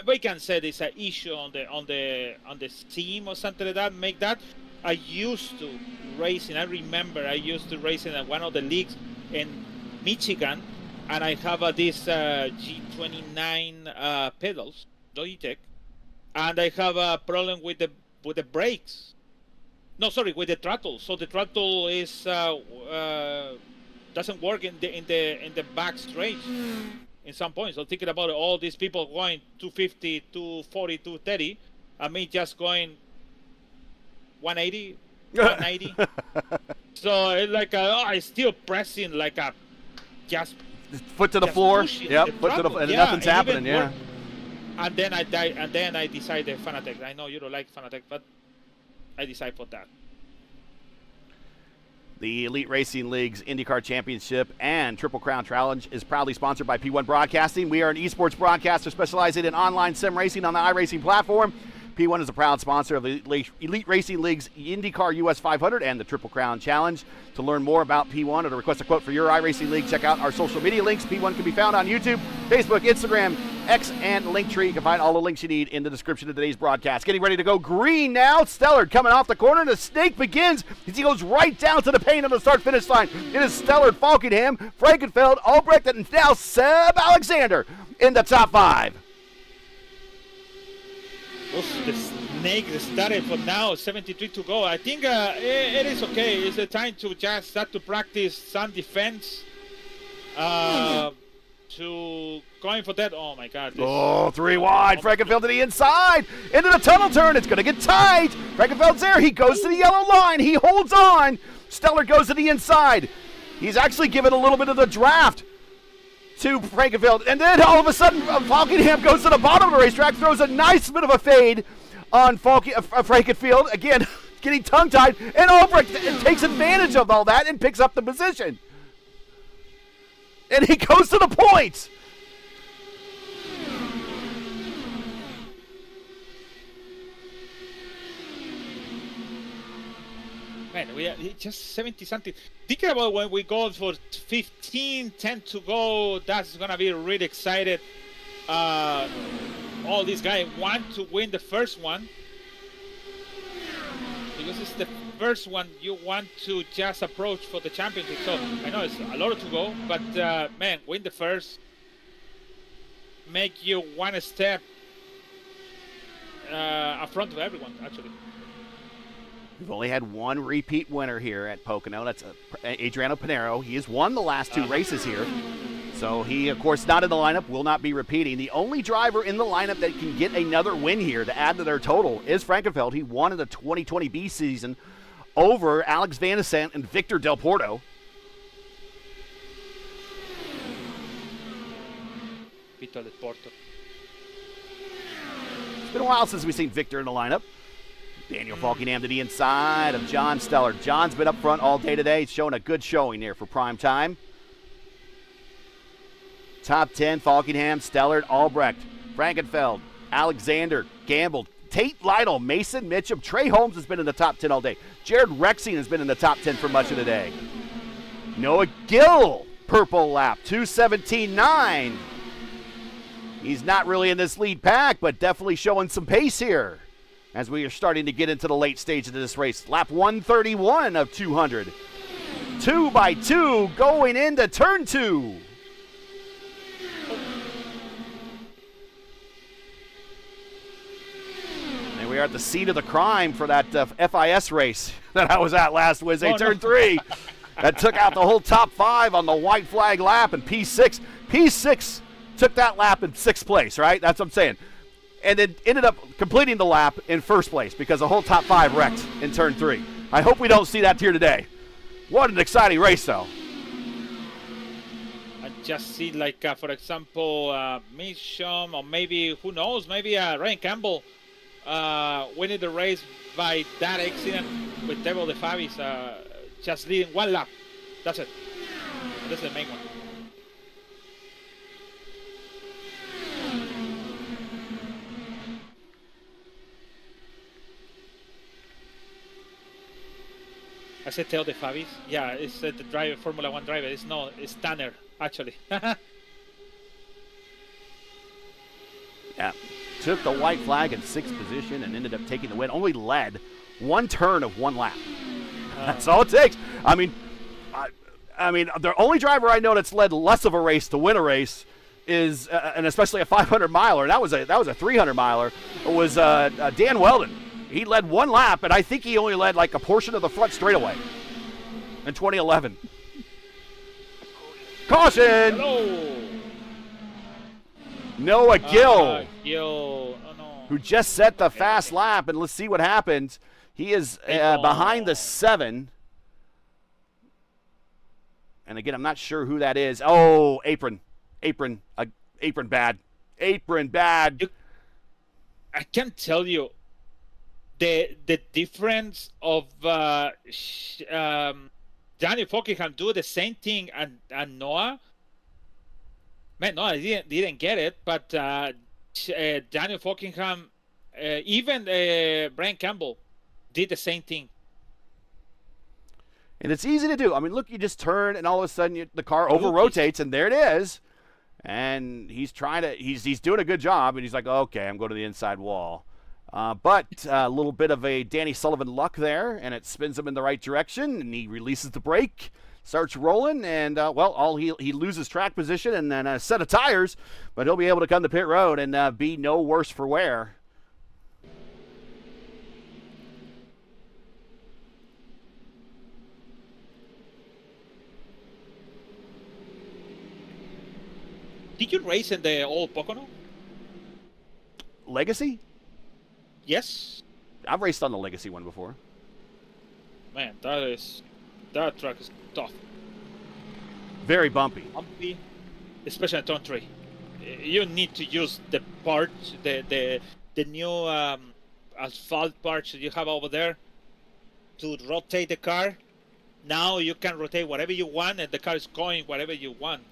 We can say it's an issue on the seam or something like that. Make that. I used to racing. I remember I used to racing at one of the leagues in Michigan, and I have this G29 pedals, Logitech, and I have a problem with the brakes. No, sorry, with the throttle. So the throttle is doesn't work in the back straight in some points. So thinking about all these people going 250, 240, 230, and me just going 180, 190. So it's like I still pressing like a just foot to the floor. Yep, foot to the and nothing's happening. Yeah. Work. And then I die, and then I decided Fanatec. I know you don't like Fanatec, but I decided for that. The Elite Racing League's IndyCar Championship and Triple Crown Challenge is proudly sponsored by P1 Broadcasting. We are an esports broadcaster specializing in online sim racing on the iRacing platform. P1 is a proud sponsor of the Elite Racing League's IndyCar US 500 and the Triple Crown Challenge. To learn more about P1 or to request a quote for your iRacing League, check out our social media links. P1 can be found on YouTube, Facebook, Instagram, X, and Linktree. You can find all the links you need in the description of today's broadcast. Getting ready to go green now. Stellard coming off the corner. The snake begins as he goes right down to the paint on the start-finish line. It is Stellard, Falkenham, Frankenfeld, Albrecht, and now Seb Alexander in the top 5. The snake started for now, 73 to go. I think it is okay. It's the time to just start to practice some defense. To going for that. Oh my God. 3 wide. Frankenfeld to the inside. Into the tunnel turn. It's going to get tight. Frankenfeld's there. He goes to the yellow line. He holds on. Stellar goes to the inside. He's actually given a little bit of the draft to Frankenfeld. And then all of a sudden, Falkenham goes to the bottom of the racetrack, throws a nice bit of a fade on Frankenfeld. Again, getting tongue-tied. And Albrecht takes advantage of all that and picks up the position. And he goes to the points. Man, we are just 70-something. Think about when we go for 15, 10 to go. That's going to be really excited. All these guys want to win the first one. Because it's the first one you want to just approach for the championship. So I know it's a lot to go, but man, win the first. Make you one step up front of everyone, actually. We've only had one repeat winner here at Pocono. That's Adriano Pinero. He has won the last 2 races here. So he, of course, not in the lineup, will not be repeating. The only driver in the lineup that can get another win here to add to their total is Frankenfeld. He won in the 2020B season over Alex Van Asant and Victor Del Porto. Victor Del Porto. It's been a while since we've seen Victor in the lineup. Daniel Falkenham to the inside of John Stellard. John's been up front all day today. He's showing a good showing there for prime time. Top 10, Falkenham, Stellard, Albrecht, Frankenfeld, Alexander, Gamble, Tate Lytle, Mason Mitchum, Trey Holmes has been in the top 10 all day. Jared Rexing has been in the top 10 for much of the day. Noah Gill, purple lap, 2:17.9. He's not really in this lead pack, but definitely showing some pace here as we are starting to get into the late stage of this race. Lap 131 of 200. 2 by 2 going into turn 2. And we are at the scene of the crime for that FIS race that I was at last Wednesday, turn 3. That took out the whole top 5 on the white flag lap and P6 took that lap in 6th place, right? That's what I'm saying. And then ended up completing the lap in 1st place because the whole top 5 wrecked in turn 3. I hope we don't see that here today. What an exciting race, though. And just see, like, for example, Mitchum, or maybe, who knows, maybe Ryan Campbell winning the race by that accident with Devil de Favis, just leading one lap. That's it. That's the main one. I said Teo de Favis. Yeah, it's the driver, Formula One driver. It's Tanner, actually. Yeah, took the white flag in 6th position and ended up taking the win. Only led one turn of one lap. That's all it takes. I mean, the only driver I know that's led less of a race to win a race is, and especially a 500 miler. That was a 300 miler. Was Dan Weldon. He led one lap, and I think he only led like a portion of the front straightaway in 2011. Caution! Hello. Noah Gill, Oh, no. who just set the fast lap, and let's see what happens. He is behind the 7. And again, I'm not sure who that is. Oh, apron bad. I can't tell you the difference of Daniel Fockingham do the same thing and Noah. Man, Noah didn't get it, but Daniel Fockingham, even Brian Campbell did the same thing. And it's easy to do. I mean, look, you just turn, and all of a sudden the car over-rotates, and there it is. And he's doing a good job, and he's like, okay, I'm going to the inside wall. But a little bit of a Danny Sullivan luck there, and it spins him in the right direction, and he releases the brake, starts rolling, and, he loses track position and then a set of tires, but he'll be able to come to pit road and be no worse for wear. Did you race in the old Pocono? Legacy? Yes. I've raced on the Legacy one before. Man, that track is tough. Very bumpy. Bumpy, especially on turn 3. You need to use the parts, the new asphalt parts that you have over there to rotate the car. Now you can rotate whatever you want, and the car is going whatever you want.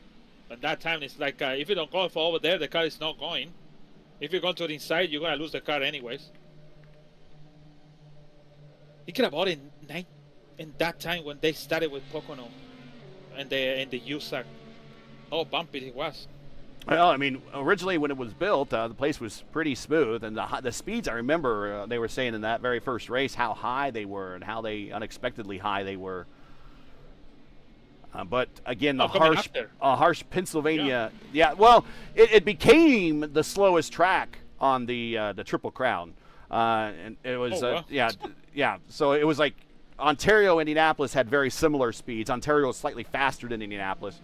At that time, it's like if you don't go for over there, the car is not going. If you go to the inside, you're gonna lose the car anyways. Think about it in that time when they started with Pocono and the USAC. How bumpy it was. Well, I mean, originally when it was built, the place was pretty smooth, and the speeds, I remember they were saying in that very first race how high they were and how unexpectedly high they were. But again, the harsh Pennsylvania. Yeah, well, it became the slowest track on the Triple Crown, and it was yeah. So it was like Ontario, Indianapolis had very similar speeds. Ontario was slightly faster than Indianapolis.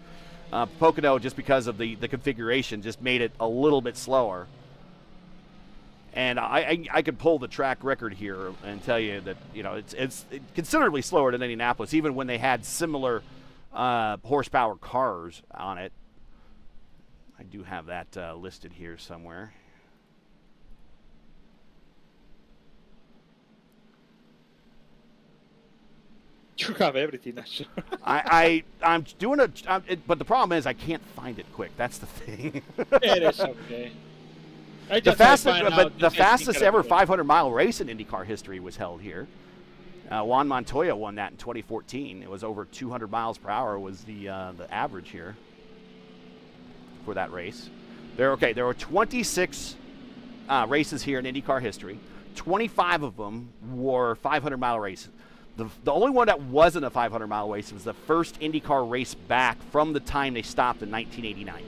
Pocono, just because of the configuration, just made it a little bit slower. And I could pull the track record here and tell you that it's considerably slower than Indianapolis, even when they had similar horsepower cars on it. I do have that listed here somewhere. You have everything, actually. I'm doing but the problem is I can't find it quick. That's the thing. It is okay. The fastest ever 500-mile race in IndyCar history was held here. Juan Montoya won that in 2014. It was over 200 miles per hour was the average here for that race. There were 26 races here in IndyCar history. 25 of them were 500-mile races. The only one that wasn't a 500-mile race was the first IndyCar race back from the time they stopped in 1989.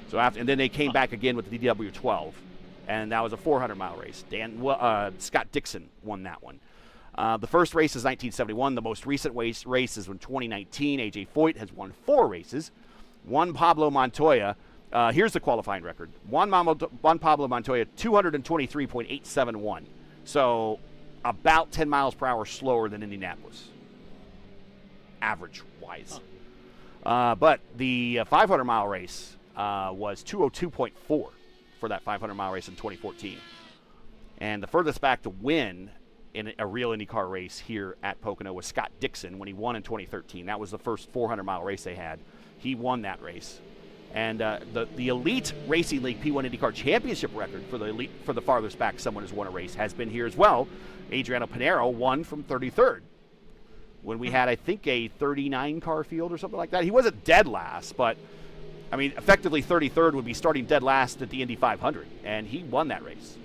So and then they came back again with the DW12, and that was a 400-mile race. Scott Dixon won that one. The first race is 1971. The most recent race is in 2019. A.J. Foyt has won 4 races. Juan Pablo Montoya, here's the qualifying record. Juan Pablo Montoya, 223.871. So about 10 miles per hour slower than Indianapolis, average-wise. But the 500-mile race was 202.4 for that 500-mile race in 2014. And the furthest back to win in a real IndyCar race here at Pocono was Scott Dixon when he won in 2013. That was the first 400-mile race they had. He won that race. And the Elite Racing League P1 IndyCar Championship record for the farthest back someone has won a race has been here as well. Adriano Pinero won from 33rd when we had, I think, a 39-car field or something like that. He wasn't dead last, but, I mean, effectively 33rd would be starting dead last at the Indy 500, and he won that race.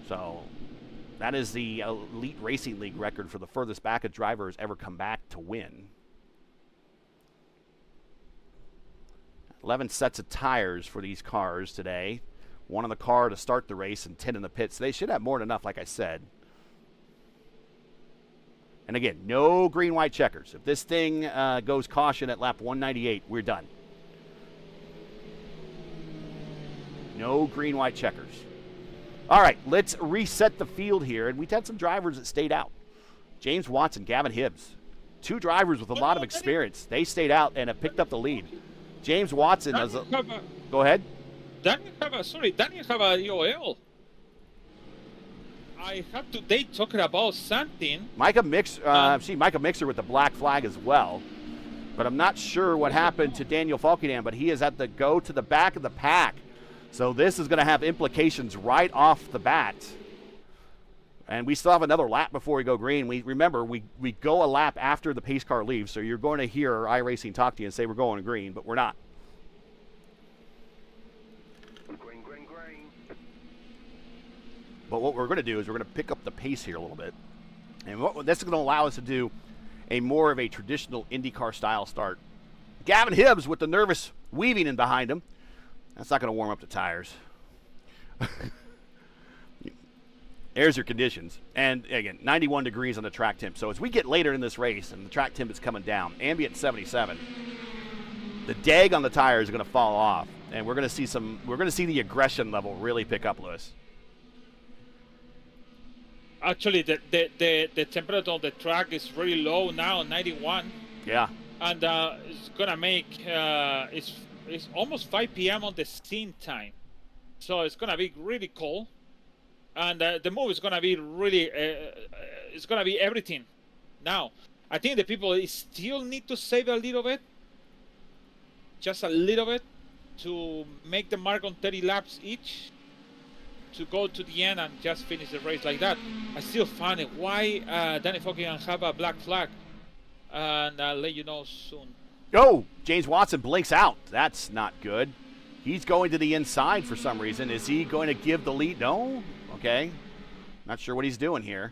So that is the Elite Racing League record for the furthest back a driver has ever come back to win. 11 sets of tires for these cars today. 1 on the car to start the race and 10 in the pits. They should have more than enough, like I said. And again, no green, white checkers. If this thing goes caution at lap 198, we're done. No green, white checkers. All right, let's reset the field here. And we had some drivers that stayed out. James Watson, Gavin Hibbs. 2 drivers with a lot of experience. They stayed out and have picked up the lead. James Watson has a... Go ahead. Daniel have a EOL. I have today talking about something. Micah Mixer with the black flag as well. But I'm not sure what happened to Daniel Falkenham, but he is at the go to the back of the pack. So this is going to have implications right off the bat. And we still have another lap before we go green. We go a lap after the pace car leaves, so you're going to hear iRacing talk to you and say we're going green, but we're not. Green, green, green. But what we're going to do is we're going to pick up the pace here a little bit. And what this is going to allow us to do a more of a traditional IndyCar style start. Gavin Hibbs with the nervous weaving in behind him. That's not going to warm up the tires. There's your conditions. And again, 91 degrees on the track temp. So as we get later in this race and the track temp is coming down, ambient 77, the dag on the tire is going to fall off. And we're going to see the aggression level really pick up, Lewis. Actually, the temperature on the track is really low now, 91. Yeah. And it's going to make, it's almost 5 p.m. on the scene time. So it's going to be really cold. And the move is going to be really, it's going to be everything. Now, I think the people still need to save a little bit, just a little bit, to make the mark on 30 laps each, to go to the end and just finish the race like that. I still find it why Danny Falkenham have a black flag, and I'll let you know soon. Oh, James Watson blinks out. That's not good. He's going to the inside for some reason. Is he going to give the lead? No. Okay. Not sure what he's doing here.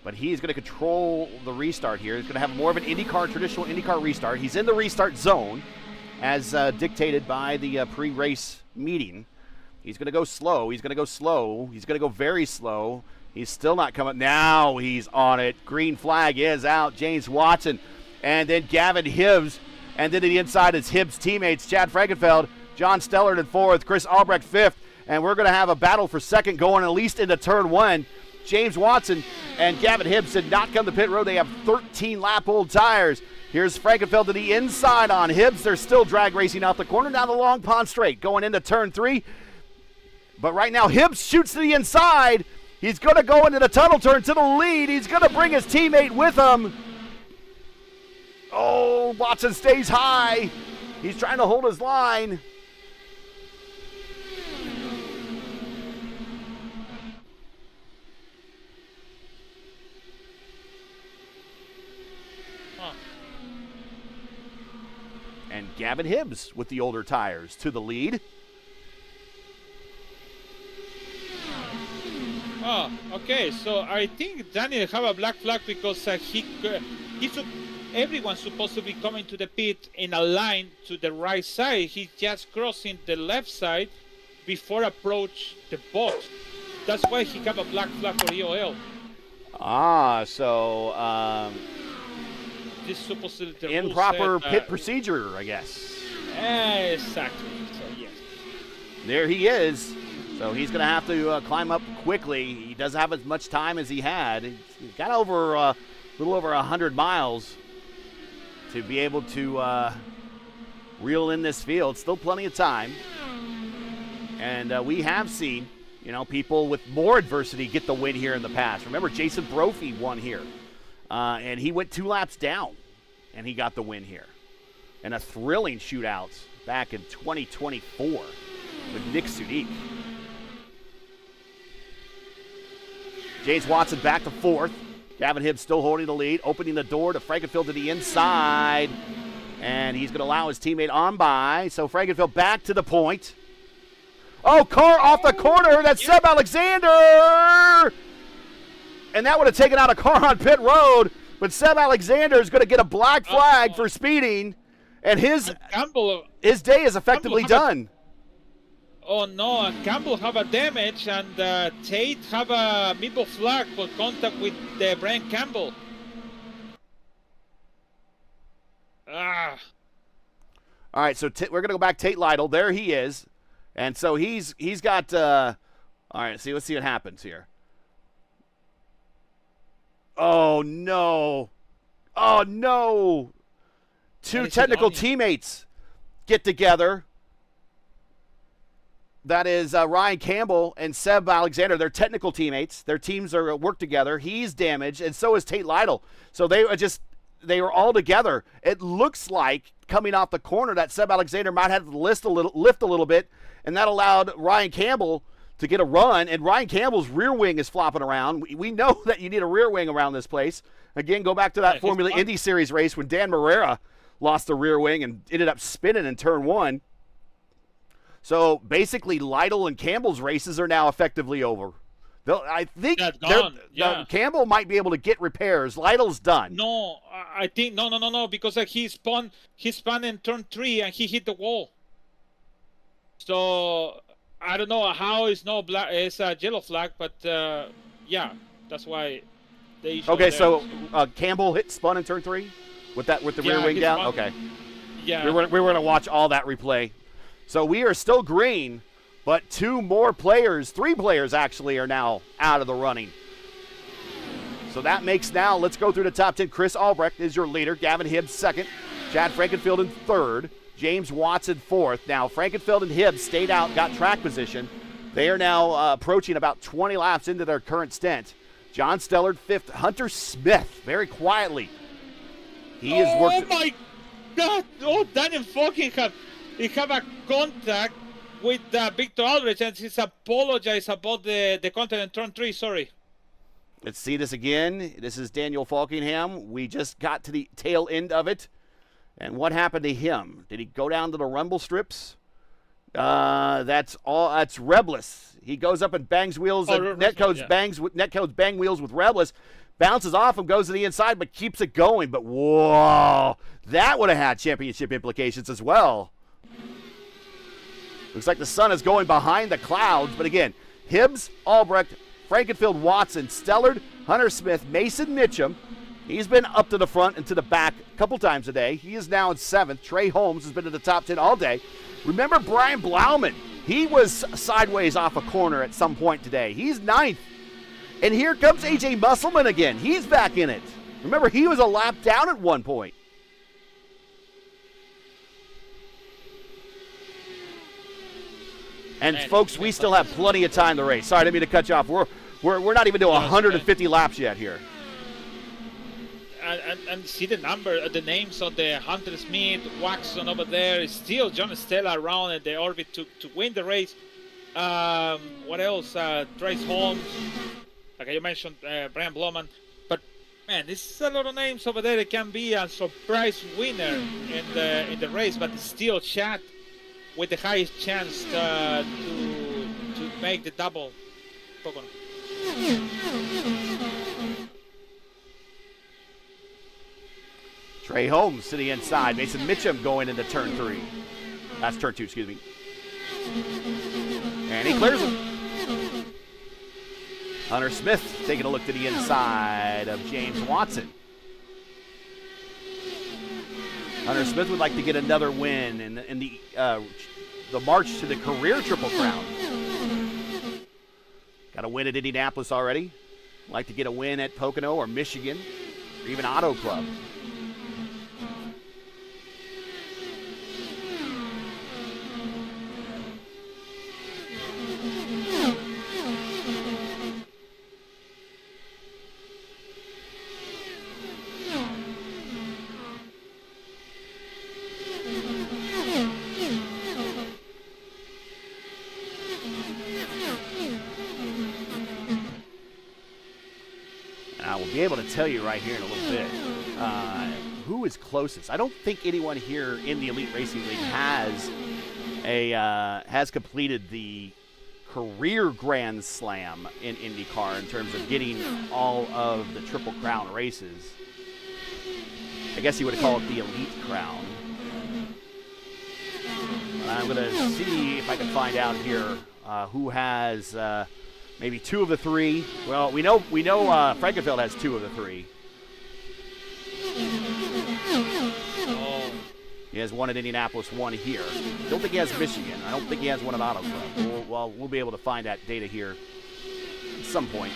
But he's going to control the restart here. He's going to have more of an traditional IndyCar restart. He's in the restart zone as dictated by the pre-race meeting. He's going to go slow. He's going to go slow. He's going to go very slow. He's still not coming. Now he's on it. Green flag is out. James Watson. And then Gavin Hibbs. And then to the inside is Hibbs' teammates, Chad Frankenfeld, John Stellard in 4th, Chris Albrecht 5th. And we're going to have a battle for 2nd going at least into turn 1. James Watson and Gavin Hibbs did not come to pit road. They have 13-lap-old tires. Here's Frankenfeld to the inside on Hibbs. They're still drag racing out the corner down the Long Pond Straight going into turn 3. But right now Hibbs shoots to the inside. He's going to go into the tunnel turn to the lead. He's going to bring his teammate with him. Oh, Watson stays high. He's trying to hold his line. And Gavin Hibbs with the older tires to the lead. Oh, okay. So I think Daniel have a black flag because everyone's supposed to be coming to the pit in a line to the right side. He's just crossing the left side before approach the box. That's why he have a black flag for EOL. So this is supposedly the improper pit procedure, I guess. Exactly. So yes. There he is. So he's going to have to climb up quickly. He doesn't have as much time as he had. He's got over little over 100 miles to be able to reel in this field. Still plenty of time. And we have seen, people with more adversity get the win here in the past. Remember, Jason Brophy won here. And he went 2 laps down, and he got the win here. And a thrilling shootout back in 2024 with Nick Sudik. James Watson back to 4th. Gavin Hibbs still holding the lead, opening the door to Frankenfield to the inside. And he's going to allow his teammate on by. So Frankenfield back to the point. Oh, car off the corner. That's Seb Alexander. And that would have taken out a car on pit road. But Seb Alexander is going to get a black flag for speeding. And his day is effectively done. Oh no, and Campbell have a damage, and Tate have a meatball flag for contact with Brian Campbell. All right, so we're going to go back Tate Lytle. There he is. And so he's got, all right, let's see what happens here. Oh, no. Oh, no. 2 technical teammates get together. That is Ryan Campbell and Seb Alexander. They're technical teammates. Their teams are work together. He's damaged, and so is Tate Lytle. So they were all together. It looks like coming off the corner that Seb Alexander might have to lift a little bit, and that allowed Ryan Campbell to get a run. And Ryan Campbell's rear wing is flopping around. We know that you need a rear wing around this place. Again, go back to that Formula Indy Series race when Dan Morera lost the rear wing and ended up spinning in turn 1. So basically, Lytle and Campbell's races are now effectively over. I think Campbell might be able to get repairs. Lytle's done. No, I think no, because he spun in turn 3 and he hit the wall. So I don't know how it's a yellow flag, but yeah, that's why they. Okay, so Campbell spun in turn 3 with the rear wing down. Okay. Yeah. We were going to watch all that replay. So we are still green, but 3 players actually are now out of the running. So that makes now, let's go through the top 10. Chris Albrecht is your leader. Gavin Hibbs 2nd. Chad Frankenfield in 3rd. James Watson 4th. Now Frankenfield and Hibbs stayed out, got track position. They are now approaching about 20 laps into their current stint. John Stellard 5th. Hunter Smith, very quietly. He has worked. Oh my God! Oh, Daniel fucking he have a contact with Victor Aldrich, and he's apologized about the contact in turn 3. Sorry. Let's see this again. This is Daniel Falkingham. We just got to the tail end of it. And what happened to him? Did he go down to the rumble strips? That's Reblis. He goes up and bangs wheels. Netcodes bang wheels with Reblis. Bounces off him, goes to the inside, but keeps it going. But whoa, that would have had championship implications as well. Looks like the sun is going behind the clouds. But again, Hibbs, Albrecht, Frankenfield, Watson, Stellard, Hunter Smith, Mason Mitchum. He's been up to the front and to the back a couple times a day. He is now in 7th. Trey Holmes has been in the top 10 all day. Remember Brian Blauman. He was sideways off a corner at some point today. He's 9th. And here comes A.J. Musselman again. He's back in it. Remember, he was a lap down at one point. And folks, we still have plenty of time to race. Sorry, I didn't mean to cut you off. We're not even to 150 laps yet here. And see the names of the Hunter Smith, Waxon over there. Still John Stella around at the orbit to win the race. What else? Trace Holmes. Like you mentioned, Brian Blauman. But man, this is a lot of names over there. It can be a surprise winner in the race, but still Chad with the highest chance to make the double. Pocono. Trey Holmes to the inside. Mason Mitchum going into turn 3. That's turn 2, excuse me. And he clears him. Hunter Smith taking a look to the inside of James Watson. Hunter Smith would like to get another win in the march to the career Triple Crown. Got a win at Indianapolis already. Like to get a win at Pocono or Michigan. or even Auto Club. I will be able to tell you right here in a little bit who is closest. I don't think anyone here in the Elite Racing League has completed the career Grand Slam in IndyCar in terms of getting all of the Triple Crown races. I guess you would call it the Elite Crown. I'm going to see if I can find out here who has maybe 2 of the 3. Well, we know Frankenfeld has 2 of the 3. Oh. He has 1 at Indianapolis, 1 here. Don't think he has Michigan. I don't think he has 1 at Auto Club. We'll be able to find that data here at some point.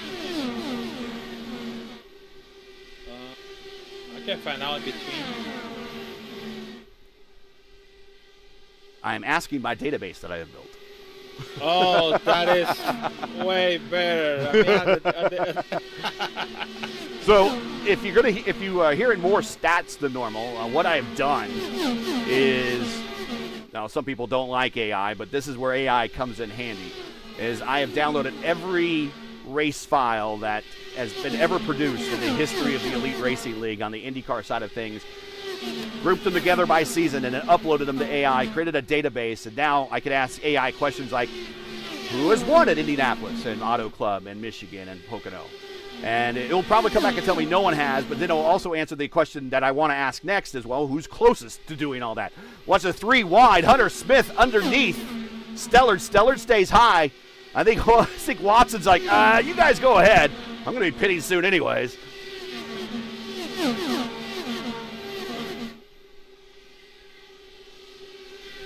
I can find out in between. I am asking my database that I have built. Oh, that is way better. So, if you are hearing more stats than normal, what I have done is, now some people don't like AI, but this is where AI comes in handy. Is I have downloaded every race file that has been ever produced in the history of the Elite Racing League on the IndyCar side of things, grouped them together by season, and then uploaded them to AI, created a database, and now I can ask AI questions like, who has won at Indianapolis and Auto Club and Michigan and Pocono? And it'll probably come back and tell me no one has, but then it'll also answer the question that I want to ask next as well, who's closest to doing all that? Watch the 3 wide, Hunter Smith underneath. Stellard stays high. I think Watson's like, you guys go ahead. I'm going to be pitting soon anyways.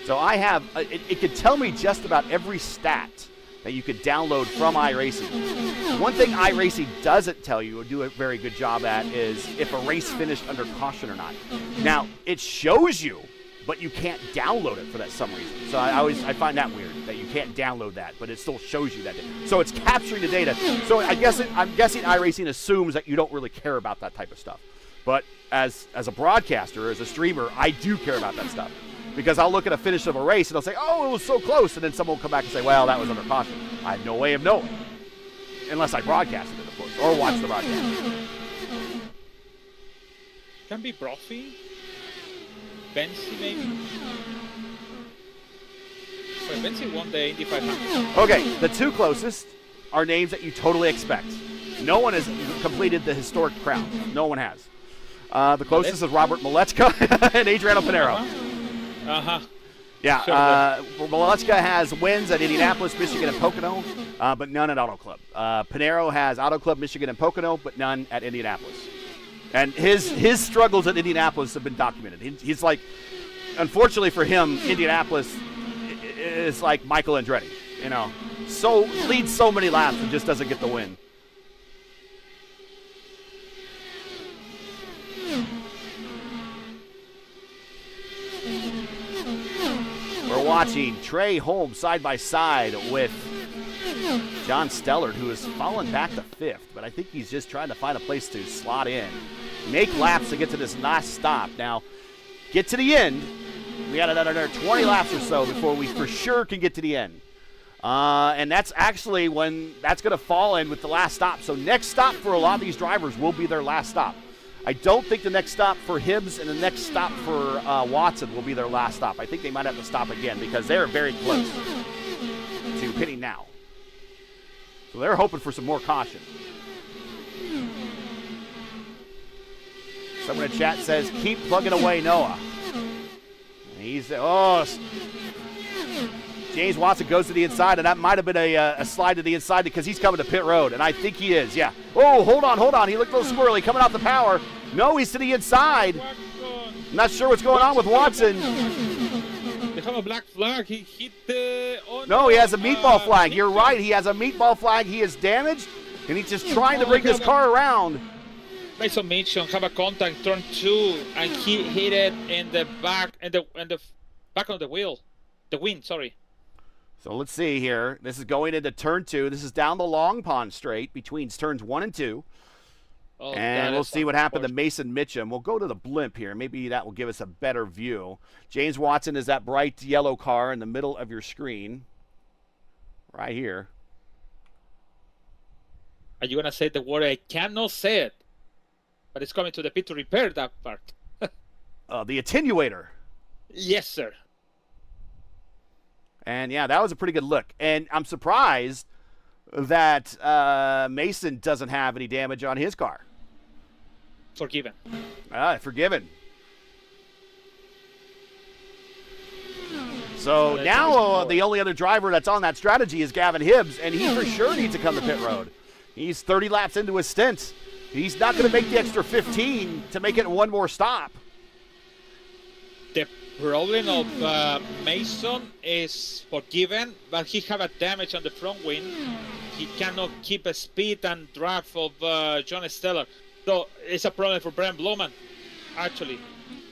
So I have, it could tell me just about every stat that you could download from iRacing. One thing iRacing doesn't tell you or do a very good job at is if a race finished under caution or not. Now, it shows you, but you can't download it for that some reason. So I find that weird, that you can't download that, but it still shows you that. So it's capturing the data. So I'm guessing iRacing assumes that you don't really care about that type of stuff. But as a broadcaster, as a streamer, I do care about that stuff. Because I'll look at a finish of a race and I'll say, oh, it was so close. And then someone will come back and say, well, that was under caution. I have no way of knowing. Unless I broadcasted it, of course, or watch the broadcast. Can be Brophy. Benzi, maybe. Wait, Benzi won the Indy 500. Okay, the 2 closest are names that you totally expect. No one has completed the historic crown. No one has. The closest is Robert Malechka and Adriano Pinero. Yeah, Sure, Malechka has wins at Indianapolis, Michigan, and Pocono, but none at Auto Club. Pinero has Auto Club, Michigan, and Pocono, but none at Indianapolis. And his struggles at Indianapolis have been documented. He's like, unfortunately for him, Indianapolis is like Michael Andretti. So leads so many laps and just doesn't get the win. We're watching Trey Holmes side by side with John Stellard, who has fallen back to 5th, but I think he's just trying to find a place to slot in, make laps to get to this last stop. Now, get to the end. We got another 20 laps or so before we for sure can get to the end. And that's actually when that's going to fall in with the last stop. So next stop for a lot of these drivers will be their last stop. I don't think the next stop for Hibbs and the next stop for Watson will be their last stop. I think they might have to stop again because they're very close to pitting now. So they're hoping for some more caution. Someone in chat says, keep plugging away, Noah. And James Watson goes to the inside, and that might have been a slide to the inside because he's coming to pit road, and I think he is, yeah. Oh, hold on. He looked a little squirrely coming out the power. No, he's to the inside. I'm not sure what's going on with Watson. They have a black flag. He hit the... No, he has a meatball flag. You're right. He has a meatball flag. He is damaged, and he's just trying to bring this car around. Mason Mitchell have a contact turn 2, and he hit it in the back, in the back of the wheel, the wind. Sorry. So let's see here. This is going into turn 2. This is down the Long Pond Straight between turns 1 and 2. Oh, and we'll see what happened to Mason Mitchum. We'll go to the blimp here. Maybe that will give us a better view. James Watson is that bright yellow car in the middle of your screen. Right here. Are you going to say the word? I cannot say it. But it's coming to the pit to repair that part. The attenuator. Yes, sir. And, yeah, that was a pretty good look. And I'm surprised that Mason doesn't have any damage on his car. Forgiven. Forgiven. So now the only other driver that's on that strategy is Gavin Hibbs, and he for sure needs to come to pit road. He's 30 laps into his stint. He's not going to make the extra 15 to make it one more stop. The problem of Mason is forgiven, but he have a damage on the front wing. He cannot keep a speed and draft of John Steller. So it's a problem for Brian Blumen, actually,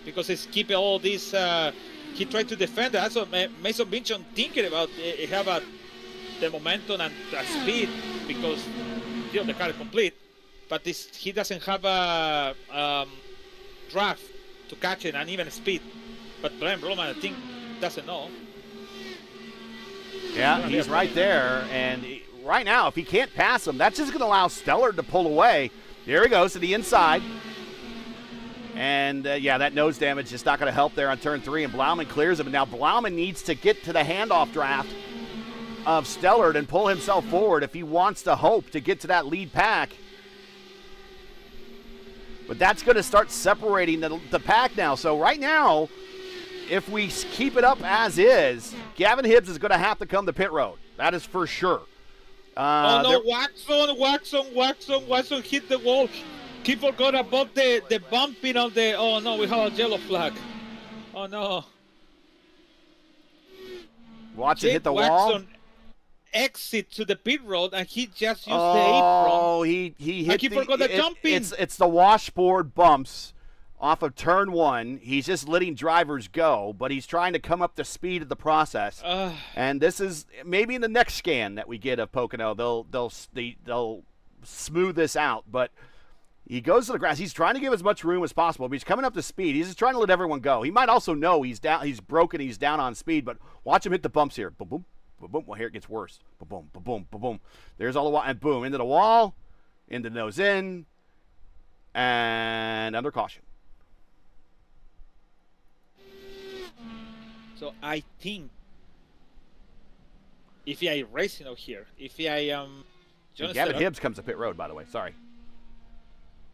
because he's keeping all these. He tried to defend it. That's what Mason Mitchell thinking about. He have the momentum and the speed because the car is complete, but he doesn't have a draft to catch it and even speed. But Brian Blumen, I think, doesn't know. Yeah, he's right there, and right now, if he can't pass him, that's just going to allow Steller to pull away. There he goes to the inside. And, yeah, that nose damage is not going to help there on turn 3, and Blauman clears him. And now Blauman needs to get to the handoff draft of Steller and pull himself forward if he wants to hope to get to that lead pack. But that's going to start separating the pack now. So right now, if we keep it up as is, Gavin Hibbs is going to have to come to pit road. That is for sure. Oh no, Watson hit the wall. He forgot about the bumping on the. Oh no, we have a yellow flag. Oh no. Watson hit the Watson wall. Exit to the pit road, and he just used the apron. Oh, he hit like he forgot the jumping. It's the washboard bumps off of turn 1. He's just letting drivers go, but he's trying to come up to speed of the process. And this is maybe in the next scan that we get of Pocono, they'll smooth this out. But he goes to the grass. He's trying to give as much room as possible, but he's coming up to speed. He's just trying to let everyone go. He might also know he's down. He's broken. He's down on speed. But watch him hit the bumps here. Boom, boom, boom, boom. Well, here it gets worse. Boom, boom, boom, boom, boom, boom. There's all the wall, and boom, into the wall, into the nose in, and under caution. So I think if I racing out here, if I Gavin Hibbs comes to pit road, by the way. Sorry.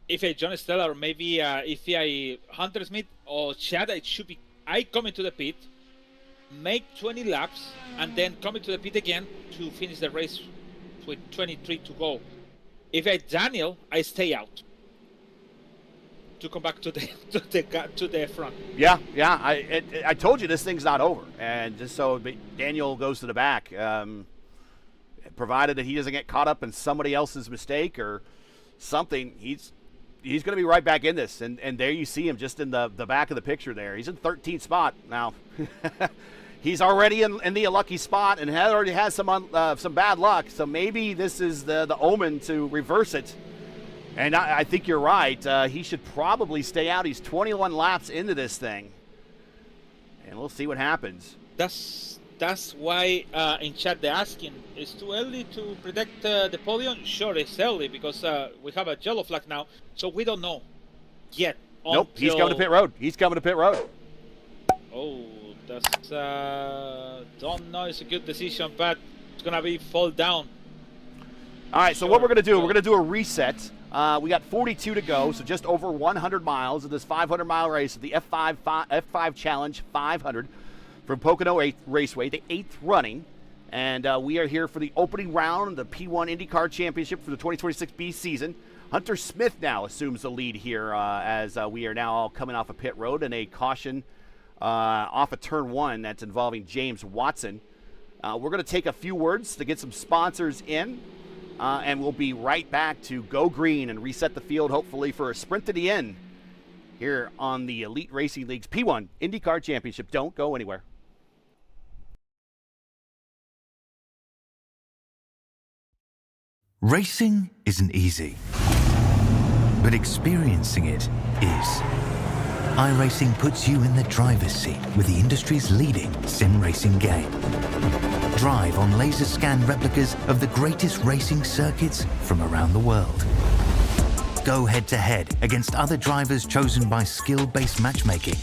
If I John Steller, or maybe if I Hunter Smith or Chad, it should be I come into the pit, make 20 laps, and then come into the pit again to finish the race with 23 to go. If I Daniel, I stay out to come back to the front. Yeah. I told you this thing's not over, and just so Daniel goes to the back, provided that he doesn't get caught up in somebody else's mistake or something, he's going to be right back in this. And there you see him just in the back of the picture there. He's in 13th spot now. He's already in the unlucky spot and already has some bad luck. So maybe this is the omen to reverse it. And I think you're right. He should probably stay out. He's 21 laps into this thing. And we'll see what happens. That's why in chat they're asking, it's too early to predict the podium? Sure, it's early because we have a yellow flag now. So we don't know yet. Nope, he's coming to pit road. He's coming to pit road. Oh, that's... don't know it's a good decision, but it's going to be fall down. All right, so what we're going to do, we're going to do a reset. We got 42 to go, so just over 100 miles of this 500-mile race of the F5 Challenge 500 from Pocono Raceway, the 8th running. And we are here for the opening round of the P1 IndyCar Championship for the 2026 B season. Hunter Smith now assumes the lead here as we are now all coming off a pit road and a caution off of turn 1 that's involving James Watson. We're going to take a few words to get some sponsors in. and we'll be right back to go green and reset the field, hopefully for a sprint to the end here on the Elite Racing League's P1 IndyCar Championship. Don't go anywhere. Racing isn't easy, but experiencing it is. iRacing puts you in the driver's seat with the industry's leading sim racing game. Drive on laser scan replicas of the greatest racing circuits from around the world. Go head to head against other drivers chosen by skill-based matchmaking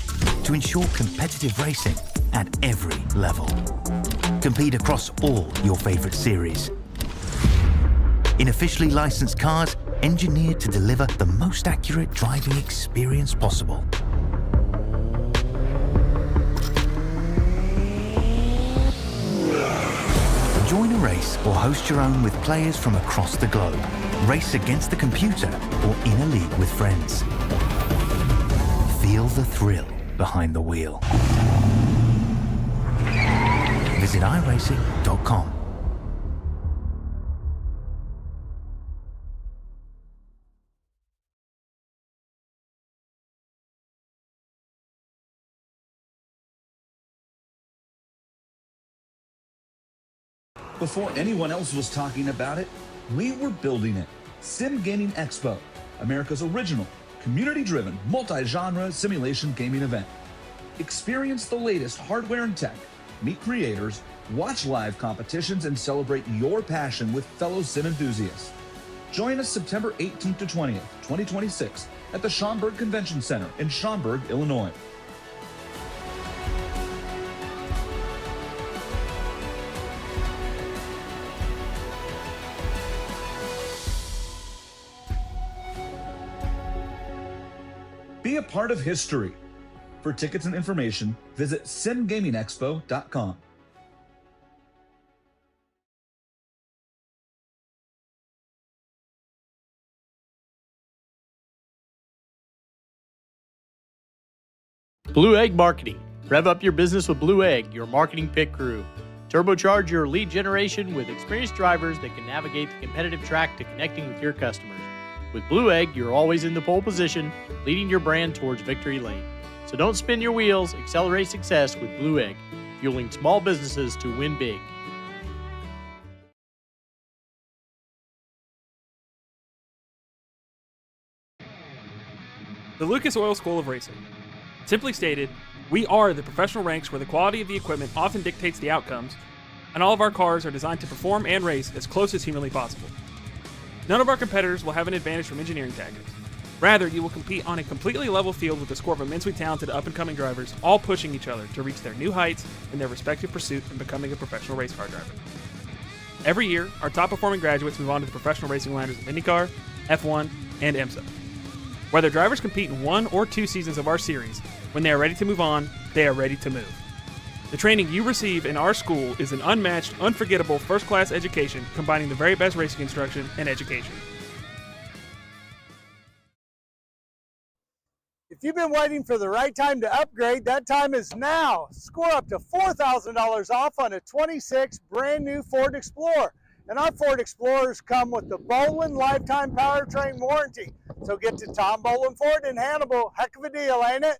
to ensure competitive racing at every level. Compete across all your favorite series. In officially licensed cars, engineered to deliver the most accurate driving experience possible. Join a race or host your own with players from across the globe. Race against the computer or in a league with friends. Feel the thrill behind the wheel. Visit iRacing.com. Before anyone else was talking about it, we were building it. Sim Gaming Expo, America's original, community-driven, multi-genre simulation gaming event. Experience the latest hardware and tech, meet creators, watch live competitions, and celebrate your passion with fellow sim enthusiasts. Join us September 18th to 20th, 2026 at the Schaumburg Convention Center in Schaumburg, Illinois. Be a part of history. For tickets and information, visit simgamingexpo.com. Blue Egg Marketing. Rev up your business with Blue Egg, your marketing pit crew. Turbocharge your lead generation with experienced drivers that can navigate the competitive track to connecting with your customers. With Blue Egg, you're always in the pole position, leading your brand towards victory lane. So don't spin your wheels, accelerate success with Blue Egg, fueling small businesses to win big. The Lucas Oil School of Racing. Simply stated, we are the professional ranks where the quality of the equipment often dictates the outcomes, and all of our cars are designed to perform and race as close as humanly possible. None of our competitors will have an advantage from engineering tactics. Rather, you will compete on a completely level field with a score of immensely talented up-and-coming drivers, all pushing each other to reach their new heights in their respective pursuit in becoming a professional race car driver. Every year, our top-performing graduates move on to the professional racing ladders of IndyCar, F1, and IMSA. Whether drivers compete in 1 or 2 seasons of our series, when they are ready to move on, they are ready to move. The training you receive in our school is an unmatched, unforgettable, first-class education combining the very best racing instruction and education. If you've been waiting for the right time to upgrade, that time is now. Score up to $4,000 off on a 26 brand new Ford Explorer. And our Ford Explorers come with the Boland lifetime powertrain warranty. So get to Tom Boland Ford in Hannibal. Heck of a deal, ain't it?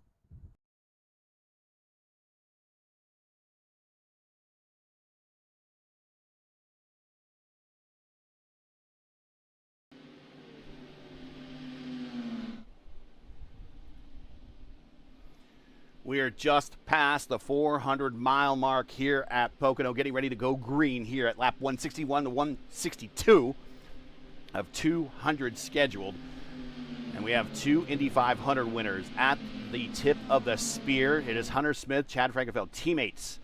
We are just past the 400-mile mark here at Pocono, getting ready to go green here at lap 161 to 162 of 200 scheduled. And we have 2 Indy 500 winners at the tip of the spear. It is Hunter Smith, Chad Frankenfeld, teammates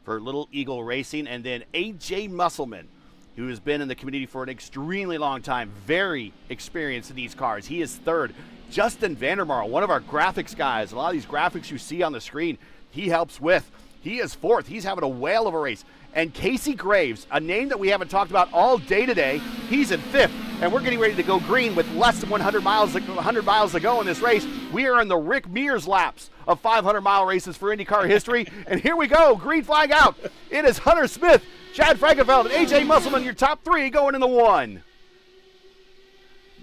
for Little Eagle Racing, and then A.J. Musselman, who has been in the community for an extremely long time, very experienced in these cars. He is third. Justin Vandermarl, one of our graphics guys, a lot of these graphics you see on the screen, he helps with. He is fourth. He's having a whale of a race. And Casey Graves, a name that we haven't talked about all day today, he's in fifth. And we're getting ready to go green with less than 100 miles to go in this race. We are in the Rick Mears laps of 500-mile races for IndyCar history. And here we go, green flag out. It is Hunter Smith, Chad Frankenfeld, and A.J. Musselman, your top 3 going in the 1.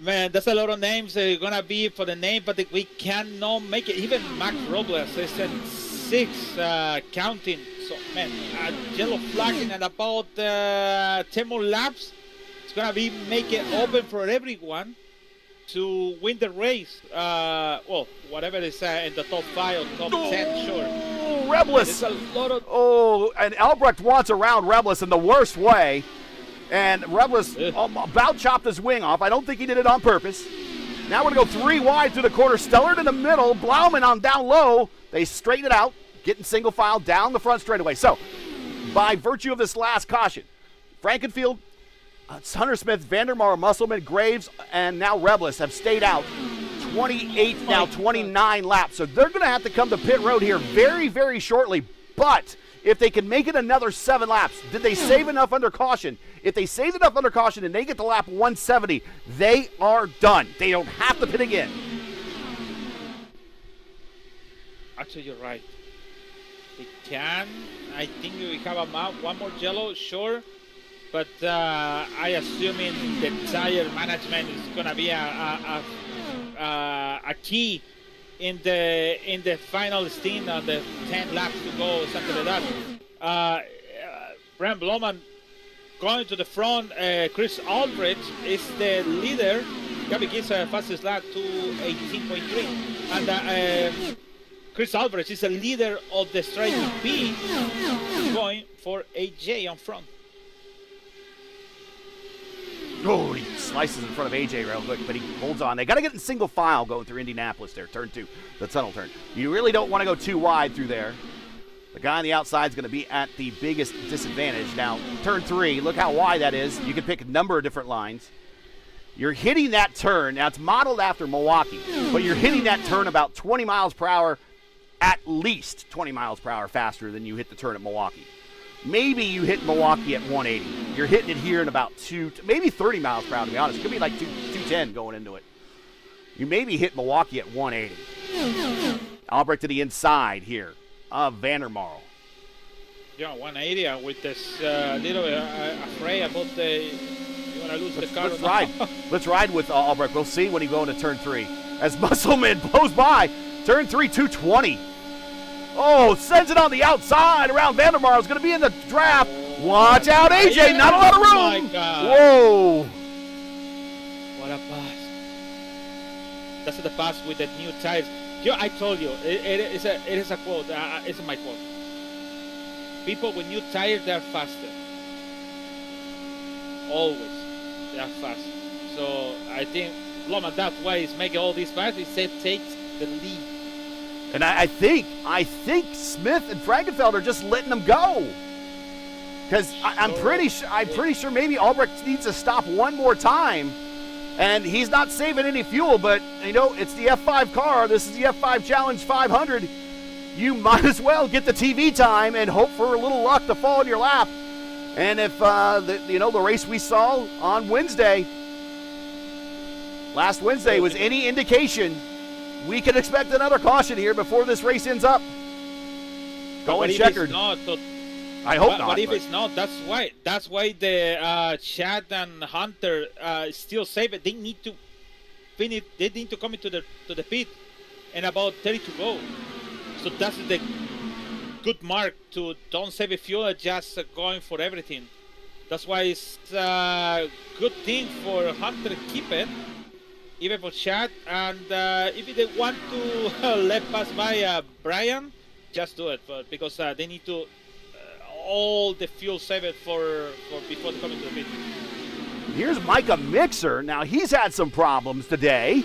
Man, that's a lot of names gonna be for the name, but we cannot make it. Even Max Robles is at 6 counting. So, man, yellow flag in about 10 more laps. It's gonna be make it open for everyone to win the race. Well, whatever is in the top 5 or top 10, sure. Oh, Reblis. It's a lot of. Oh, and Albrecht wants around Reblis in the worst way. And Reblis about chopped his wing off. I don't think he did it on purpose. Now we're going to go 3 wide through the corner. Stellard in the middle. Blauman on down low. They straighten it out, getting single file down the front straightaway. So, by virtue of this last caution, Frankenfield, Hunter Smith, Vandermeer, Musselman, Graves, and now Reblis have stayed out 28, now 29 laps. So they're going to have to come to pit road here very, very shortly. But if they can make it another 7 laps, did they save enough under caution? If they save enough under caution and they get to lap 170, they are done. They don't have to pit again. Actually, you're right. They can. I think we have a map, one more yellow, sure. But I assuming the tire management is gonna be a key in the final stint on the 10 laps to go, something like that. Brent Blauman going to the front. Chris Aldrich is the leader. Gabby Gibbs fastest lap to 18.3, and Chris Aldrich is the leader of the straight B, going for AJ on front. Oh, he slices in front of AJ real quick, but he holds on. They got to get in single file going through Indianapolis there, turn 2, the tunnel turn. You really don't want to go too wide through there. The guy on the outside is going to be at the biggest disadvantage. Now, turn 3, look how wide that is. You can pick a number of different lines. You're hitting that turn. Now, it's modeled after Milwaukee, but you're hitting that turn about 20 miles per hour, at least 20 miles per hour faster than you hit the turn at Milwaukee. Maybe you hit Milwaukee at 180. You're hitting it here in about maybe 30 miles per hour, to be honest. It could be like 210 going into it. You maybe hit Milwaukee at 180. Albrecht to the inside here of Vandermeer. Yeah, 180 with this little afraid about you want to lose the car. Let's ride. Let's ride with Albrecht. We'll see when he go into turn 3. As Musselman blows by, turn 3, 220. Oh, sends it on the outside around Vandermeer. Is going to be in the draft. Watch out, AJ. Yeah. Not a lot of room. Oh my God. Whoa. What a pass. That's the pass with the new tires. I told you, it is a quote. It's my quote. People with new tires, they're faster. Always. They are fast. So I think Blauman that way is making all these passes. He said takes the lead. And I think Smith and Frankenfeld are just letting them go. Because I'm pretty sure maybe Albrecht needs to stop one more time. And he's not saving any fuel, but you know, it's the F5 car. This is the F5 Challenge 500. You might as well get the TV time and hope for a little luck to fall in your lap. And if the race we saw on Wednesday, last Wednesday, was any indication, we can expect another caution here before this race ends up. Going checkered. I hope not. But if it's not, that's why the Chad and Hunter still save it. They need to finish. They need to come into the pit, and about 30 to go. So that's the good mark to don't save a fuel, just going for everything. That's why it's a good thing for Hunter to keep it, even for Chad. And if they want to let pass by Brian, just do it. But because they need to all the fuel save it for before coming to the pit. Here's Micah Mixer. Now he's had some problems today.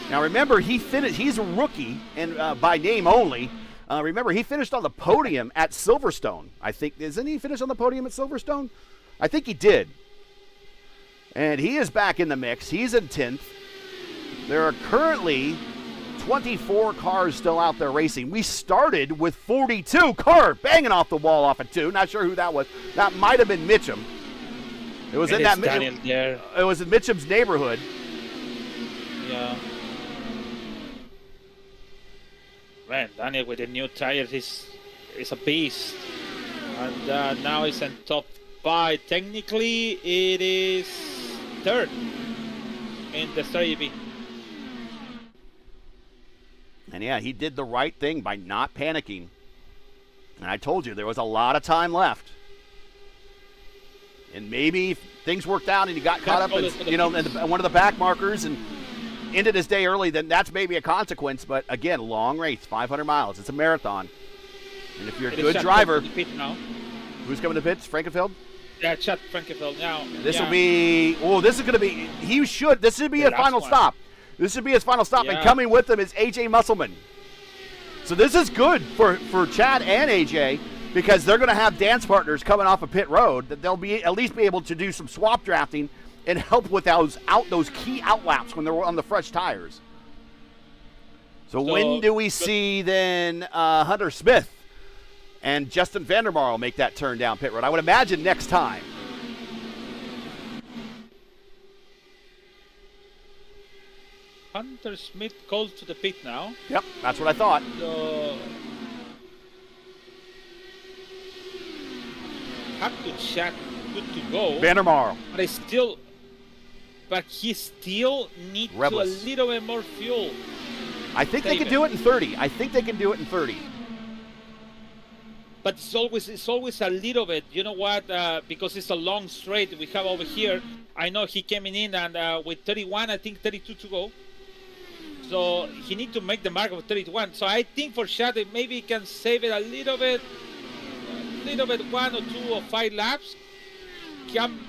Now remember, he's a rookie and by name only. Remember, he finished on the podium at Silverstone. I think, isn't he finished on the podium at Silverstone? I think he did. And he is back in the mix. He's in 10th. There are currently 24 cars still out there racing. We started with 42 car banging off the wall off at 2. Not sure who that was. That might have been Mitchum. It was in that. It was in Mitchum's neighborhood. Yeah. Man, Daniel with the new tires is a beast, and now he's in top 5. Technically, it is third. in the strategy. And yeah, he did the right thing by not panicking. And I told you there was a lot of time left. And maybe if things worked out and he got caught up in one of the back markers and ended his day early, then that's maybe a consequence. But again, long race, 500 miles. It's a marathon. And if you're a good driver, who's coming to pits? Frankenfeld? Yeah, Chad Frankenfeld now. This will be, this is going to be, this should be a final stop. This should be his final stop. And coming with him is AJ Musselman. So this is good for Chad and AJ because they're going to have dance partners coming off of pit road that they'll be at least be able to do some swap drafting and help with those key outlaps when they're on the fresh tires. So when do we see then Hunter Smith and Justin Vandermarl make that turn down pit road? I would imagine next time. Hunter Smith goes to the pit now. Yep, that's what I thought. So have to check, good to go. Vandermarl. But he still needs a little bit more fuel. I think they can do it in 30. But it's always a little bit. You know what? Because it's a long straight we have over here. I know he came in and with 31, I think 32 to go. So he needs to make the mark of 31. So I think for Chad, maybe he can save it a little bit, 1 or 2 or 5 laps. Can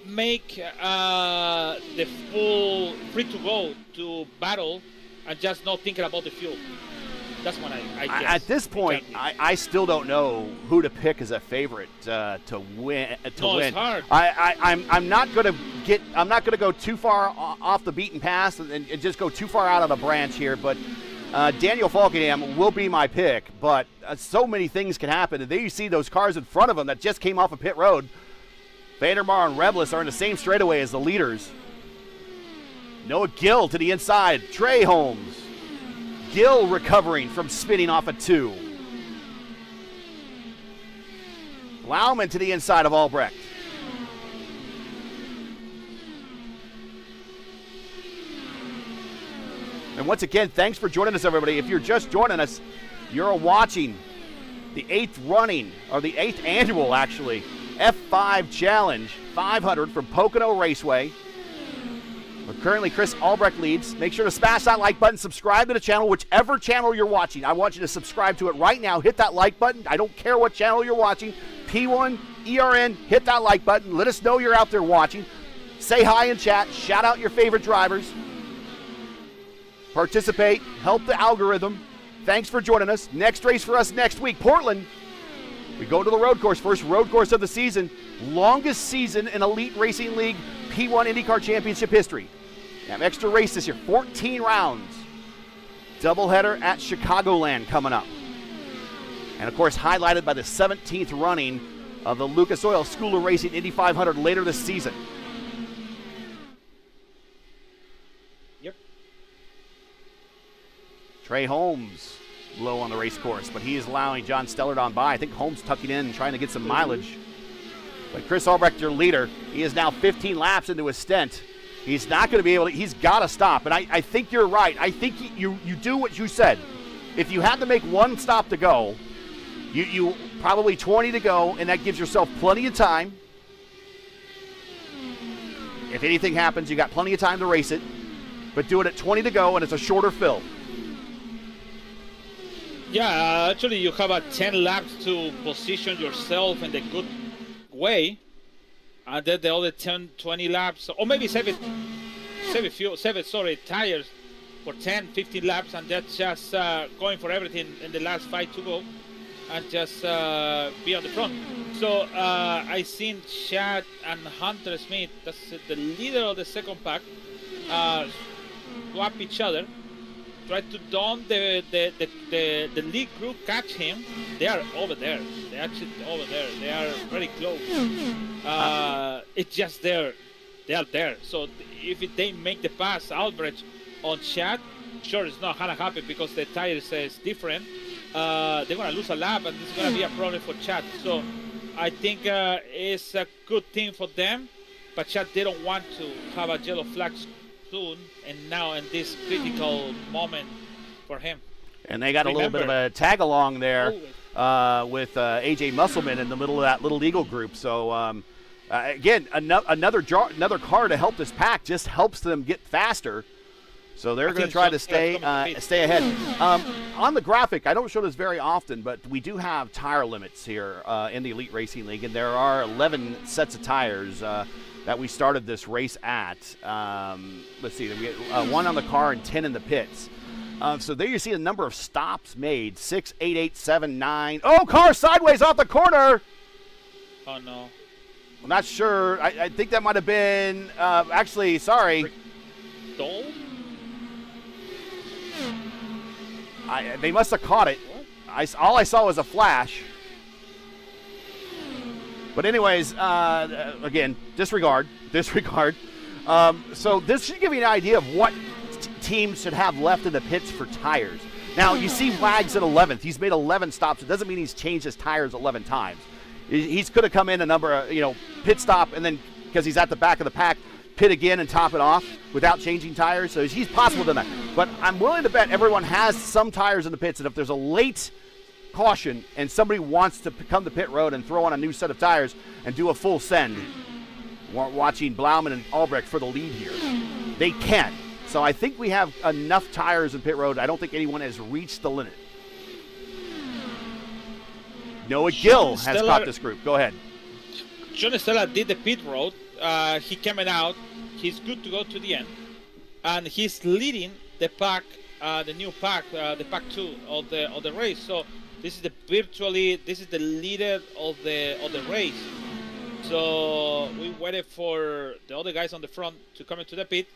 make the full free to go to battle and just not thinking about the fuel. That's what I guess. At this point, I still don't know who to pick as a favorite to win. It's hard. I'm not going to go too far off the beaten path and just go too far out on a branch here. But Daniel Falkenham will be my pick. But so many things can happen. And then you see those cars in front of him that just came off of pit road. Vandermarl and Reblis are in the same straightaway as the leaders. Noah Gill to the inside. Trey Holmes. Gill recovering from spinning off a 2. Laumann to the inside of Albrecht. And once again, thanks for joining us, everybody. If you're just joining us, you're watching the 8th running, or the 8th annual, actually, F5 Challenge 500 from Pocono Raceway. But currently, Chris Albrecht leads. Make sure to smash that like button, subscribe to the channel, whichever channel you're watching. I want you to subscribe to it right now. Hit that like button. I don't care what channel you're watching. P1, ERN, hit that like button. Let us know you're out there watching. Say hi in chat. Shout out your favorite drivers. Participate. Help the algorithm. Thanks for joining us. Next race for us next week, Portland. We go to the road course. First road course of the season. Longest season in Elite Racing League P1 IndyCar Championship history. Have extra race this year, 14 rounds. Doubleheader at Chicagoland coming up. And of course, highlighted by the 17th running of the Lucas Oil School of Racing Indy 500 later this season. Yep. Trey Holmes low on the race course, but he is allowing John Stellard on by. I think Holmes tucking in and trying to get some mileage. But Chris Albrecht, your leader, he is now 15 laps into his stint. He's not going to be able to, he's got to stop. And I think you're right. I think you do what you said. If you had to make one stop to go, you probably 20 to go, and that gives yourself plenty of time. If anything happens, you got plenty of time to race it. But do it at 20 to go, and it's a shorter fill. Yeah, actually you have 10 laps to position yourself in the good way, and then the other 10, 20 laps, or maybe save tires for 10, 15 laps, and that's just going for everything in the last 5 to go, and just be on the front. So I seen Chad and Hunter Smith, that's the leader of the second pack, swap each other. Try to don't the lead group catch him. They are over there. They're actually over there. They are very close. It's just there. They are there. So if they make the pass, Albrecht on Chad, sure, it's not gonna happen because the tire is different. They're gonna lose a lap, and it's gonna be a problem for Chad. So I think it's a good thing for them but Chad didn't want to have a yellow flag soon, and now in this critical moment for him. And they got a little bit of a tag along there with AJ Musselman in the middle of that Little Eagle group. So again, another car to help this pack just helps them get faster. So they're going to try to stay ahead. On the graphic, I don't show this very often, but we do have tire limits here in the Elite Racing League, and there are 11 sets of tires that we started this race at. Let's see, we get 1 on the car and 10 in the pits. So there you see the number of stops made, 6, 8, 8, 7, 9. Oh, car sideways off the corner. Oh, no. I'm not sure. I think that might have been, actually, sorry. Dole? They must have caught it. All I saw was a flash. But anyways, again, disregard. So this should give you an idea of what teams should have left in the pits for tires. Now, you see Wags at 11th. He's made 11 stops. It doesn't mean he's changed his tires 11 times. He's could have come in a number of, pit stop, and then because he's at the back of the pack, pit again and top it off without changing tires. So he's possible to that. But I'm willing to bet everyone has some tires in the pits, and if there's a late caution and somebody wants to come to pit road and throw on a new set of tires and do a full send, watching Blauman and Albrecht for the lead here, they can. So I think we have enough tires in pit road. I don't think anyone has reached the limit. Noah Gill has caught this group. Go ahead. John Stella did the pit road. He came out. He's good to go to the end, and he's leading the pack, the new pack, the pack 2 of the race. So this is the leader of the race. So we waited for the other guys on the front to come into the pit.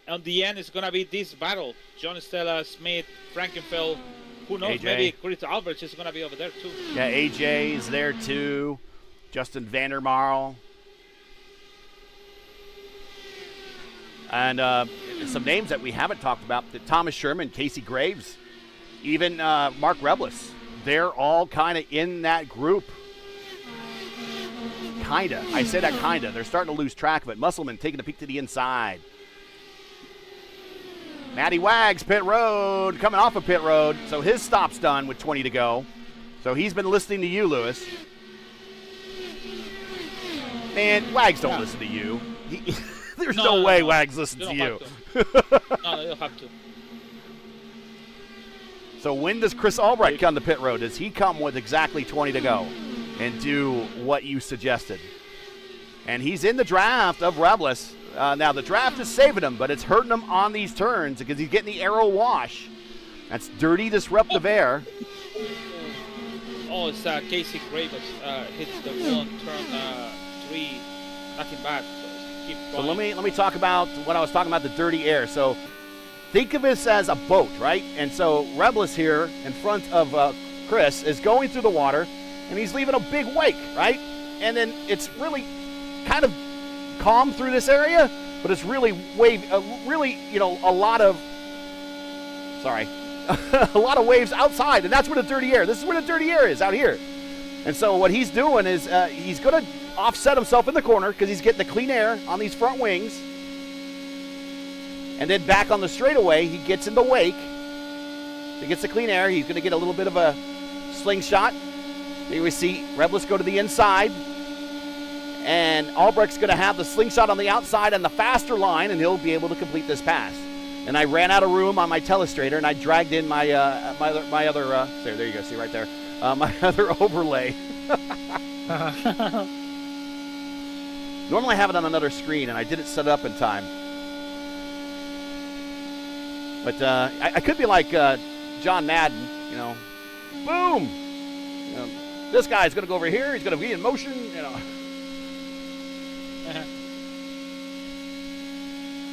On the end, it's gonna be this battle: John Stella, Smith, Frankenfeld. Who knows? AJ. Maybe Chris Albrecht is gonna be over there too. Yeah, AJ is there too. Justin Vandermarl. And some names that we haven't talked about: Thomas Sherman, Casey Graves, even Mark Reblis. They're all kind of in that group. Kinda. I say that kinda. They're starting to lose track of it. Musselman taking a peek to the inside. Matty Wags, pit road, coming off of pit road. So his stop's done with 20 to go. So he's been listening to you, Lewis. Man, Wags don't listen to you. There's no way Wags listens to you. No, they don't have to. So when does Chris Albrecht come to pit road? Does he come with exactly 20 to go and do what you suggested? And he's in the draft of Reblis. Now, the draft is saving him, but it's hurting him on these turns because he's getting the aero wash. That's dirty, disruptive air. Oh, it's Casey Graves hits the wall on turn 3. Nothing bad. So keep So going. let me talk about what I was talking about, the dirty air. So think of this as a boat, right? And so Reblis here in front of Chris is going through the water, and he's leaving a big wake, right? And then it's really kind of calm through this area, but it's really a lot of a lot of waves outside, and that's where the dirty air. This is where the dirty air is, out here. And so what he's doing is he's going to offset himself in the corner because he's getting the clean air on these front wings, and then back on the straightaway he gets in the wake. He gets the clean air. He's going to get a little bit of a slingshot. Here we see Reblis go to the inside. And Albrecht's going to have the slingshot on the outside and the faster line, and he'll be able to complete this pass. And I ran out of room on my telestrator, and I dragged in my my other there you go, see right there, my other overlay. Normally I have it on another screen, and I didn't set it up in time. But I could be like John Madden, boom. This guy's going to go over here. He's going to be in motion,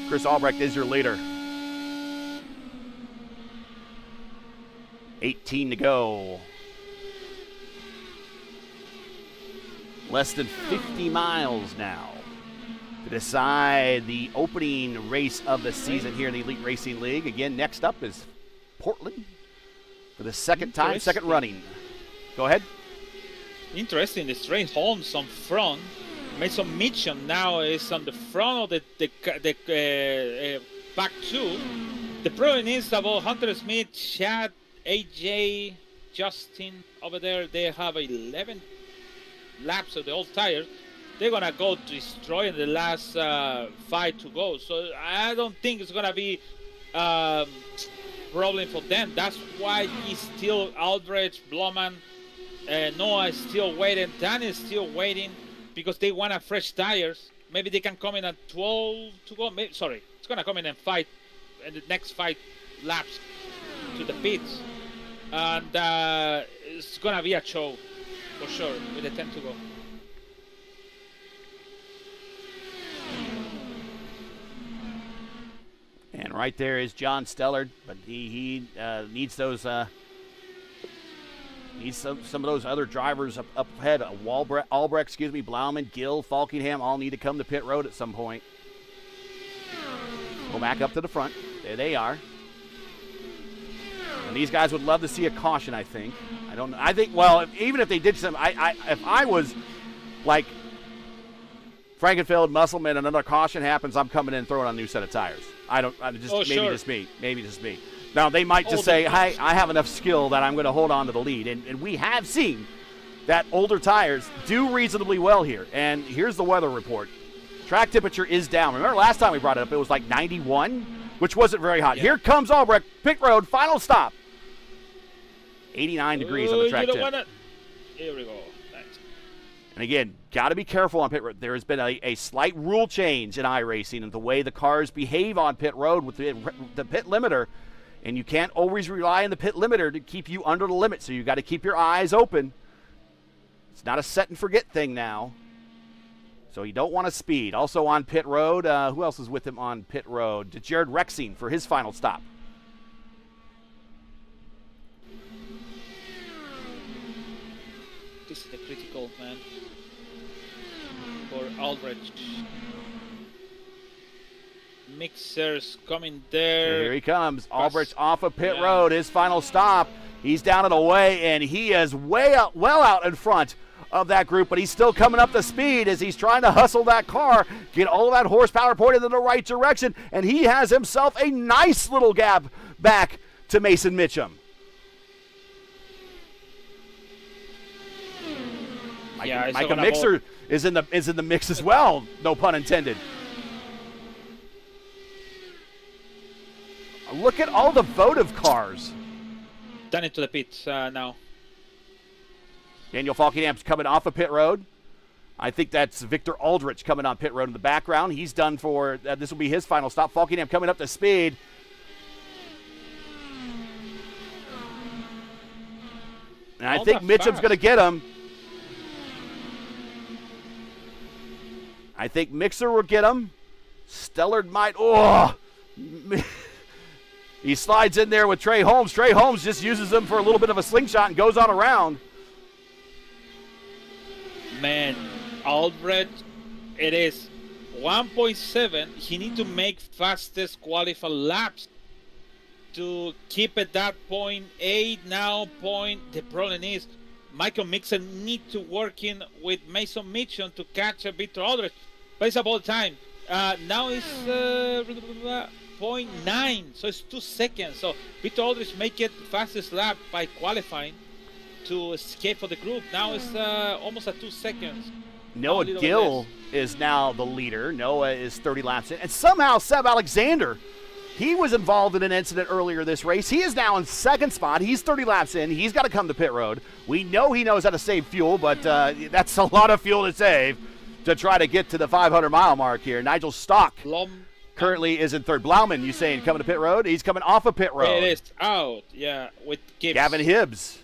Chris Albrecht is your leader. 18 to go. Less than 50 miles now to decide the opening race of the season here in the Elite Racing League. Again, next up is Portland for the second running. Go ahead. Interesting. The straight Holmes on front. Mason Mitchum now is on the front of the back two. The problem is about Hunter Smith, Chad, AJ, Justin over there. They have 11 laps of the old tires. They're gonna go destroy in the last 5 to go. So I don't think it's gonna be problem for them. That's why he's still Aldrich, Bloman, Noah is still waiting, Dan is still waiting because they want fresh tires. Maybe they can come in at 12 to go. Maybe, sorry, it's gonna come in and fight in the next 5 laps to the pits, and it's gonna be a show for sure with the 10 to go. And right there is John Stellard, but he needs those needs some of those other drivers up ahead. Albrecht, Blauman, Gill, Falkingham all need to come to pit road at some point. Go back up to the front. There they are. And these guys would love to see a caution, I think. I don't know. I think, well, even if they did some, if I was like Frankenfeld, Musselman, another caution happens, I'm coming in and throwing on a new set of tires. Maybe just me. Now, they might just say, hey, I have enough skill that I'm going to hold on to the lead. And we have seen that older tires do reasonably well here. And here's the weather report. Track temperature is down. Remember last time we brought it up, it was like 91, which wasn't very hot. Yeah. Here comes Albrecht, pit road, final stop. 89 degrees on the track tip. Here we go. Nice. And again, got to be careful on pit road. There has been a slight rule change in iRacing and the way the cars behave on pit road with the pit limiter. And you can't always rely on the pit limiter to keep you under the limit, so you got to keep your eyes open. It's not a set and forget thing now. So you don't want to speed. Also on pit road, who else is with him on pit road? Jared Rexing for his final stop. This is the critical, man, for Aldrich. Mixer's coming there. Here he comes. Albrecht's off of pit road. His final stop. He's down and away, and he is well out in front of that group, but he's still coming up the speed as he's trying to hustle that car, get all of that horsepower pointed in the right direction, and he has himself a nice little gap back to Mason Mitchum. Micah Mixer is in the mix as well, no pun intended. Look at all the votive cars. Done into the pits now. Daniel Falkingham's coming off of pit road. I think that's Victor Aldrich coming on pit road in the background. He's done for, this will be his final stop. Falkingham coming up to speed. And I think Mitchum's going to get him. I think Mixer will get him. Stellard might, he slides in there with Trey Holmes. Trey Holmes just uses him for a little bit of a slingshot and goes on around. Man, Albrecht, it is 1.7. He needs to make fastest qualifying laps to keep it that 0.8 now. The problem is Michael Mixon need to work in with Mason Mitchum to catch Victor Aldrich. But it's about time. Now it's 0.9, so it's 2 seconds. So Victor Aldrich make it fastest lap by qualifying to escape for the group. Now it's almost at 2 seconds. Noah Gill is now the leader. Noah is 30 laps in. And somehow Seb Alexander, he was involved in an incident earlier this race. He is now in second spot. He's 30 laps in. He's got to come to pit road. We know he knows how to save fuel, but that's a lot of fuel to save to try to get to the 500-mile mark here. Nigel Stock currently is in third. Blauman, you saying coming to pit road? He's coming off of pit road. It is out, yeah, with Gibbs. Gavin Hibbs.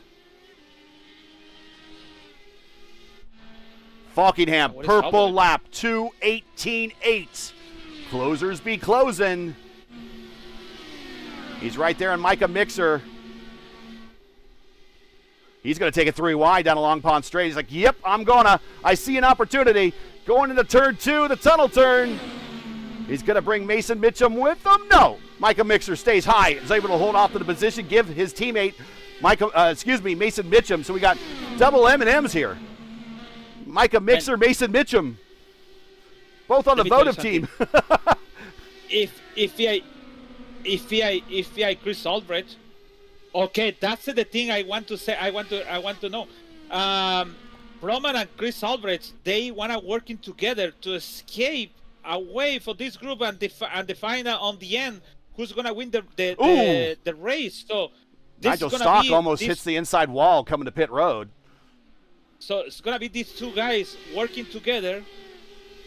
Falkingham, purple lap, 2:18.8. Closers be closing. He's right there on Micah Mixer. He's going to take it 3 wide down a Long Pond straight. He's like, yep, I see an opportunity. Going into turn 2, the tunnel turn. He's going to bring Mason Mitchum with him. No. Micah Mixer stays high. Is able to hold off to the position, give his teammate, Mason Mitchum. So we got double M&Ms here. Micah Mixer, Mason Mitchum. Both on the Let me tell you votive team. if I Chris Albrecht, okay, that's the thing I want to say. I want to know. Roman and Chris Albrecht, they wanna working together to escape away for this group and define on the end who's gonna win the race. So this Nigel is gonna Stock be almost hits the inside wall coming to pit road. So it's gonna be these two guys working together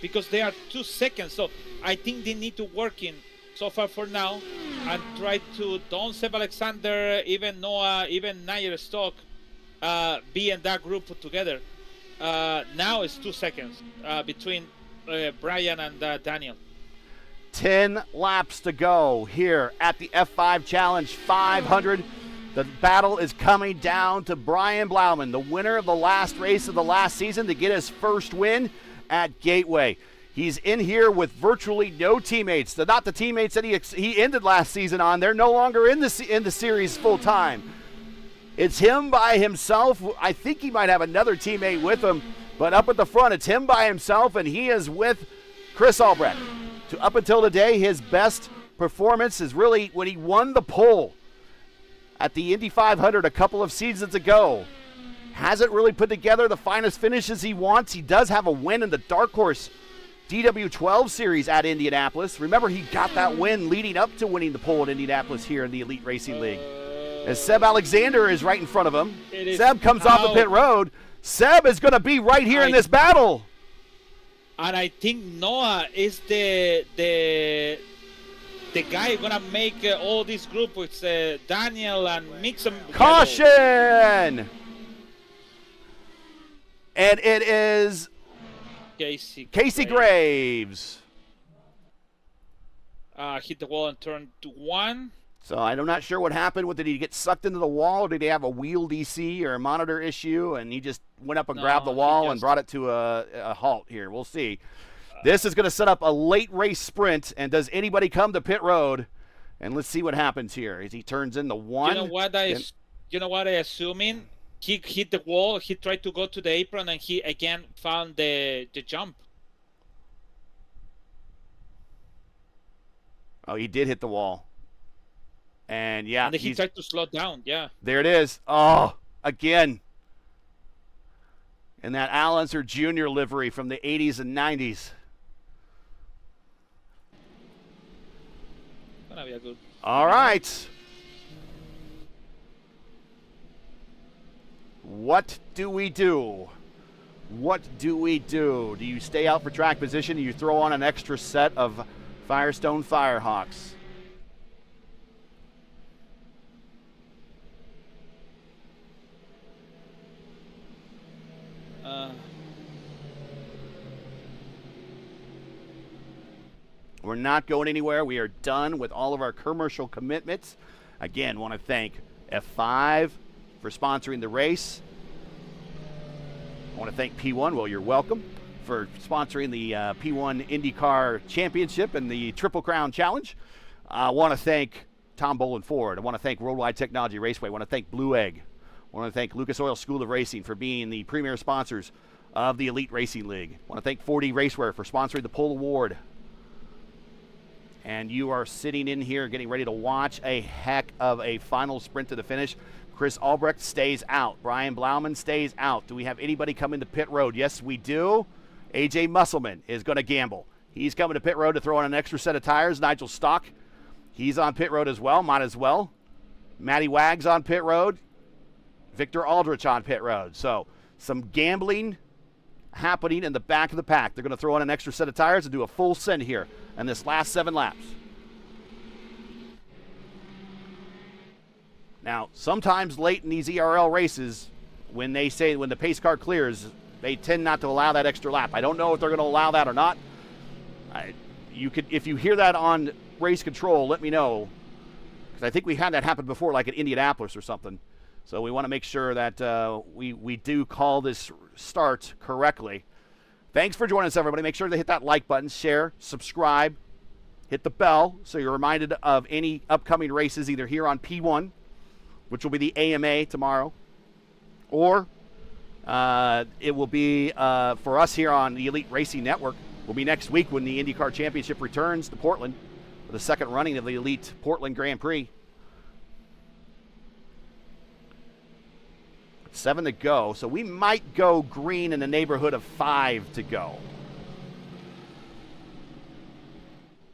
because they are 2 seconds. So I think they need to work in so far for now and try to don't Seb Alexander, even Noah, even Nair Stock be in that group put together. Now it's 2 seconds between Brian and Daniel. 10 laps to go here at the F5 Challenge 500. The battle is coming down to Brian Blauman, the winner of the last race of the last season, to get his first win at Gateway. He's in here with virtually no teammates. They're not the teammates that he ended last season on. They're no longer in the series full time. It's him by himself. I think he might have another teammate with him, but up at the front, it's him by himself, and he is with Chris Albrecht. Up until today, his best performance is really when he won the pole at the Indy 500 a couple of seasons ago. Hasn't really put together the finest finishes he wants. He does have a win in the Dark Horse DW12 series at Indianapolis. Remember, he got that win leading up to winning the pole at Indianapolis here in the Elite Racing League. As Seb Alexander is right in front of him. Seb comes off the pit road. Seb is going to be right here in this battle. And I think Noah is the guy gonna make all this group with Daniel and mix them. Caution! And it is Casey Graves. Hit the wall and turn to 1. So I'm not sure what happened. Did he get sucked into the wall, or did he have a wheel DC or a monitor issue, and he just went up and grabbed the wall and brought it to a halt here? We'll see. This is going to set up a late race sprint, and does anybody come to pit road? And let's see what happens here as he turns in the 1. You know what I assuming? He hit the wall, he tried to go to the apron, and he again found the jump. Oh, he did hit the wall. And yeah, and he tried to slow down. Yeah, there it is. Oh, again. And that Al Unser Jr. livery from the 80s and 90s. Gonna be a good. All right. What do we do? What do we do? Do you stay out for track position? Do you throw on an extra set of Firestone Firehawks? We're not going anywhere. We are done with all of our commercial commitments. Again, want to thank F5 for sponsoring the race. I want to thank P1, well, you're welcome, for sponsoring the P1 IndyCar Championship and the Triple Crown Challenge. I want to thank Tom Boland Ford. I want to thank Worldwide Technology Raceway. I want to thank Blue Egg. I want to thank Lucas Oil School of Racing for being the premier sponsors of the Elite Racing League. I want to thank 4D Racewear for sponsoring the Pole Award. And you are sitting in here getting ready to watch a heck of a final sprint to the finish. Chris Albrecht stays out. Brian Blauman stays out. Do we have anybody come into pit road? Yes, we do. AJ Musselman is going to gamble. He's coming to pit road to throw on an extra set of tires. Nigel Stock, he's on pit road as well. Might as well. Matty Wags on pit road. Victor Aldrich on pit road. So some gambling happening in the back of the pack. They're going to throw on an extra set of tires and do a full send here in this last 7 laps. Now, sometimes late in these ERL races, when the pace car clears, they tend not to allow that extra lap. I don't know if they're going to allow that or not. If you hear that on race control, let me know, because I think we had that happen before, like at Indianapolis or something. So we want to make sure that we do call this start correctly. Thanks for joining us, everybody. Make sure to hit that like button, share, subscribe, hit the bell so you're reminded of any upcoming races either here on P1, which will be the AMA tomorrow, or it will be for us here on the Elite Racing Network will be next week when the IndyCar Championship returns to Portland for the second running of the Elite Portland Grand Prix. 7 to go, so we might go green in the neighborhood of 5 to go.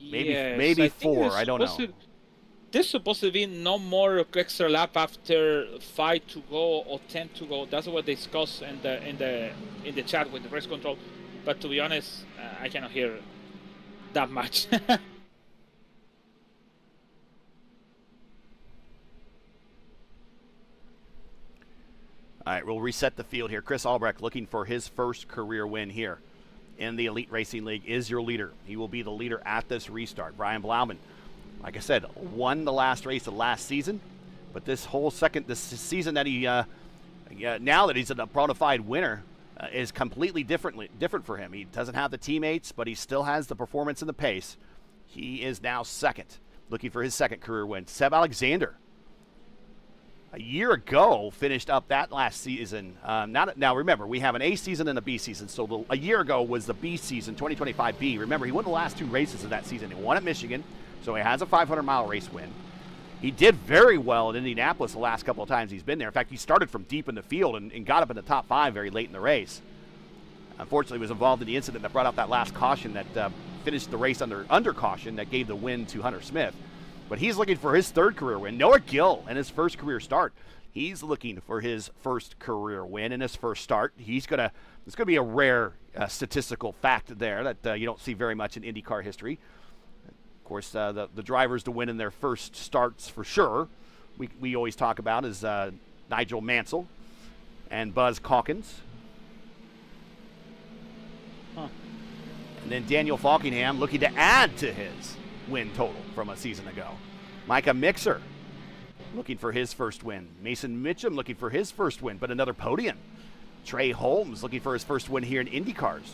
Maybe 4, I don't know. There's supposed to be no more extra lap after 5 to go or 10 to go. That's what they discussed in the chat with the race control. But to be honest, I cannot hear that much. All right, we'll reset the field here. Chris Albrecht looking for his first career win here in the Elite Racing League is your leader. He will be the leader at this restart. Brian Blauman, like I said, won the last race of last season, but this season that he, now that he's a bona fide winner, is completely different for him. He doesn't have the teammates, but he still has the performance and the pace. He is now second, looking for his second career win. Seb Alexander, a year ago, finished up that last season. Now, remember, we have an A season and a B season. So a year ago was the B season, 2025 B. Remember, he won the last 2 races of that season. He won at Michigan, so he has a 500-mile race win. He did very well in Indianapolis the last couple of times he's been there. In fact, he started from deep in the field and got up in the top 5 very late in the race. Unfortunately, he was involved in the incident that brought out that last caution that finished the race under caution that gave the win to Hunter Smith. But he's looking for his third career win. Noah Gill in his first career start. He's looking for his first career win in his first start. It's going to be a rare statistical fact there that you don't see very much in IndyCar history. Of course, the drivers to win in their first starts for sure, we always talk about is Nigel Mansell and Buzz Calkins. And then Daniel Falkingham looking to add to his win total from a season ago. Micah Mixer looking for his first win. Mason Mitchum looking for his first win, but another podium. Trey Holmes looking for his first win here in IndyCars.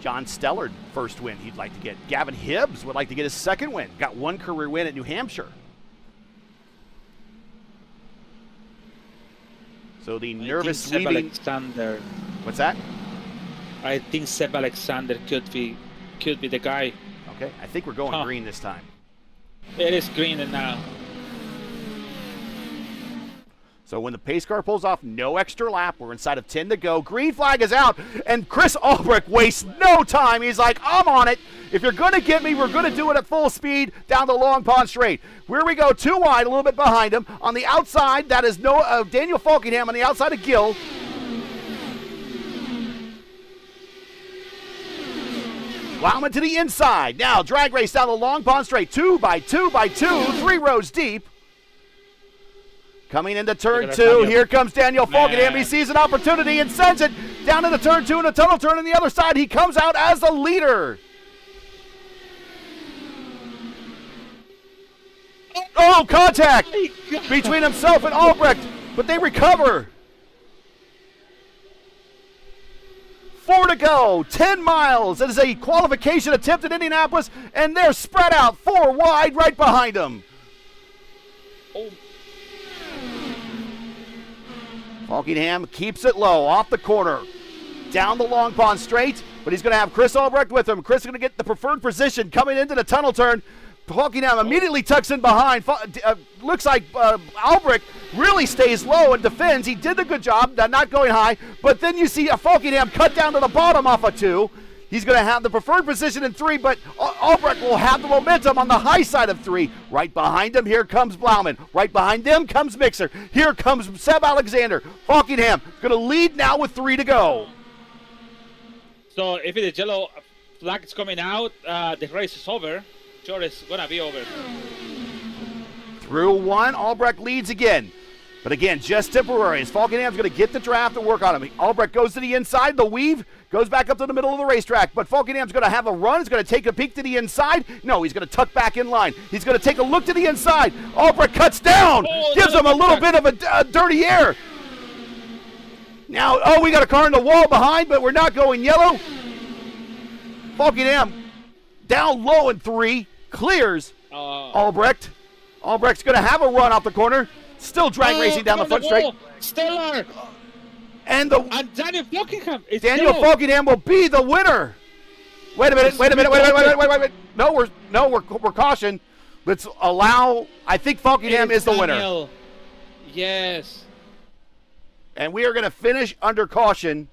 John Stellard, first win he'd like to get. Gavin Hibbs would like to get his second win. Got 1 career win at New Hampshire. So the nervous weaving. Alexander. What's that? I think Seb Alexander could be the guy. Okay, I think we're going green this time. It is green now. So when the pace car pulls off, no extra lap. We're inside of 10 to go. Green flag is out, and Chris Albrecht wastes no time. He's like, I'm on it. If you're going to get me, we're going to do it at full speed down the Long Pond Straight. Here we go, 2 wide, a little bit behind him. On the outside, that is Daniel Falkingham on the outside of Gill. Plowman to the inside. Now drag race down the Long Pond Straight. 2 by 2 by 2, 3 rows deep. Coming into turn 2, here comes Daniel Falkingham. He sees an opportunity and sends it down into turn 2 and a tunnel turn on the other side. He comes out as the leader. Oh, contact between himself and Albrecht, but they recover. 4 to go, 10 miles. It is a qualification attempt in Indianapolis, and they're spread out 4 wide right behind them. Oh. Falkingham keeps it low, off the corner, down the Long Pond Straight, but he's going to have Chris Albrecht with him. Chris is going to get the preferred position coming into the tunnel turn. Falkingham immediately tucks in behind. Looks like Albrecht really stays low and defends. He did a good job, not going high, but then you see Falkingham cut down to the bottom off of 2. He's going to have the preferred position in 3, but Albrecht will have the momentum on the high side of 3. Right behind him, here comes Blauman. Right behind them comes Mixer. Here comes Seb Alexander. Falkingham going to lead now with 3 to go. So if the yellow flag is coming out, the race is over. Sure, it's going to be over. Through 1, Albrecht leads again. But again, just temporary. As Falkingham's going to get the draft and work on him. Albrecht goes to the inside. The weave goes back up to the middle of the racetrack. But Falkingham's going to have a run. He's going to take a peek to the inside. No, he's going to tuck back in line. He's going to take a look to the inside. Albrecht cuts down. Gives him a little bit of a dirty air. Now, we got a car in the wall behind, but we're not going yellow. Falkingham down low in 3. Clears Albrecht. Albrecht's going to have a run off the corner. Still drag racing down the front straight. Stellar. And Daniel Falkingham. Falkingham will be the winner. Wait a minute. No, we're caution. Let's allow. I think Falkingham is the winner. Daniel. Yes. And we are going to finish under caution.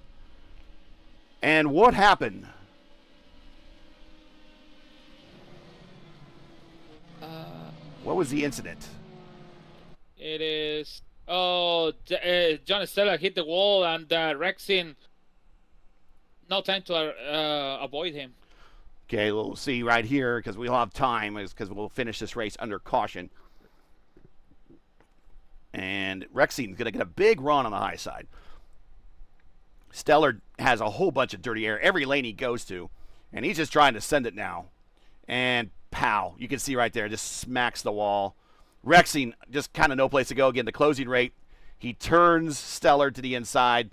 And what happened? What was the incident? It is. Oh, John Stella hit the wall, and Rexin. No time to avoid him. Okay, we'll see right here because we'll have time because we'll finish this race under caution. And Rexin's going to get a big run on the high side. Stellar has a whole bunch of dirty air every lane he goes to, and he's just trying to send it now. And pow, you can see right there, just smacks the wall. Rexing just kind of no place to go. Again, the closing rate. He turns Stellar to the inside.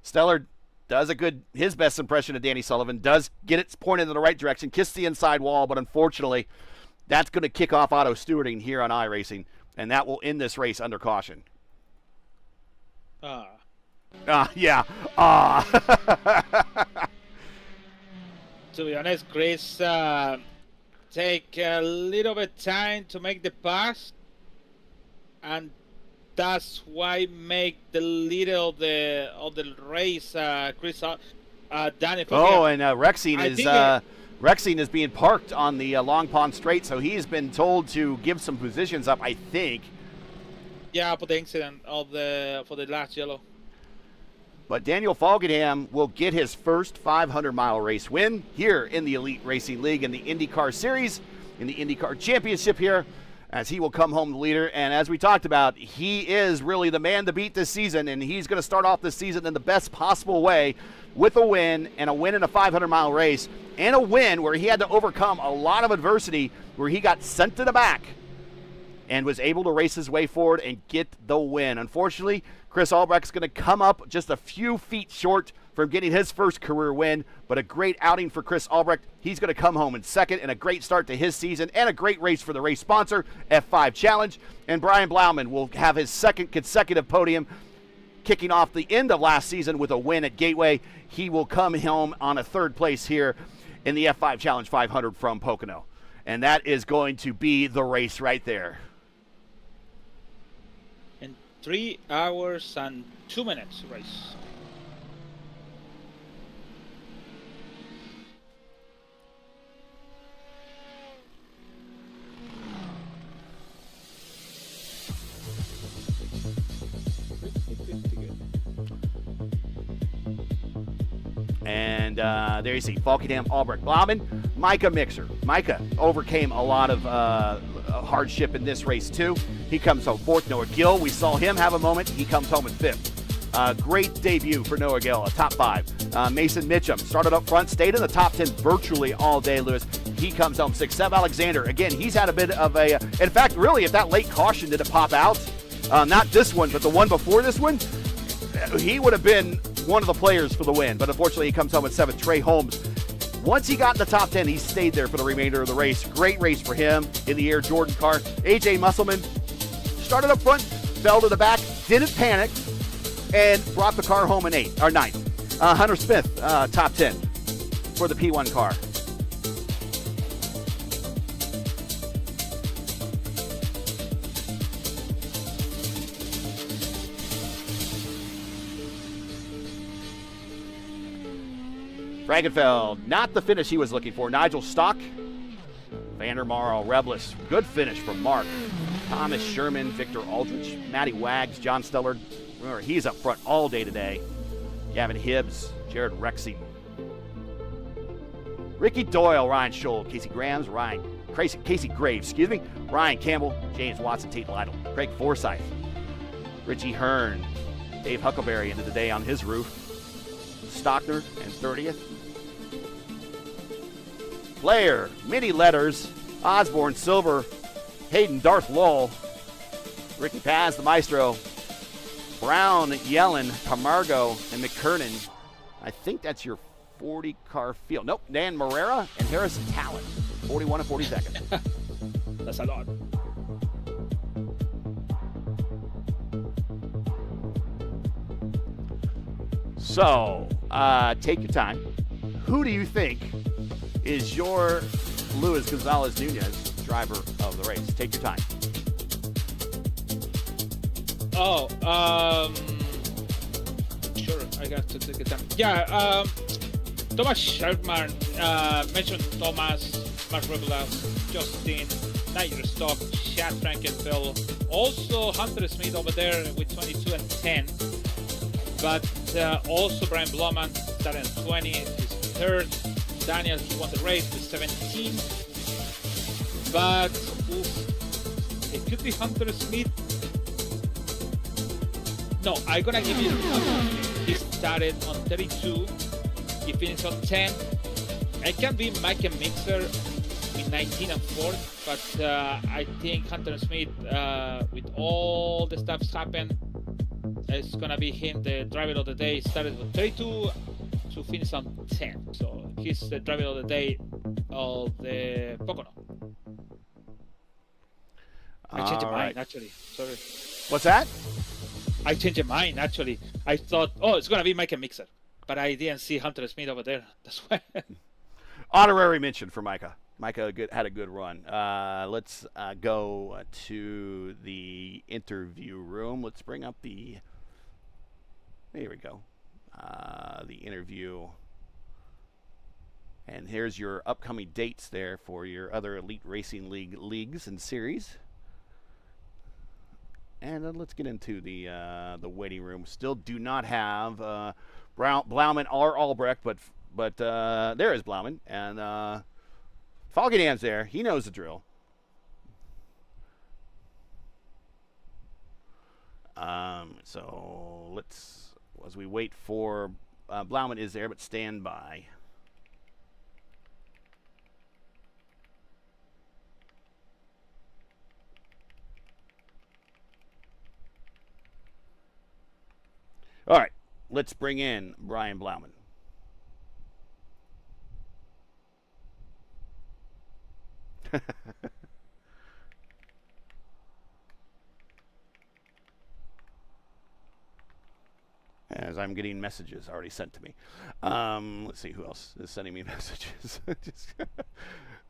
Stellar does his best impression of Danny Sullivan, does get it pointed in the right direction, kiss the inside wall, but unfortunately, that's going to kick off auto stewarding here on iRacing, and that will end this race under caution. Yeah. To be honest, Chris, take a little bit time to make the pass, and that's why make the leader of the race, Chris, Danny. Oh, and Rexing is being parked on the Long Pond Straight, so he's been told to give some positions up, I think. Yeah, for the incident for the last yellow. But Daniel Falkenham will get his first 500-mile race win here in the Elite Racing League in the IndyCar Series, in the IndyCar Championship here, as he will come home the leader. And as we talked about, he is really the man to beat this season, and he's going to start off this season in the best possible way with a win, and a win in a 500-mile race, and a win where he had to overcome a lot of adversity, where he got sent to the back and was able to race his way forward and get the win. Unfortunately, Chris Albrecht's going to come up just a few feet short from getting his first career win, but a great outing for Chris Albrecht. He's going to come home in second, and a great start to his season, and a great race for the race sponsor, F5 Challenge. And Brian Blauman will have his second consecutive podium, kicking off the end of last season with a win at Gateway. He will come home on a third place here in the F5 Challenge 500 from Pocono. And that is going to be the race right there. 3 hours and 2 minutes race. And there you see Falkenham, Albrecht, Blauman, Micah Mixer. Micah overcame a lot of hardship in this race too. He comes home fourth. Noah Gill, we saw him have a moment. He comes home in fifth. Great debut for Noah Gill, a top 5. Mason Mitchum started up front, stayed in the top 10 virtually all day, Lewis. He comes home sixth. Seb Alexander, again, he's had a bit of a, in fact, really, if that late caution didn't pop out, not this one, but the one before this one, he would have been one of the players for the win, but unfortunately he comes home at 7th. Trey Holmes, once he got in the top 10, he stayed there for the remainder of the race. Great race for him in the Air Jordan car. AJ Musselman started up front, fell to the back, didn't panic, and brought the car home in 9th. Hunter Smith, top 10 for the P1 car. Frankenfeld, not the finish he was looking for. Nigel Stock, Vandermarl, Reblis, good finish from Mark. Thomas Sherman, Victor Aldrich, Matty Wags, John Stellard. Remember, he's up front all day today. Gavin Hibbs, Jared Rexing. Ricky Doyle, Ryan Scholl, Casey Grams, Casey Graves, Ryan Campbell, James Watson, Tate Lytle, Craig Forsyth, Richie Hearn, Dave Huckleberry into the day on his roof. Stockner and 30th. Blair, many letters, Osborne, Silver, Hayden, Darth Lull, Ricky Paz, the Maestro, Brown, Yellen, Camargo, and McKernan. I think that's your 40-car field. Nope, Dan Morera and Harrison Talent, 41 and 42nd. That's a lot. So, take your time. Who do you think is your Luis Gonzalez Nunez driver of the race? Take your time. Oh, sure, I got to take it down. Yeah, Thomas Sherman, mentioned Thomas, Mark Regulas, Justin, Nigel Stock, Chad Frankenfeld, also Hunter Smith over there with 22 and 10. But also Brian Bloman started at 20, he's third. Daniel, he won the race with 17. But it could be Hunter Smith. No, I'm gonna give you. He started on 32. He finished on 10. It can be Mike and Mixer with 19 and 4, but I think Hunter Smith, with all the stuff's happened, it's gonna be him, the driver of the day. Started with 32 to finish on 10. So he's the driver of the day of the Pocono. I changed my mind, actually. Sorry. What's that? I changed my mind, actually. I thought, oh, it's going to be Mike and Mixer. But I didn't see Hunter Smith over there. That's why. Honorary mention for Micah. Micah had a good run. Let's go to the interview room. Let's bring up the... There we go. The interview. And here's your upcoming dates there for your other Elite Racing League leagues and series. And let's get into the waiting room. Still do not have Blauman or Albrecht, but there is Blauman. And Foggydan's there. He knows the drill. So let's, as we wait for, Blauman is there, but stand by. All right, let's bring in Brian Blauman. As I'm getting messages already sent to me. Let's see who else is sending me messages.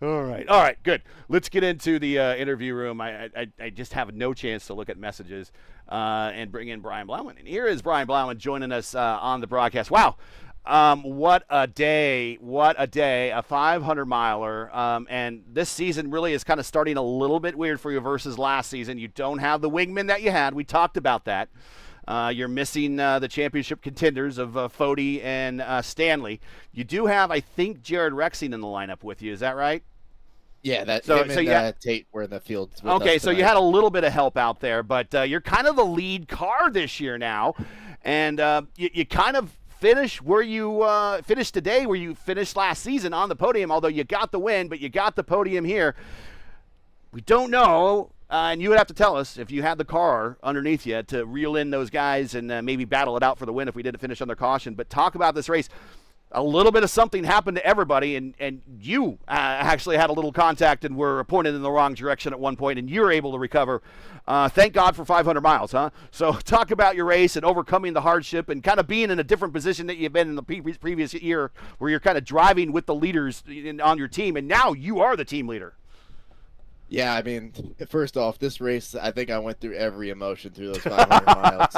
All right, good. Let's get into the interview room. I just have no chance to look at messages and bring in Brian Blauman. And here is Brian Blauman joining us on the broadcast. Wow, what a day, a 500-miler. And this season really is kind of starting a little bit weird for you versus last season. You don't have the wingman that you had. We talked about that. You're missing the championship contenders of Fody and Stanley. You do have, I think, Jared Rexing in the lineup with you. Is that right? Yeah, that so Tate were in the field. Okay, so you had a little bit of help out there, but you're kind of the lead car this year now, and you kind of finish where you finished today, where you finished last season on the podium, although you got the win, but you got the podium here. We don't know, and you would have to tell us if you had the car underneath you to reel in those guys and maybe battle it out for the win if we didn't finish under caution. But talk about this race. A little bit of something happened to everybody, and you actually had a little contact and were pointed in the wrong direction at one point, and you were able to recover. Thank God for 500 miles, huh? So talk about your race and overcoming the hardship and kind of being in a different position that you've been in the previous year, where you're kind of driving with the leaders on your team, and now you are the team leader. Yeah, I mean, first off, this race, I think I went through every emotion through those 500 miles.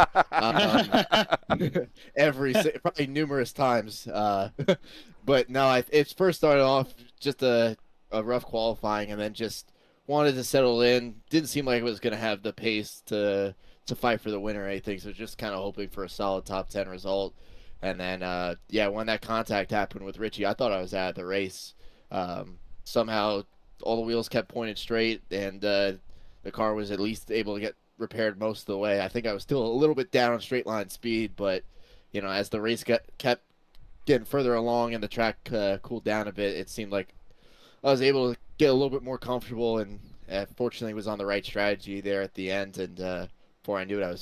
Probably numerous times. But no, it first started off just a rough qualifying, and then just wanted to settle in. Didn't seem like it was going to have the pace to fight for the win or anything, so just kind of hoping for a solid top 10 result. And then, when that contact happened with Richie, I thought I was out of the race. Somehow all the wheels kept pointed straight, and the car was at least able to get repaired most of the way. I think I was still a little bit down on straight line speed, but as the race kept getting further along and the track cooled down a bit, it seemed like I was able to get a little bit more comfortable, and fortunately was on the right strategy there at the end. And before I knew it, I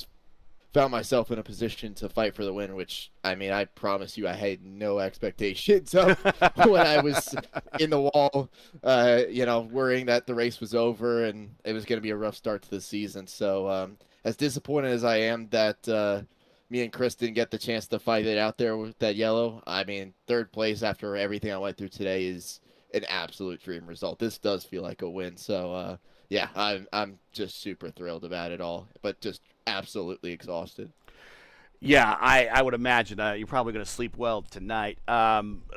found myself in a position to fight for the win, which, I mean, I promise you I had no expectations of when I was in the wall, worrying that the race was over and it was going to be a rough start to the season. So as disappointed as I am that me and Chris didn't get the chance to fight it out there with that yellow, I mean, third place after everything I went through today is an absolute dream result. This does feel like a win. So yeah, I'm just super thrilled about it all, but just absolutely exhausted. Yeah, I would imagine you're probably going to sleep well tonight.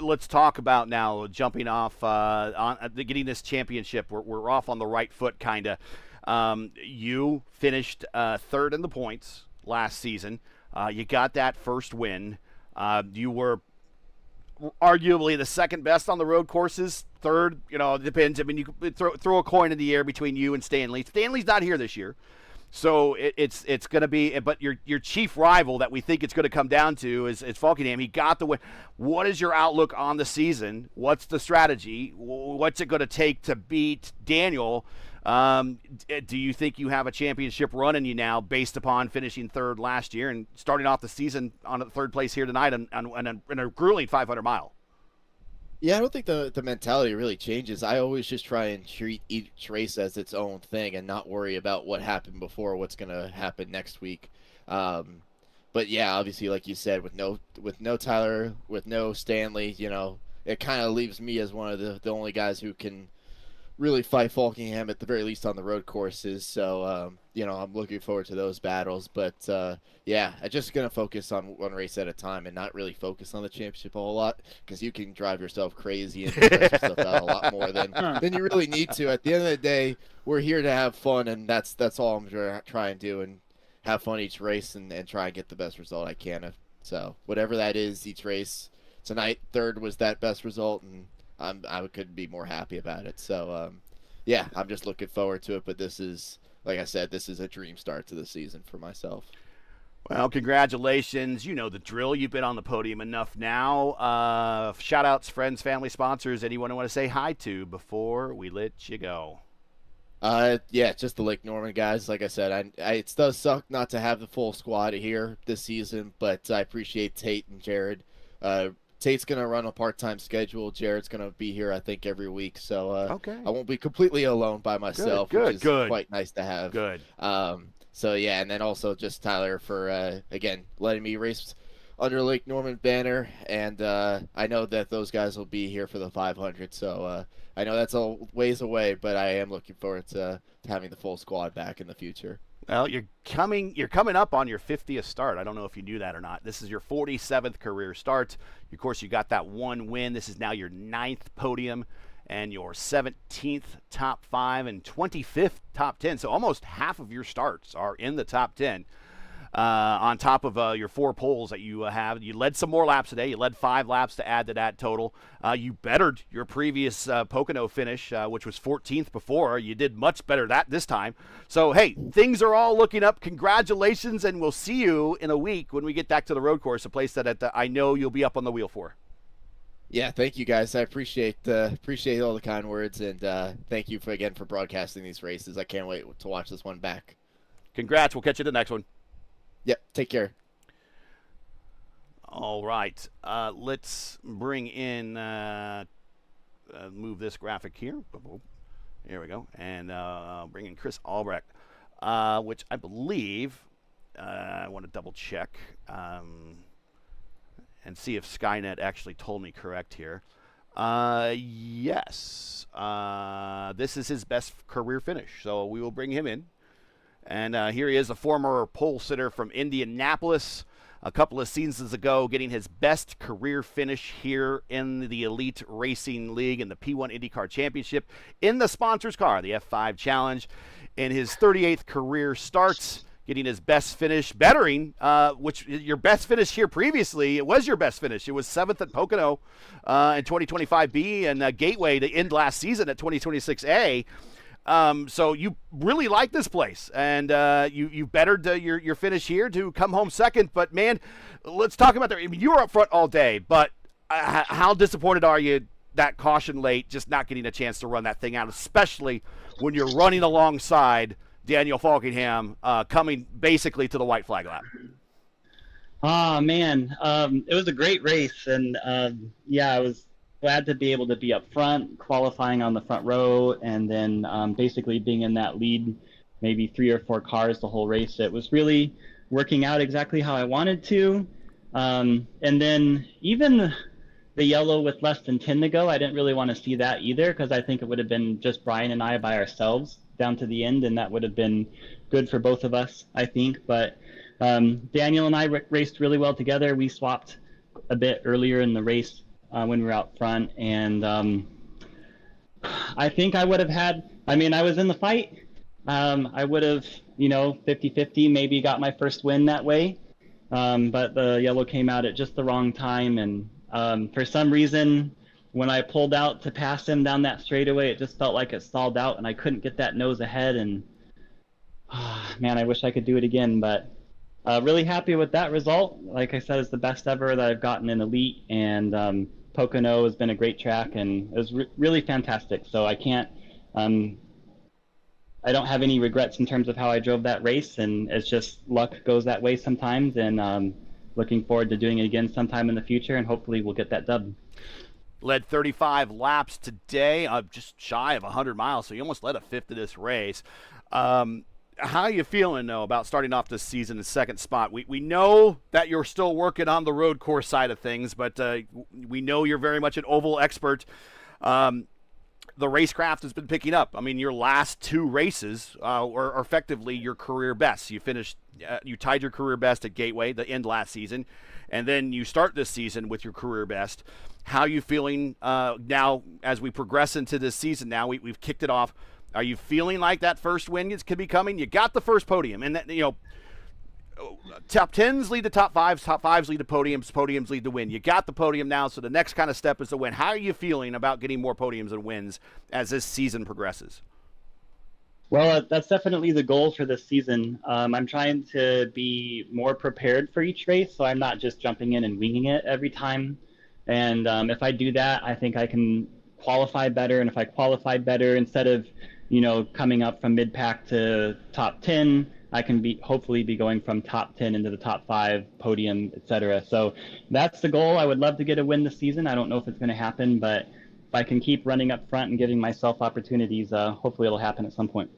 Let's talk about now jumping off on getting this championship. We're off on the right foot, kind of. You finished third in the points last season. You got that first win. You were arguably the second best on the road courses. Third, it depends. I mean, you could throw a coin in the air between you and Stanley. Stanley's not here this year. So it's going to be, but your chief rival that we think it's going to come down to is Falkenham. He got the win. What is your outlook on the season? What's the strategy? What's it going to take to beat Daniel? Do you think you have a championship run in you now based upon finishing third last year and starting off the season on a third place here tonight in a grueling 500-mile? Yeah, I don't think the mentality really changes. I always just try and treat each race as its own thing and not worry about what happened before or what's going to happen next week. But yeah, obviously, like you said, with no Tyler, with no Stanley, it kind of leaves me as one of the only guys who can really fight Falkingham at the very least on the road courses. So, I'm looking forward to those battles. But, yeah, I'm just going to focus on one race at a time and not really focus on the championship a whole lot because you can drive yourself crazy and stress yourself out a lot more than you really need to. At the end of the day, we're here to have fun, and that's all I'm trying to do, and have fun each race and try and get the best result I can. So whatever that is each race. Tonight, third was that best result, and I couldn't be more happy about it. So, yeah, I'm just looking forward to it. But this is, like I said, this is a dream start to the season for myself. Well, congratulations. You know the drill. You've been on the podium enough now. Shout-outs, friends, family, sponsors, anyone I want to say hi to before we let you go? Yeah, just the Lake Norman guys. Like I said, it does suck not to have the full squad here this season, but I appreciate Tate and Jared. Tate's going to run a part-time schedule. Jared's going to be here, I think, every week. So okay. I won't be completely alone by myself, which is quite nice to have. Good. So, yeah, and then also just Tyler for, again, letting me race under Lake Norman banner. And I know that those guys will be here for the 500. So I know that's a ways away, but I am looking forward to having the full squad back in the future. Well, you're coming up on your 50th start. I don't know if you knew that or not. This is your 47th career start. Of course, you got that one win. This is now your 9th podium and your 17th top 5 and 25th top 10. So almost half of your starts are in the top 10. On top of your 4 poles that you have. You led some more laps today. You led 5 laps to add to that total. You bettered your previous Pocono finish, which was 14th before. You did much better this time. So, hey, things are all looking up. Congratulations, and we'll see you in a week when we get back to the road course, a place that I know you'll be up on the wheel for. Yeah, thank you guys. I appreciate all the kind words, and thank you again for broadcasting these races. I can't wait to watch this one back. Congrats. We'll catch you the next one. Yep, take care. All right, let's bring in, move this graphic here. Here we go. And bring in Chris Albrecht, which I believe, I want to double check and see if Skynet actually told me correct here. Yes, this is his best career finish, so we will bring him in. And here he is, a former pole sitter from Indianapolis, a couple of seasons ago, getting his best career finish here in the Elite Racing League in the P1 IndyCar Championship in the sponsor's car, the F5 Challenge. In his 38th career starts, getting his best finish, bettering, which your best finish here previously, it was your best finish. It was 7th at Pocono in 2025B and Gateway to end last season at 2026A. So you really like this place, and you bettered your finish here to come home second. But, man, let's talk about that. I mean, you were up front all day, but how disappointed are you that caution late, just not getting a chance to run that thing out, especially when you're running alongside Daniel Falkingham, coming basically to the white flag lap? Oh, man. It was a great race, and, I was glad to be able to be up front, qualifying on the front row, and then basically being in that lead, maybe 3 or 4 cars the whole race. It was really working out exactly how I wanted to. And then even the yellow with less than 10 to go. I didn't really want to see that either, because I think it would have been just Brian and I by ourselves down to the end, and that would have been good for both of us, I think. But Daniel and I raced really well together. We swapped a bit earlier in the race when we were out front, and I think I would have had, I mean, I was in the fight. I would have, 50-50, maybe got my first win that way. But the yellow came out at just the wrong time, and for some reason, when I pulled out to pass him down that straightaway, it just felt like it stalled out, and I couldn't get that nose ahead, and man, I wish I could do it again. But really happy with that result. Like I said, it's the best ever that I've gotten in Elite, and Pocono has been a great track, and it was really fantastic. So I can't, I don't have any regrets in terms of how I drove that race, and it's just luck goes that way sometimes, and looking forward to doing it again sometime in the future, and hopefully we'll get that dub. Led 35 laps today, just shy of 100 miles, so you almost led a fifth of this race. How are you feeling, though, about starting off this season in second spot? We know that you're still working on the road course side of things, but we know you're very much an oval expert. The racecraft has been picking up. I mean, your last two races were effectively your career best. You finished, you tied your career best at Gateway, the end last season, and then you start this season with your career best. How are you feeling now as we progress into this season? Now we've kicked it off. Are you feeling like that first win could be coming? You got the first podium, and that, top 10s lead to top 5s, top 5s lead to podiums, podiums lead to win. You got the podium now, so the next kind of step is the win. How are you feeling about getting more podiums and wins as this season progresses? Well, that's definitely the goal for this season. I'm trying to be more prepared for each race, so I'm not just jumping in and winging it every time. And if I do that, I think I can qualify better. And if I qualify better, instead of coming up from mid-pack to top 10, I can hopefully be going from top 10 into the top 5, podium, etc. So that's the goal. I would love to get a win this season. I don't know if it's going to happen, but if I can keep running up front and giving myself opportunities, hopefully it'll happen at some point.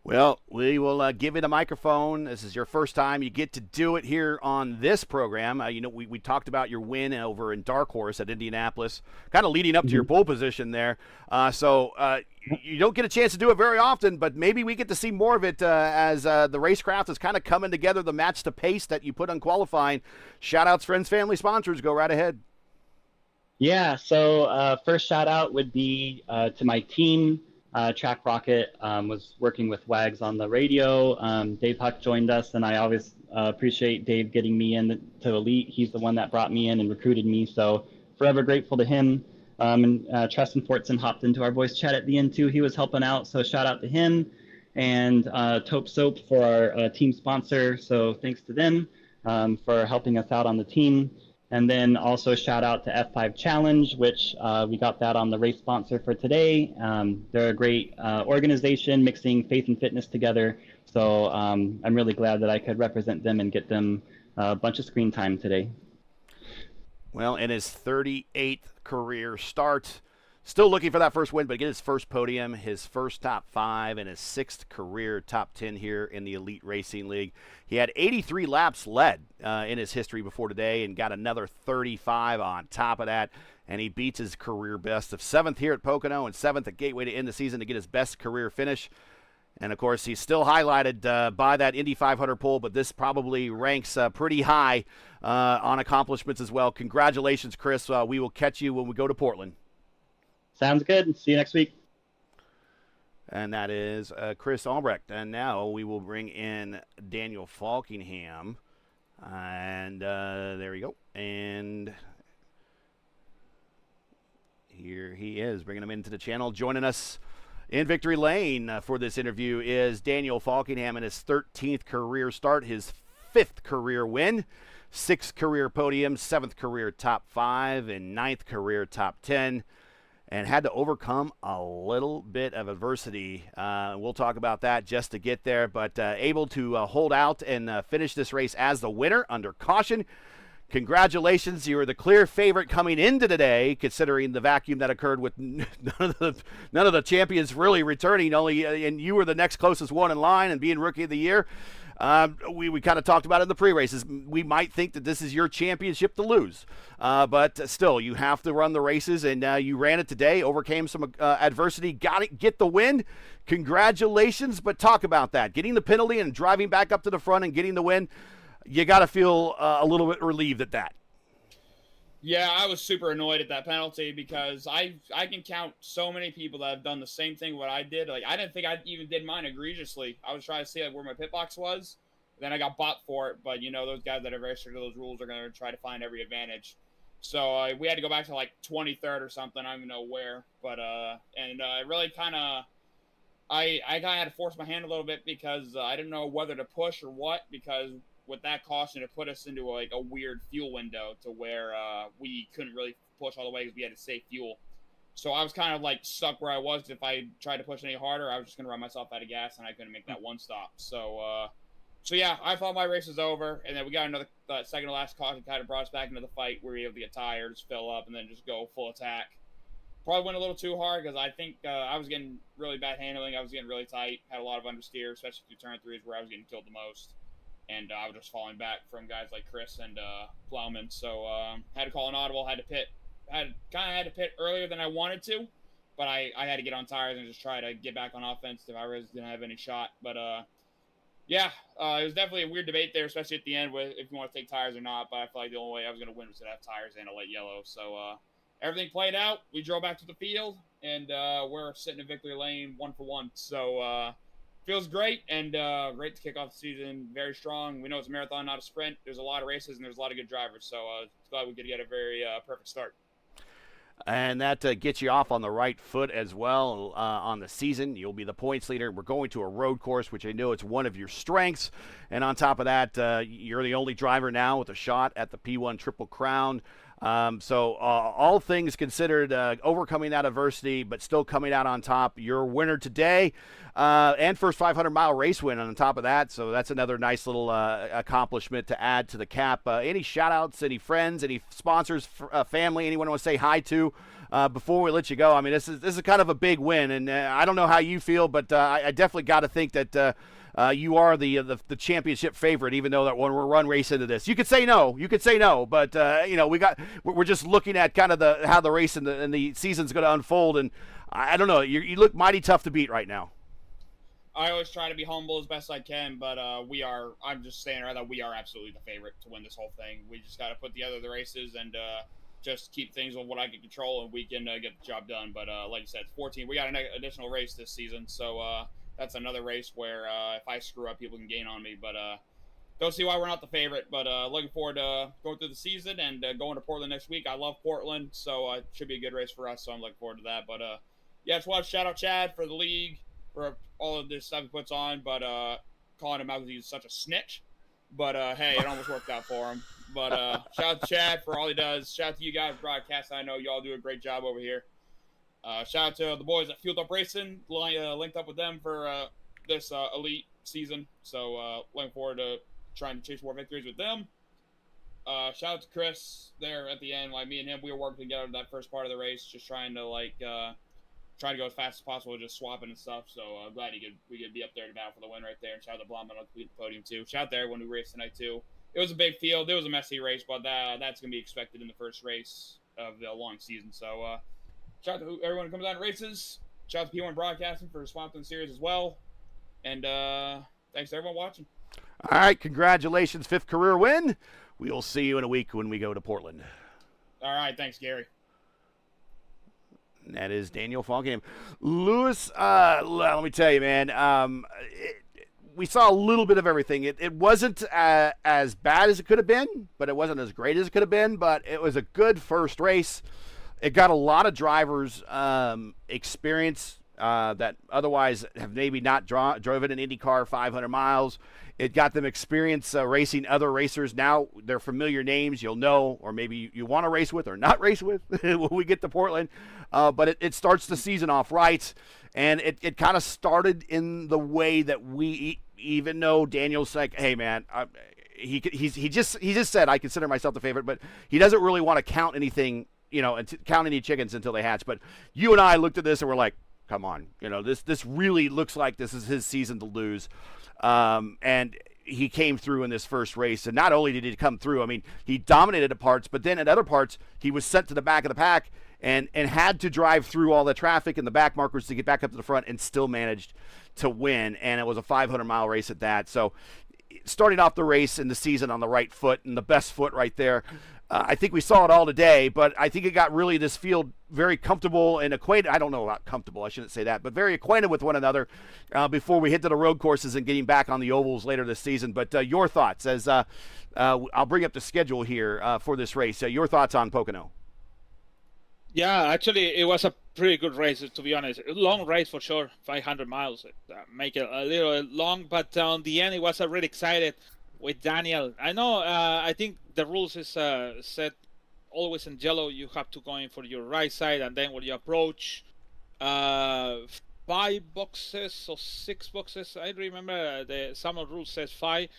Well, we will give you the microphone. This is your first time you get to do it here on this program. We talked about your win over in Dark Horse at Indianapolis, kind of leading up to your pole position there. So you don't get a chance to do it very often, but maybe we get to see more of it as the racecraft is kind of coming together, the match to pace that you put on qualifying. Shout-outs, friends, family, sponsors. Go right ahead. Yeah, so first shout-out would be to my team. Track Rocket was working with Wags on the radio. Dave Huck joined us, and I always appreciate Dave getting me in to Elite. He's the one that brought me in and recruited me, so forever grateful to him. And Tristan Fortson hopped into our voice chat at the end too. He was helping out, so shout out to him. And Taupe Soap for our team sponsor, so thanks to them for helping us out on the team. And then also shout out to F5 Challenge, which we got that on the race sponsor for today. They're a great organization mixing faith and fitness together. So I'm really glad that I could represent them and get them a bunch of screen time today. Well, in his 38th career start, still looking for that first win, but get his first podium, his first top 5, and his 6th career top 10 here in the Elite Racing League. He had 83 laps led in his history before today and got another 35 on top of that, and he beats his career best of 7th here at Pocono and 7th at Gateway to end the season to get his best career finish. And, of course, he's still highlighted by that Indy 500 pole, but this probably ranks pretty high on accomplishments as well. Congratulations, Chris. We will catch you when we go to Portland. Sounds good. See you next week. And that is Chris Albrecht. And now we will bring in Daniel Falkingham. And there we go. And here he is, bringing him into the channel. Joining us in victory lane for this interview is Daniel Falkingham in his 13th career start, his 5th career win, 6th career podium, 7th career top 5, and 9th career top 10. And had to overcome a little bit of adversity. We'll talk about that just to get there, but able to hold out and finish this race as the winner under caution. Congratulations, you were the clear favorite coming into today, considering the vacuum that occurred with none of the champions really returning, and you were the next closest one in line and being Rookie of the Year. We kind of talked about it in the pre-races. We might think that this is your championship to lose, but still, you have to run the races, and you ran it today, overcame some adversity, get the win. Congratulations, but talk about that. Getting the penalty and driving back up to the front and getting the win, you got to feel a little bit relieved at that. Yeah, I was super annoyed at that penalty because I can count so many people that have done the same thing what I did. Like, I didn't think I even did mine egregiously. I was trying to see where my pit box was. Then I got bought for it. But, those guys that are very strict to those rules are going to try to find every advantage. So we had to go back to, 23rd or something. I don't even know where. But, it really kind of... I kind of had to force my hand a little bit because I didn't know whether to push or what, because with that caution, it put us into a weird fuel window to where we couldn't really push all the way because we had to save fuel. So I was kind of stuck where I was. If I tried to push any harder, I was just going to run myself out of gas, and I couldn't make that one stop. So yeah, I thought my race was over, and then we got another second to last caution, kind of brought us back into the fight where we were able to get tires, fill up, and then just go full attack. Probably went a little too hard because I think I was getting really bad handling. I was getting really tight, had a lot of understeer, especially through turn threes where I was getting killed the most. And I was just falling back from guys like Chris and Plowman. So had to call an audible, had to pit earlier than I wanted to. But I had to get on tires and just try to get back on offense if I was going to have any shot. But, it was definitely a weird debate there, especially at the end with if you want to take tires or not. But I feel like the only way I was going to win was to have tires and a light yellow. So everything played out. We drove back to the field, and we're sitting in victory lane 1-for-1. So feels great, and great to kick off the season very strong. We know it's a marathon, not a sprint. There's a lot of races, and there's a lot of good drivers. So glad we could get a very perfect start. And that gets you off on the right foot as well on the season. You'll be the points leader. We're going to a road course, which I know it's one of your strengths. And on top of that, you're the only driver now with a shot at the P1 Triple Crown. So all things considered, overcoming that adversity, but still coming out on top. You're a winner today, and first 500-mile race win on top of that. So that's another nice little accomplishment to add to the cap. Any shout-outs, any friends, any sponsors, family, anyone want to say hi to before we let you go? I mean, this is kind of a big win, and I don't know how you feel, but I definitely got to think that you are the championship favorite, even though that when we're run race into this, you could say no, but we're just looking at kind of how the race and the season's going to unfold, and I don't know, you look mighty tough to beat right now. I always try to be humble as best I can, but I'm just saying right now, we are absolutely the favorite to win this whole thing. We just got to put together the races and just keep things on what I can control, and we can get the job done. But like you said, 14, we got an additional race this season, so that's another race where if I screw up, people can gain on me. But don't see why we're not the favorite. But looking forward to going through the season and going to Portland next week. I love Portland, so it should be a good race for us. So I'm looking forward to that. But just want to shout out Chad for the league, for all of this stuff he puts on. But calling him out because he's such a snitch. But hey, it almost worked out for him. But shout out to Chad for all he does. Shout out to you guys broadcast. I know you all do a great job over here. Shout out to the boys at Fueled Up Racing. Linked up with them for this elite season. So looking forward to trying to chase more victories with them. Shout out to Chris there at the end. Like me and him, we were working together that first part of the race, just trying to go as fast as possible, just swapping and stuff. So glad we could be up there to battle for the win right there. And shout out to Blondman on the podium too. Shout out to everyone who raced tonight too. It was a big field. It was a messy race, but that's going to be expected in the first race of the long season. So shout out to everyone who comes out and races. Shout out to P1 Broadcasting for sponsoring the series as well. And thanks to everyone watching. All right, congratulations, 5th career win. We'll see you in a week when we go to Portland. All right, thanks, Gary. And that is Daniel Falkenham. Lewis, let me tell you, man, we saw a little bit of everything. It wasn't as bad as it could have been, but it wasn't as great as it could have been, but it was a good first race. It got a lot of drivers experience that otherwise have maybe not driven an IndyCar 500 miles. It got them experience racing other racers. Now they're familiar names you'll know, or maybe you want to race with or not race with when we get to Portland. But it starts the season off right, and it kind of started in the way that we, even though Daniel's like, hey man, he just said I consider myself the favorite, but he doesn't really want to count anything, count any chickens until they hatch. But you and I looked at this and we're like, come on, this really looks like this is his season to lose. And he came through in this first race. And not only did he come through, I mean, he dominated at parts, but then at other parts, he was sent to the back of the pack and had to drive through all the traffic and the back markers to get back up to the front, and still managed to win. And it was a 500-mile race at that. So starting off the race in the season on the right foot, and the best foot right there. I think we saw it all today, but I think it got really this field very comfortable and acquainted. I don't know about comfortable, I shouldn't say that, but very acquainted with one another before we hit to the road courses and getting back on the ovals later this season. But your thoughts, as I'll bring up the schedule here for this race. Your thoughts on Pocono? Yeah, actually, it was a pretty good race, to be honest. Long race for sure, 500 miles. Make it a little long, but on the end, it was really excited with Daniel. I know, I think the rules is set always in yellow. You have to go in for your right side, and then when you approach 5 boxes or 6 boxes, I remember some of the rules says 5.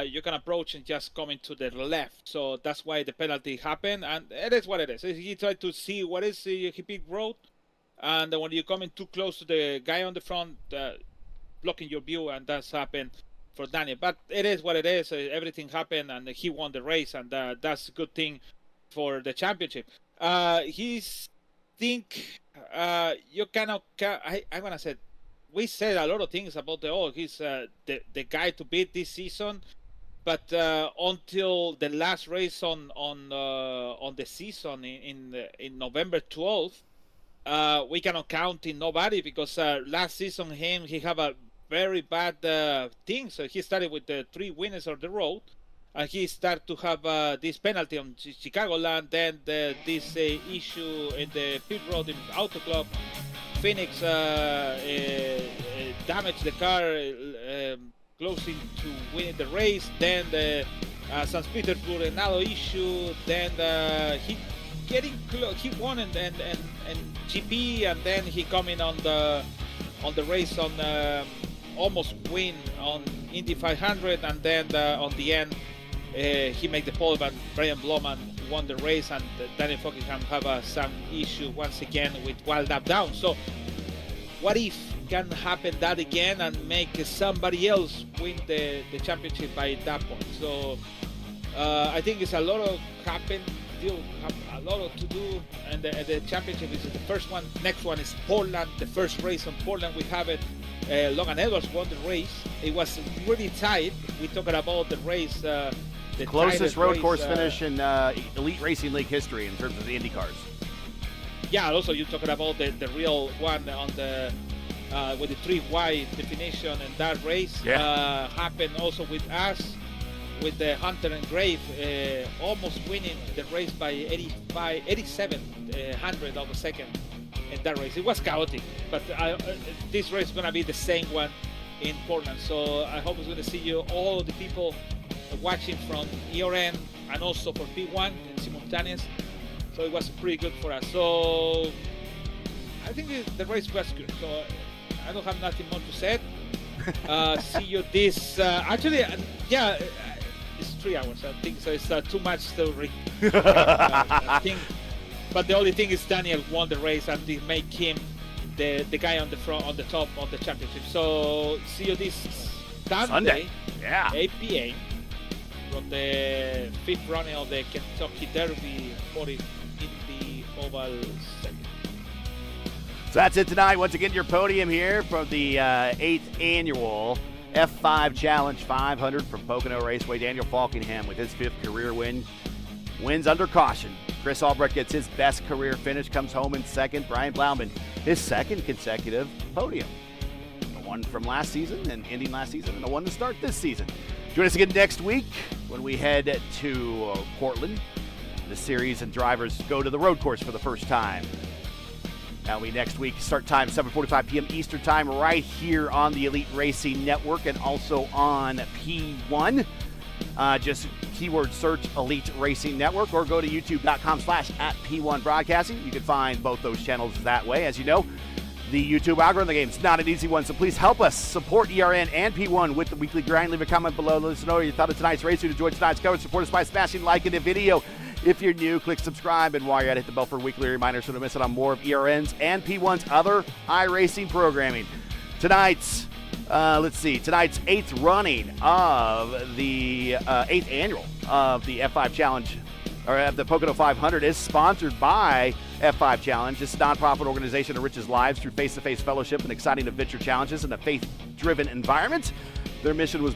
You can approach and just coming to the left, so that's why the penalty happened, and it is what it is. He tried to see what is he picked road, and when you're coming too close to the guy on the front, blocking your view, and that's happened for Daniel. But it is what it is. Everything happened, and he won the race, and that's a good thing for the championship. He's think you cannot. I'm gonna say. We said a lot of things about he's the guy to beat this season, but until the last race on the season in November 12th, we cannot count in nobody, because last season he had a very bad thing. So he started with the 3 winners of the road, and he started to have this penalty on Chicagoland, then this issue in the pit road in Auto Club. Phoenix damaged the car, closing to win the race. Then the St. Petersburg another issue. Then he getting close. He won and GP, and then he coming on the race on almost win on Indy 500, and then on the end he made the pole, but Brian Bloman won the race, and Daniel Fockingham have some issue once again with wild lap down. So what if can happen that again and make somebody else win the championship by that point? So I think it's a lot of happen, still have a lot to do, and the championship is the first one. Next one is Portland, the first race on Portland. We have it. Logan Edwards won the race. It was really tight. We talked about the race. The closest road course finish in Elite Racing League history in terms of the IndyCars. Yeah, also you're talking about the real one on the with the 3 wide definition, and that race happened also with us, with the Hunter and Grave almost winning the race by 87 hundredth of a second in that race. It was chaotic, but this race is going to be the same one in Portland. So I hope it's going to see you, all the people watching from ERN and also for P1 and simultaneous. So it was pretty good for us. So I think the race was good. So I don't have nothing more to say. See you this actually it's 3 hours. I think so. It's too much to read. I think, but the only thing is Daniel won the race, and they make him the guy on the front, on the top of the championship. So see you this Sunday. 8 p.m. from the 5th running of the Kentucky Derby 40 in the Oval Second. So that's it tonight. Once again, your podium here from the 8th annual F5 Challenge 500 from Pocono Raceway. Daniel Fockingham with his 5th career win. Wins under caution. Chris Albrecht gets his best career finish, comes home in 2nd. Brian Blauman, his 2nd consecutive podium. The one from last season and ending last season, and the one to start this season. Join us again next week when we head to Portland. The series and drivers go to the road course for the first time. That'll be next week. Start time 7:45 p.m. Eastern Time right here on the Elite Racing Network and also on P1. Just keyword search Elite Racing Network or go to youtube.com/@P1 Broadcasting. You can find both those channels that way. As you know, the YouTube algorithm game is not an easy one, so please help us support ERN and P1 with the weekly grind. Leave a comment below. Let us know what you thought of tonight's race. If you enjoyed tonight's coverage, support us by smashing like in the video. If you're new, click subscribe, and while you're at it, hit the bell for weekly reminders so you don't miss out on more of ERN's and P1's other iRacing programming. Tonight's Let's see. Tonight's 8th running of the 8th annual of the F5 Challenge, or the Pocono 500, is sponsored by F5 Challenge. This nonprofit organization enriches lives through face-to-face fellowship and exciting adventure challenges in a faith-driven environment. Their mission is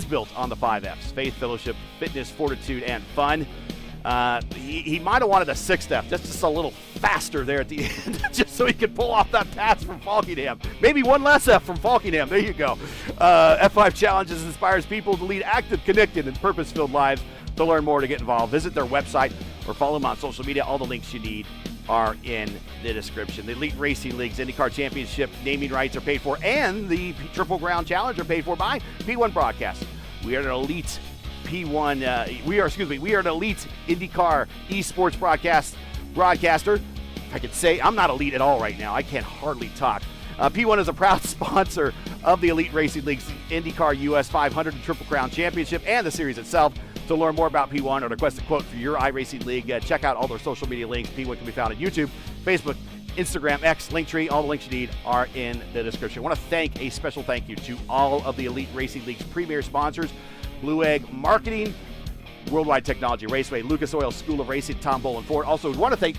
built on the 5 F's: faith, fellowship, fitness, fortitude, and fun. He might have wanted a 6th F, just a little faster there at the end, just so he could pull off that pass from Falkingham. Maybe one less F from Falkingham. There you go. F5 Challenges inspires people to lead active, connected, and purpose-filled lives. To learn more, to get involved, visit their website or follow them on social media. All the links you need are in the description. The Elite Racing League's IndyCar Championship naming rights are paid for, and the Triple Crown Challenge are paid for by P1 Broadcast. We are an elite P1. We are an elite IndyCar esports broadcaster. If I could say, I'm not elite at all right now. I can't hardly talk. P1 is a proud sponsor of the Elite Racing League's IndyCar US 500 and Triple Crown Championship and the series itself. To learn more about P1 or request a quote for your iRacing League, check out all their social media links. P1 can be found on YouTube, Facebook, Instagram, X, Linktree. All the links you need are in the description. I want to thank a special thank you to all of the Elite Racing League's premier sponsors: Blue Egg Marketing, Worldwide Technology Raceway, Lucas Oil School of Racing, Tom Boland Ford. Also, we want to thank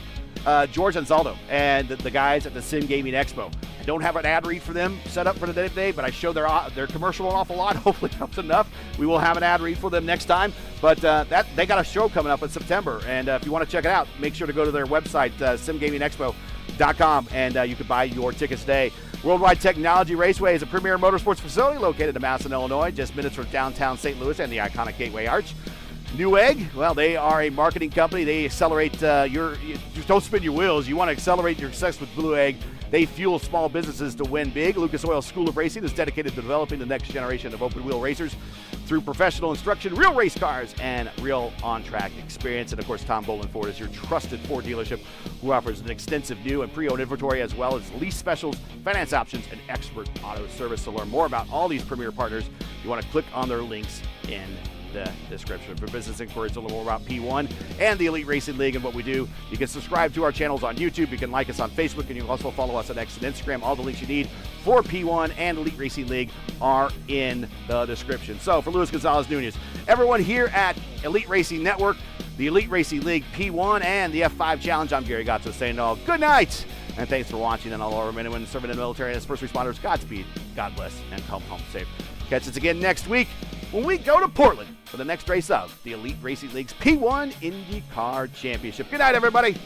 George Anzaldo and the guys at the Sim Gaming Expo. I don't have an ad read for them set up for the day today, but I show their commercial an awful lot. Hopefully that's enough. We will have an ad read for them next time. But they got a show coming up in September, and if you want to check it out, make sure to go to their website, simgamingexpo.com, and you can buy your tickets today. Worldwide Technology Raceway is a premier motorsports facility located in Madison, Illinois, just minutes from downtown St. Louis and the iconic Gateway Arch. Newegg, well, they are a marketing company. They accelerate you don't spin your wheels. You want to accelerate your success with Blue Egg. They fuel small businesses to win big. Lucas Oil School of Racing is dedicated to developing the next generation of open-wheel racers through professional instruction, real race cars, and real on-track experience. And, of course, Tom Boland Ford is your trusted Ford dealership who offers an extensive new and pre-owned inventory as well as lease specials, finance options, and expert auto service. To learn more about all these premier partners, you want to click on their links in the description. For business inquiries, a little more about P1 and the Elite Racing League and what we do, you can subscribe to our channels on YouTube. You can like us on Facebook, and you can also follow us on X and Instagram. All the links you need for P1 and Elite Racing League are in the description. So for Luis Gonzalez Nunez, everyone here at Elite Racing Network, the Elite Racing League, P1, and the F5 Challenge, I'm Gary Gotzo saying all good night, and thanks for watching. And all our men and women serving in the military as first responders, Godspeed, God bless, and come home safe. Catch us again next week when we go to Portland for the next race of the Elite Racing League's P1 IndyCar Championship. Good night, everybody.